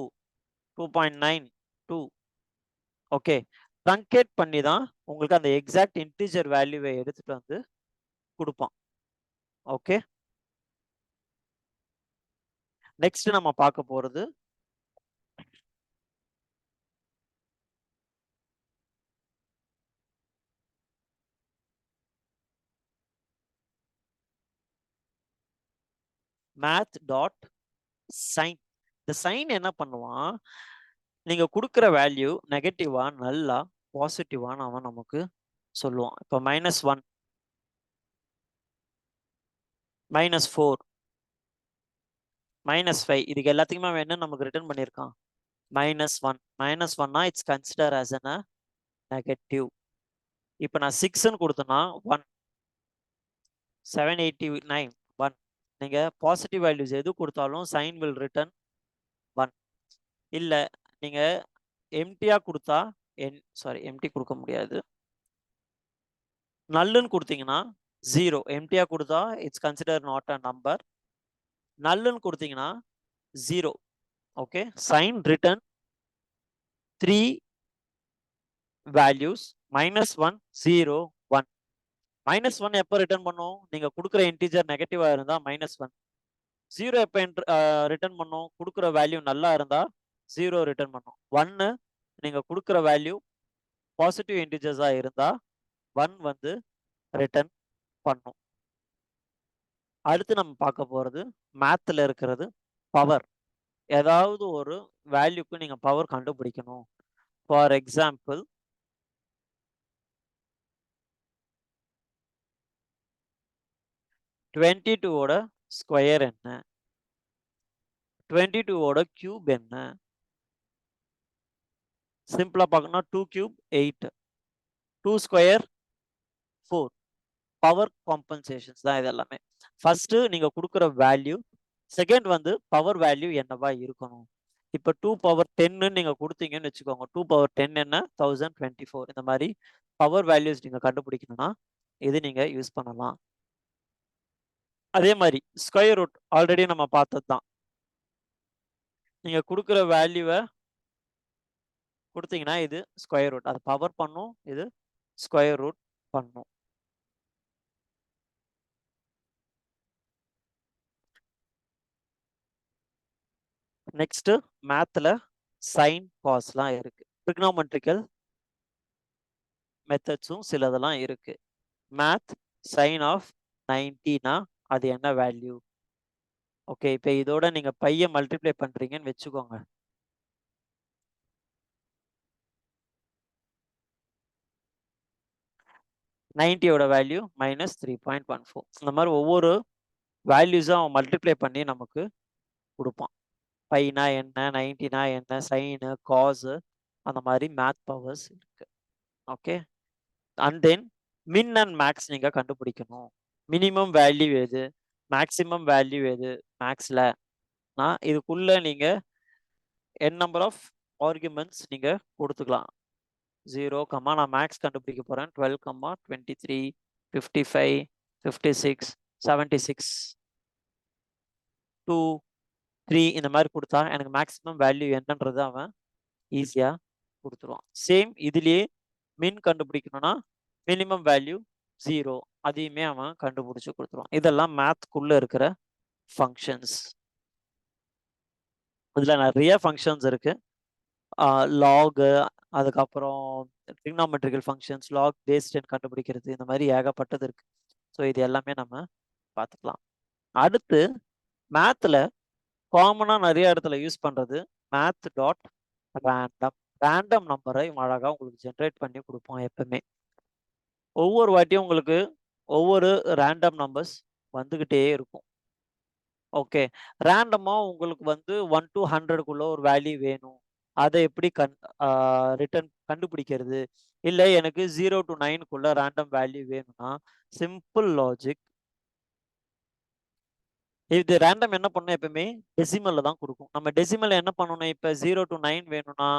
2.9 2. ஓகே, ட்ரங்கேட் பண்ணி தான் உங்களுக்கு அந்த எக்ஸாக்ட் இன்டிஜர் வேல்யூவை எடுத்துட்டு வந்து கொடுப்பான். ஓகே, நெக்ஸ்ட் நம்ம பார்க்க போறது math டாட் சைன். இந்த சைன் என்ன பண்ணுவான், நீங்க கொடுக்குற வேல்யூ நெகட்டிவா நல்லா பாசிட்டிவான்னு அவன் நமக்கு சொல்லுவான். இப்போ -1 -4 -5 இதுக்கு எல்லாத்துக்குமே அவன் என்ன நமக்கு ரிட்டர்ன் பண்ணியிருக்கான், -1. -1னா it's consider as a negative. இப்போ நான் 6ன்னு கொடுத்தேன்னா 1, 789 1. நீங்க பாசிட்டிவ் வேல்யூஸ் எது கொடுத்தாலும் சைன் வில் ரிட்டர்ன் 1. இல்ல நீங்க எம்டியா கொடுத்தா எம்டி கொடுக்க முடியாது, நல்லுன்னு கொடுத்தீங்கன்னா 0. எம்டியா கொடுத்தா it's consider not a number. நல்லுன்னு கொடுத்தீங்கன்னா 0. Okay, sign return 3 values -1 0 1. -1 எப்போ ரிட்டர்ன் பண்ணும், நீங்க கொடுக்குற இன்டிஜர் நெகட்டிவா இருந்தா -1. 0 எப்போ ரிட்டர்ன் பண்ணும், கொடுக்குற வேல்யூ நல்லா இருந்தா 0 ரிட்டர்ன் பண்ணும். 1 நீங்க கொடுக்குற வேல்யூ பாசிட்டிவ் இன்டிஜர்ஸா இருந்தா 1 வந்து ரிட்டர்ன் பண்ணும். அடுத்து நம்ம பார்க்க போறது மேத்ல இருக்கிறது பவர். ஏதாவது ஒரு வேல்யூக்கு நீங்க பவர் கண்டுபிடிக்கணும். ஃபார் எக்ஸாம்பிள் 22ஓட ஸ்கொயர் என்ன, 22ஓட கியூப் என்ன? சிம்பிளா பார்க்கணும்னா 2 கியூப் 8, 2 ஸ்கொயர் 4. பவர் காம்பன்சேஷன்ஸ் தான் இது எல்லாமே. ஃபர்ஸ்ட் நீங்க கொடுக்குற வேல்யூ, செகண்ட் வந்து பவர் வேல்யூ என்னவா இருக்கணும். இப்போ 2 பவர் 10 நீங்க கொடுத்தீங்கன்னு வச்சுக்கோங்க, 2 பவர் 10 என்ன 1024. இந்த மாதிரி பவர் வேல்யூஸ் நீங்க கண்டுபிடிக்கணும்னா இது நீங்க யூஸ் பண்ணலாம். அதே மாதிரி ஸ்கொயர் ரூட் ஆல்ரெடி நம்ம பார்த்தது தான். நீங்க கொடுக்குற வேல்யூவை கொடுத்தீங்கன்னா இது ஸ்கொயர் ரூட், அது பவர் பண்ணும், இது ஸ்கொயர் ரூட் பண்ணும். நெக்ஸ்ட் மேத்ல சைன் காஸ்லாம் இருக்கு. ட்ரிக்னோமெட்ரிக்கல் மெத்தட்ஸும் சிலதெல்லாம் இருக்கு. மேத் சைன் ஆஃப் 90னா அது என்ன வேல்யூ? ஓகே, இப்போ இதோட நீங்க பைய மல்டிப்ளை பண்றீங்கன்னு வச்சுக்கோங்க. நைன்டியோட வேல்யூ -3.14. இந்த மாதிரி ஒவ்வொரு வேல்யூஸும் அவன் மல்டிப்ளை பண்ணி நமக்கு கொடுப்பான். பைனா என்ன, 90னா என்ன, சைனு, காசு, அந்த மாதிரி மேத் பவர்ஸ் இருக்கு. ஓகே, அண்ட் தென் மின் அண்ட் மேக்ஸ் நீங்க கண்டுபிடிக்கணும். மினிமம் வேல்யூ எது, மேக்சிமம் வேல்யூ எது மேக்ஸ்ல, இதுக்குள்ள நீங்க n நம்பர் ஆஃப் ஆர்குமெண்ட்ஸ் நீங்க கொடுத்துக்கலாம். 0, நான் மேக்ஸ் கண்டுபிடிக்க போறேன். 12, 23, 55, 56, 76, 2, 3 இந்த மாதிரி கொடுத்தா எனக்கு மேக்ஸிமம் வேல்யூ என்னன்றது அவன் ஈஸியா கொடுத்துருவான். சேம் இதுலயே மின் கண்டுபிடிக்கணும்னா மினிமம் வேல்யூ 0, அதையுமே அவன் கண்டுபிடிச்சு கொடுத்துருவான். இதெல்லாம் மேத்க்குள்ள இருக்கிற ஃபங்க்ஷன்ஸ். இதுல நிறைய ஃபங்க்ஷன்ஸ் இருக்கு. லாக், அதுக்கப்புறம் ட்ரிக்னாமெட்ரிக்கல் ஃபங்க்ஷன்ஸ், லாக் பேஸ் 10 கண்டுபிடிக்கிறது, இந்த மாதிரி ஏகப்பட்டது இருக்கு. ஸோ இது எல்லாமே நம்ம பார்த்துக்கலாம். அடுத்து மேத்ல காமனா நிறைய இடத்துல யூஸ் பண்றது மேத் டாட் ரேண்டம். ரேண்டம் நம்பரை அழகா உங்களுக்கு ஜென்ரேட் பண்ணி கொடுப்போம். எப்பவுமே ஒவ்வொரு வாட்டியும் உங்களுக்கு ஒவ்வொரு ரேண்டம் நம்பர்ஸ் வந்துகிட்டே இருக்கும். ஓகே, ரேண்டமா உங்களுக்கு வந்து 1 to 100க்குள்ள ஒரு வேல்யூ வேணும், அதை எப்படி ரிட்டர்ன் கண்டுபிடிக்கிறது? இல்லை எனக்கு 0 to 9க்குள்ள ரேண்டம் வேல்யூ வேணும்னா சிம்பிள் லாஜிக். இது ரேண்டம் என்ன பண்ணணும், எப்பவுமே டெசிமல்ல தான் கொடுக்கும். நம்ம டெசிமல் என்ன பண்ணணும், இப்போ 0 to 9 வேணும்னா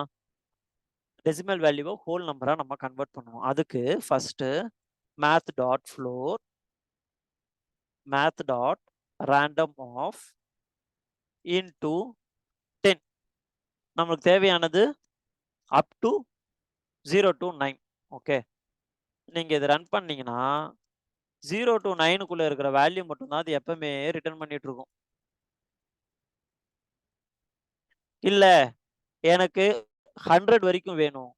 டெசிமல் வேல்யூவை ஹோல் நம்பரா நம்ம கன்வெர்ட் பண்ணுவோம். அதுக்கு first math dot floor, math dot random of into 10. நம்மளுக்கு தேவையானது அப் டு 0 to 9. ஓகே, நீங்க இதை ரன் பண்ணீங்கன்னா 0 to 9க்குள்ள இருக்கிற வேல்யூ மட்டும்தான் அது எப்பவுமே ரிட்டர்ன் பண்ணிட்டு இருக்கும். இல்ல எனக்கு 100 வரைக்கும் வேணும்,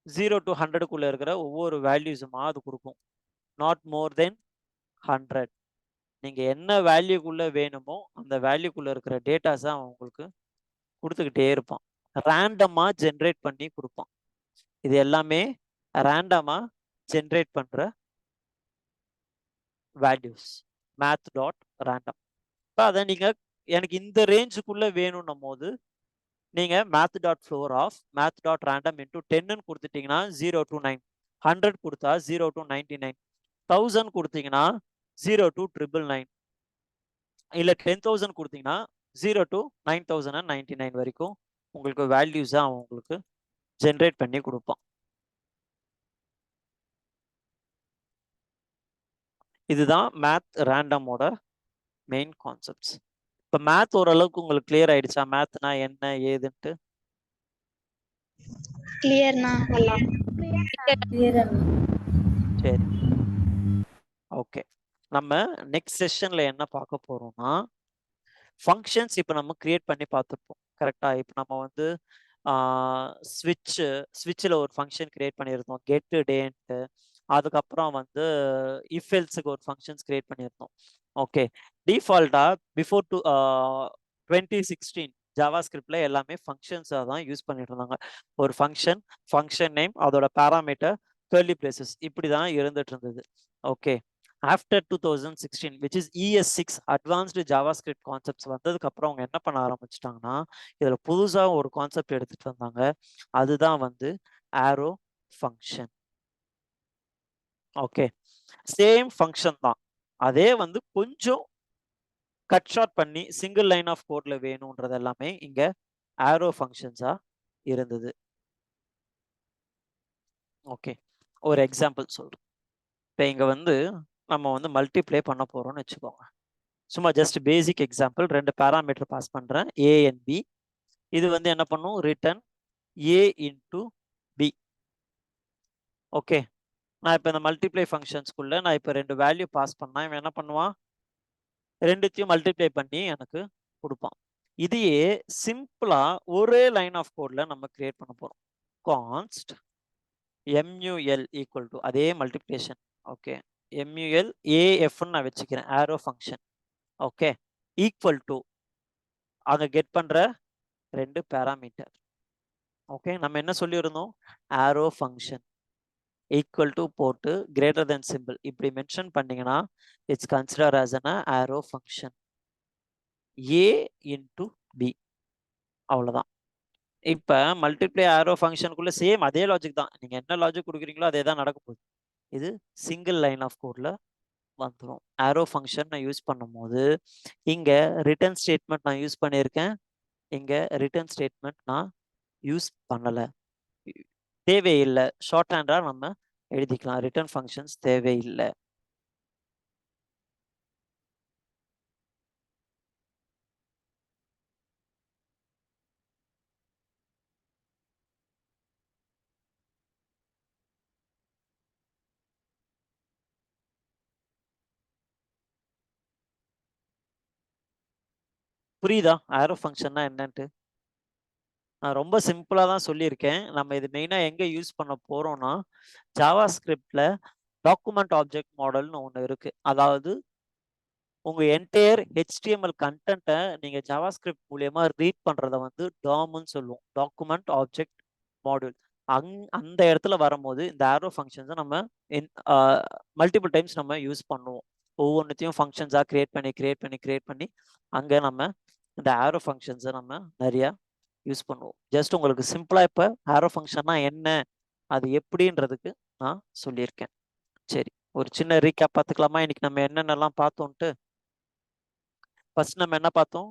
0 to 100க்குள்ள இருக்கிற ஒவ்வொரு வேல்யூஸுமா அது கொடுக்கும். நாட் மோர் தென் 100. நீங்க என்ன வேல்யூக்குள்ள வேணுமோ அந்த வேல்யூக்குள்ள இருக்கிற டேட்டாஸை அவன் உங்களுக்கு கொடுத்துக்கிட்டே இருப்பான். ரேண்டமா ஜென்ரேட் பண்ணி கொடுப்பான். இது எல்லாமே ரேண்டமா ஜென்ரேட் பண்ற வேல்யூஸ், மேத் டாட் ரேண்டம். அதை நீங்க எனக்கு இந்த ரேஞ்சுக்குள்ள வேணும்னும் போது நீங்க math dot floor of math dot random into 10ன்னு கொடுத்துட்டீங்கன்னா 0 to 9, 100 கொடுத்தா 0 to 99, 1000 கொடுத்தீங்கன்னா 0 to 999, இல்லை 10,000 கொடுத்தீங்கன்னா 0 to 9,099 வரைக்கும் உங்களுக்கு வேல்யூஸை அவன் உங்களுக்கு ஜென்ரேட் பண்ணி கொடுப்பான். இதுதான் மேத் ரேண்டமோட மெயின் கான்செப்ட்ஸ். இப்போ மேத் ஓரளவுக்கு உங்களுக்கு கிளியர் ஆயிடுச்சா? மேத்னா என்ன ஏதுன்ட்டு கிளியர்னா? சரி, ஓகே. நம்ம நெக்ஸ்ட் செஷன்ல என்ன பார்க்க போறோம்னா ஃபங்க்ஷன்ஸ். இப்போ நம்ம கிரியேட் பண்ணி பார்த்துருப்போம் கரெக்டா. இப்போ நம்ம வந்து ஸ்விட்சில் ஒரு ஃபங்க்ஷன் கிரியேட் பண்ணியிருந்தோம், கெட் டேன்ட்டு. அதுக்கப்புறம் வந்து இஃப் எல்ஸுக்கு ஒரு ஃபங்க்ஷன்ஸ் கிரியேட் பண்ணியிருந்தோம். ஓகே, டிஃபால்ட்டா பிஃபோர் 2016 ஜாவா ஸ்கிரிப்ட்ல எல்லாமே ஃபங்க்ஷன்ஸாக தான் யூஸ் பண்ணிட்டு இருந்தாங்க. ஒரு ஃபங்க்ஷன் நேம், அதோட பேராமீட்டர், கர்லி பிரேசஸ், இப்படி தான் இருந்துட்டு இருந்தது. Okay, after 2016 which is ES6 advanced Java script concepts வந்ததுக்கு அப்புறம் அவங்க என்ன பண்ண ஆரம்பிச்சிட்டாங்கன்னா இதுல புதுசா ஒரு கான்செப்ட் எடுத்துட்டு வந்தாங்க. அதுதான் வந்து ஆரோ ஃபங்க்ஷன். ஓகே, சேம் ஃபங்க்ஷன் தான், அதே வந்து கொஞ்சம் கட் ஷார்ட் பண்ணி சிங்கிள் லைன் ஆஃப் கோட்ல வேணும்ன்றது எல்லாமே இங்க ஆரோ ஃபங்க்ஷன்ஸா இருந்தது. ஓகே, ஒரு எக்ஸாம்பிள் சொல்றேன். இப்போ இங்க வந்து நம்ம வந்து மல்டிப்ளை பண்ண போறோம்னு வச்சுக்கோங்க. சும்மா just basic example, 2 parameter pass பண்றேன், A and B. இது வந்து என்ன பண்ணும், ரிட்டர்ன் A into B. ஓகே, நான் இப்போ இந்த மல்டிப்ளை ஃபங்க்ஷன்ஸ்குள்ள நான் இப்போ 2 வேல்யூ பாஸ் பண்ணா இவன் என்ன பண்ணுவான், ரெண்டுத்தையும் மல்டிப்ளை பண்ணி எனக்கு கொடுப்பான். இதையே சிம்பிளா ஒரே லைன் ஆஃப் கோட்ல நம்ம கிரியேட் பண்ண போறோம். கான்ஸ்ட் MUL ஈக்குவல் டு அதே மல்டிப்ளிகேஷன். ஓகே, MUL AF நான் வச்சுக்கிறேன், arrow function. Okay, equal to அங்க கெட் பண்ற 2 பேராமீட்டர். ஓகே, நம்ம என்ன சொல்லியிருந்தோம்? ஆரோ ஃபங்க்ஷன் ஈக்குவல் டு போட்டு கிரேட்டர் தென் சிம்பிள் இப்படி மென்ஷன் பண்ணீங்கன்னா it's consider as an arrow function A into B. அவ்வளோதான். இப்போ மல்டிப்ளை ஆரோ ஃபங்க்ஷனுக்குள்ள சேம் அதே லாஜிக் தான். நீங்க என்ன லாஜிக் கொடுக்குறீங்களோ அதே தான் நடக்க போகுது. இது சிங்கிள் லைன் ஆஃப் கோட்ல வந்துடும். ஆரோ ஃபங்க்ஷன் நான் யூஸ் பண்ணும்போது இங்க ரிட்டர்ன் ஸ்டேட்மெண்ட் நான் யூஸ் பண்ணியிருக்கேன், இங்க ரிட்டர்ன் ஸ்டேட்மெண்ட் நான் யூஸ் பண்ணலை, தேவையில்லை. ஷார்ட் ஹேண்டா நம்ம எழுதிக்கலாம், ரிட்டர்ன் ஃபங்க்ஷன்ஸ் தேவையில்லை. புரியுதா ஆரோ ஃபங்க்ஷன்னா என்னன்ட்டு? நான் ரொம்ப சிம்பிளா தான் சொல்லியிருக்கேன். நம்ம இது மெயினா எங்க யூஸ் பண்ண போறோம்னா ஜாவா ஸ்கிரிப்ட்ல டாக்குமெண்ட் ஆப்ஜெக்ட் மாடல்னு ஒன்று இருக்கு. அதாவது உங்க என்டையர் HTML கண்டென்ட்டை நீங்க ஜாவா ஸ்கிரிப்ட் மூலியமா ரீட் பண்றத வந்து டாம்னு சொல்லுவோம், டாக்குமெண்ட் ஆப்ஜெக்ட் மாடியூல். அந்த இடத்துல வரும்போது இந்த ஆரோ ஃபங்க்ஷன்ஸை நம்ம மல்டிபிள் டைம்ஸ் நம்ம யூஸ் பண்ணுவோம். ஒவ்வொன்றுத்தையும் ஃபங்க்ஷன்ஸாக கிரியேட் பண்ணி அங்கே நம்ம இந்த ஆரோ ஃபங்க்ஷன்ஸை நம்ம நிறையா யூஸ் பண்ணுவோம். ஜஸ்ட் உங்களுக்கு சிம்பிளாக இப்போ ஆரோ ஃபங்க்ஷன்னா என்ன, அது எப்படின்றதுக்கு நான் சொல்லியிருக்கேன். சரி, ஒரு சின்ன ரீகேப் பார்த்துக்கலாமா? இன்னைக்கு நம்ம என்னென்னலாம் பார்த்தோன்ட்டு. ஃபர்ஸ்ட் நம்ம என்ன பார்த்தோம்?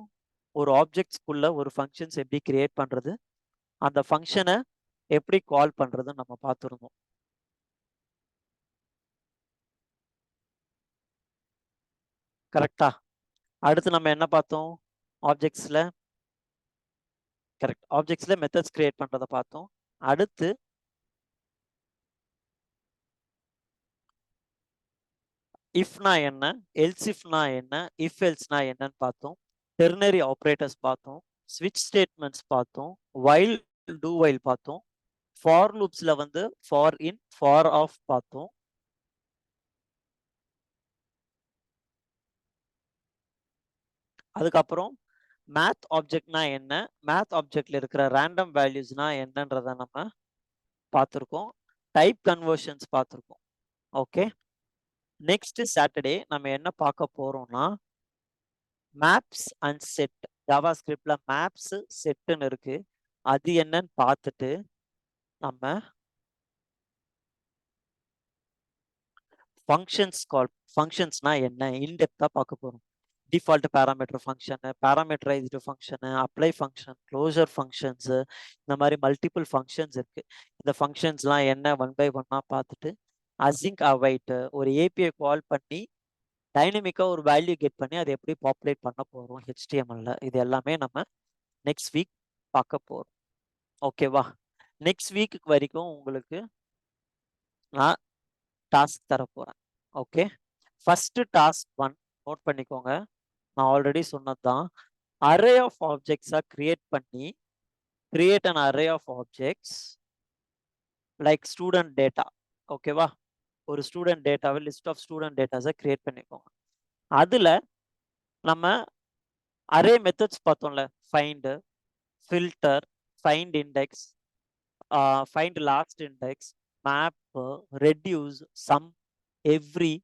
ஒரு ஆப்ஜெக்ட்ஸ்குள்ள ஒரு ஃபங்க்ஷன்ஸ் எப்படி கிரியேட் பண்றது, அந்த ஃபங்க்ஷனை எப்படி கால் பண்றதுன்னு நம்ம பார்த்துருந்தோம். கரெக்டா? அடுத்து நம்ம என்ன பார்த்தோம்? ஆப்ஜெக்ட்ஸ்ல கரெக்ட், ஆப்ஜெக்ட்ஸ்ல மெத்தட்ஸ் கிரியேட் பண்றதை பார்த்தோம். அடுத்து இஃப்னா என்ன, எல்ஸ் இஃப்னா என்ன, இஃப் எல்ஸ்னா என்னன்னு பார்த்தோம். டெர்னரி ஆப்ரேட்டர்ஸ் பார்த்தோம், ஸ்விட்ச் ஸ்டேட்மெண்ட்ஸ் பார்த்தோம், வைல் டூ வைல் பார்த்தோம், ஃபார் லூப்ஸ்ல வந்து ஃபார் இன் ஃபார் ஆஃப் பார்த்தோம். அதுக்கப்புறம் மேத் ஆப்ஜெக்ட்னா என்ன, மேத் ஆப்ஜெக்ட்ல இருக்கிற ரேண்டம் வேல்யூஸ்னா என்னன்றதை நம்ம பார்த்துருக்கோம். டைப் கன்வர்ஷன்ஸ் பார்த்துருக்கோம். ஓகே, நெக்ஸ்ட் சாட்டர்டே நம்ம என்ன பார்க்க போறோம்னா மேப்ஸ் அண்ட் செட். ஜாவா ஸ்கிரிப்ட்ல மேப்ஸ் செட்டுன்னு இருக்கு, அது என்னன்னு பார்த்துட்டு நம்ம ஃபங்க்ஷன்ஸ்னா என்ன இன்டெப்தா பார்க்க போறோம். Default parameter function, parameterized function, apply function, closure functions, இந்த மாதிரி மல்டிபிள் ஃபங்க்ஷன்ஸ் இருக்கு. இந்த ஃபங்க்ஷன்ஸ்லாம் என்ன ஒன் பை ஒன்னா பார்த்துட்டு அசிங்க் அவைட் ஒரு ஏபிஐ கால் பண்ணி டைனமிக்கா ஒரு வேல்யூ கெட் பண்ணி அதை எப்படி பாப்புலேட் பண்ண போறோம் HTML-ல, இது எல்லாமே நம்ம நெக்ஸ்ட் வீக் பார்க்க போறோம். ஓகேவா? நெக்ஸ்ட் வீக் வரைக்கும் உங்களுக்கு நான் டாஸ்க் தர போறேன். ஓகே, ஃபர்ஸ்ட் டாஸ்க் 1 நோட் பண்ணிக்கோங்க. நான் ஆல்ரெடி சொன்னதுதான், அரே ஆஃப் ஆப்ஜெக்ட்ஸா கிரியேட் பண்ணி create an array of objects like student data. ஓகேவா? ஒரு ஸ்டூடெண்ட் டேட்டாவை லிஸ்ட் ஆஃப் ஸ்டூடெண்ட் டேட்டாஸை கிரியேட் பண்ணிக்கோங்க. அதுல நம்ம அரே மெத்தட்ஸ் பார்த்தோம்ல, find, filter, find index, find last index, map, reduce, sum, every,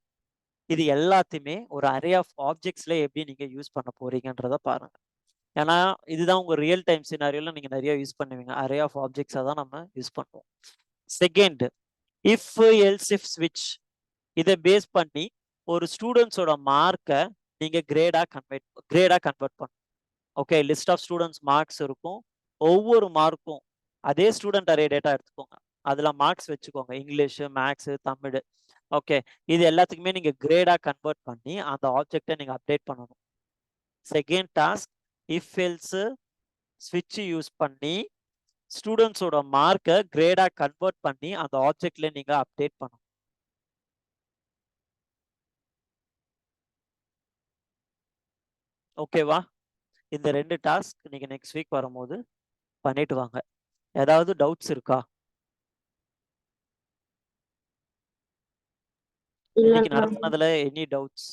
இது எல்லாத்தையுமே ஒரு அரே ஆஃப் ஆப்ஜெக்ட்ஸ்ல எப்படி நீங்க யூஸ் பண்ண போறீங்கன்றத பாருங்க. ஏன்னா இதுதான் உங்க ரியல் டைம் சினாரியோல நீங்க நிறைய யூஸ் பண்ணுவீங்க, அரே ஆஃப் ஆப்ஜெக்ட்ஸை தான் நம்ம யூஸ் பண்ணுவோம். செகண்ட், இஃப் எல்ஸ் இஃப் ஸ்விட்ச், இதை பேஸ் பண்ணி ஒரு ஸ்டூடெண்ட்ஸோட மார்க்கை நீங்க கிரேடா கன்வெர்ட் பண்ணும். Okay, list of students marks இருக்கும், ஒவ்வொரு மார்க்கும் அதே ஸ்டூடெண்ட் அரே டேட்டா எடுத்துக்கோங்க, அதுல மார்க்ஸ் வச்சுக்கோங்க, இங்கிலீஷ், மேக்ஸ், தமிழ். ஓகே, இது எல்லாத்துக்குமே நீங்க கிரேடா கன்வெர்ட் பண்ணி அந்த ஆப்ஜெக்டை நீங்க அப்டேட் பண்ணணும். செகண்ட் டாஸ்க், இஃப் எல்ஸ் ஸ்விட்ச் யூஸ் பண்ணி ஸ்டூடெண்ட்ஸோட மார்க்கை கிரேடா கன்வெர்ட் பண்ணி அந்த ஆப்ஜெக்ட்ல நீங்க அப்டேட் பண்ணணும். ஓகேவா? இந்த 2 டாஸ்க் நீங்க நெக்ஸ்ட் வீக் வரும்போது பண்ணிட்டு வாங்க. ஏதாவது டவுட்ஸ் இருக்கா? இன்னைக்கு நடத்துனதுல எனி டவுட்ஸ்?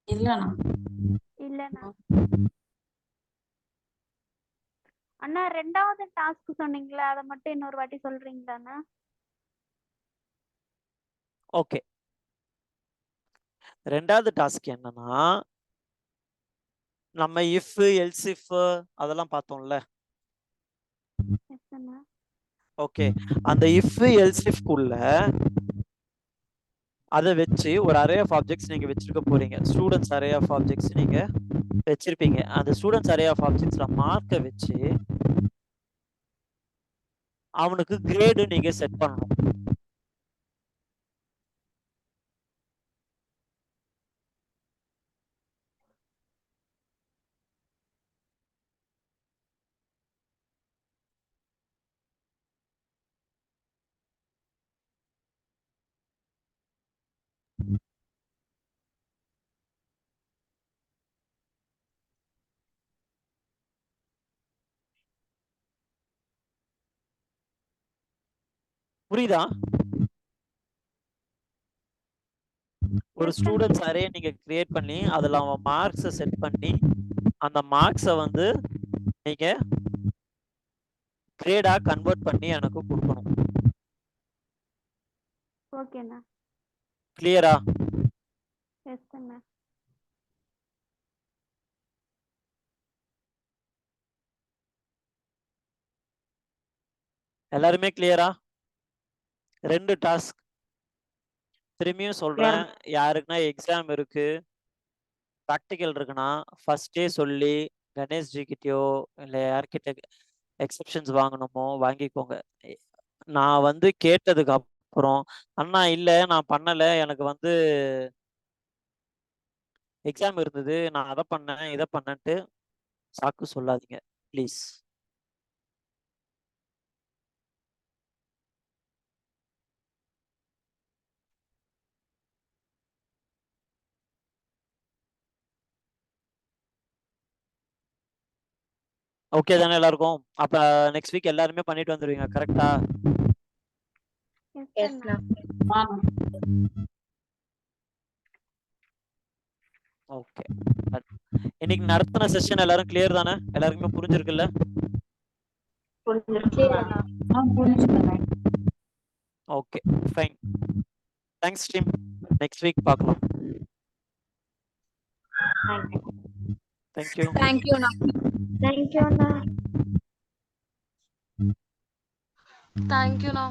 இல்லண்ணா. இல்லண்ணா. அண்ணா 2வது டாஸ்க் சொன்னீங்களே அத மட்டும் இன்னொரு வாட்டி சொல்றீங்களாண்ணா? ஓகே. 2வது டாஸ்க் என்னன்னா, நம்ம இஃப் எல்ஸ் இஃப் அதெல்லாம் பார்த்தோம்ல. எஸ் அண்ணா. ஓகே. அந்த இஃப் எல்ஸ் இஃப் குள்ள அதை வச்சு ஒரு அரே ஆஃப் ஆப்ஜெக்ட்ஸ் நீங்க வச்சிருக்க போறீங்க. ஸ்டூடெண்ட்ஸ் அரே ஆஃப் ஆப்ஜெக்ட்ஸ் நீங்க வச்சிருப்பீங்க. அந்த ஸ்டூடெண்ட்ஸ் அரே ஆஃப் ஆப்ஜெக்ட்ஸ்ல மார்க்கை வச்சு அவனுக்கு கிரேடு நீங்க செட் பண்ணணும். புரியுதா? ஒரு ஸ்டூடெண்ட்ஸ் அரே நீங்க கிரியேட் பண்ணி அதுல அவன் மார்க்ஸை செட் பண்ணி அந்த மார்க்ஸை வந்து நீங்க கிரேடா கன்வெர்ட் பண்ணி எனக்கு கொடுக்கணும். ஓகேண்ணா. கிளியரா? எஸ் அண்ணா. எல்லாருமே கிளியரா? 2 டாஸ்க் திரும்பியும் சொல்றேன். யாருக்குன்னா எக்ஸாம் இருக்கு, ப்ராக்டிக்கல் இருக்குன்னா ஃபர்ஸ்டே சொல்லி கணேஷ் ஜி கிட்டயோ இல்லை யார்கிட்ட எக்ஸெப்ஷன்ஸ் வாங்கணுமோ வாங்கிக்கோங்க. நான் வந்து கேட்டதுக்கு அப்புறம் அண்ணா இல்லை நான் பண்ணலை, எனக்கு வந்து எக்ஸாம் இருந்தது, நான் அதை பண்ணேன் இதை பண்ணேன்ட்டு சாக்கு சொல்லாதீங்க ப்ளீஸ். ஓகே தானே எல்லாருக்கும்? அப்ப நெக்ஸ்ட் வீக் எல்லாருமே பண்ணிட்டு வந்துருவீங்க கரெக்டா? எஸ் அண்ணா. ஓகே. இன்னைக்கு நடத்தின செஷன் எல்லாரும் கிளியர் தானே? எல்லாருக்குமே புரிஞ்சிருக்குல்ல? Okay fine. Thanks team. Next week பார்க்கலாம். தேங்க்யூ. தேங்க்யூ அண்ணா. தேங்க்யூ அண்ணா. தேங்க்யூண்ணா.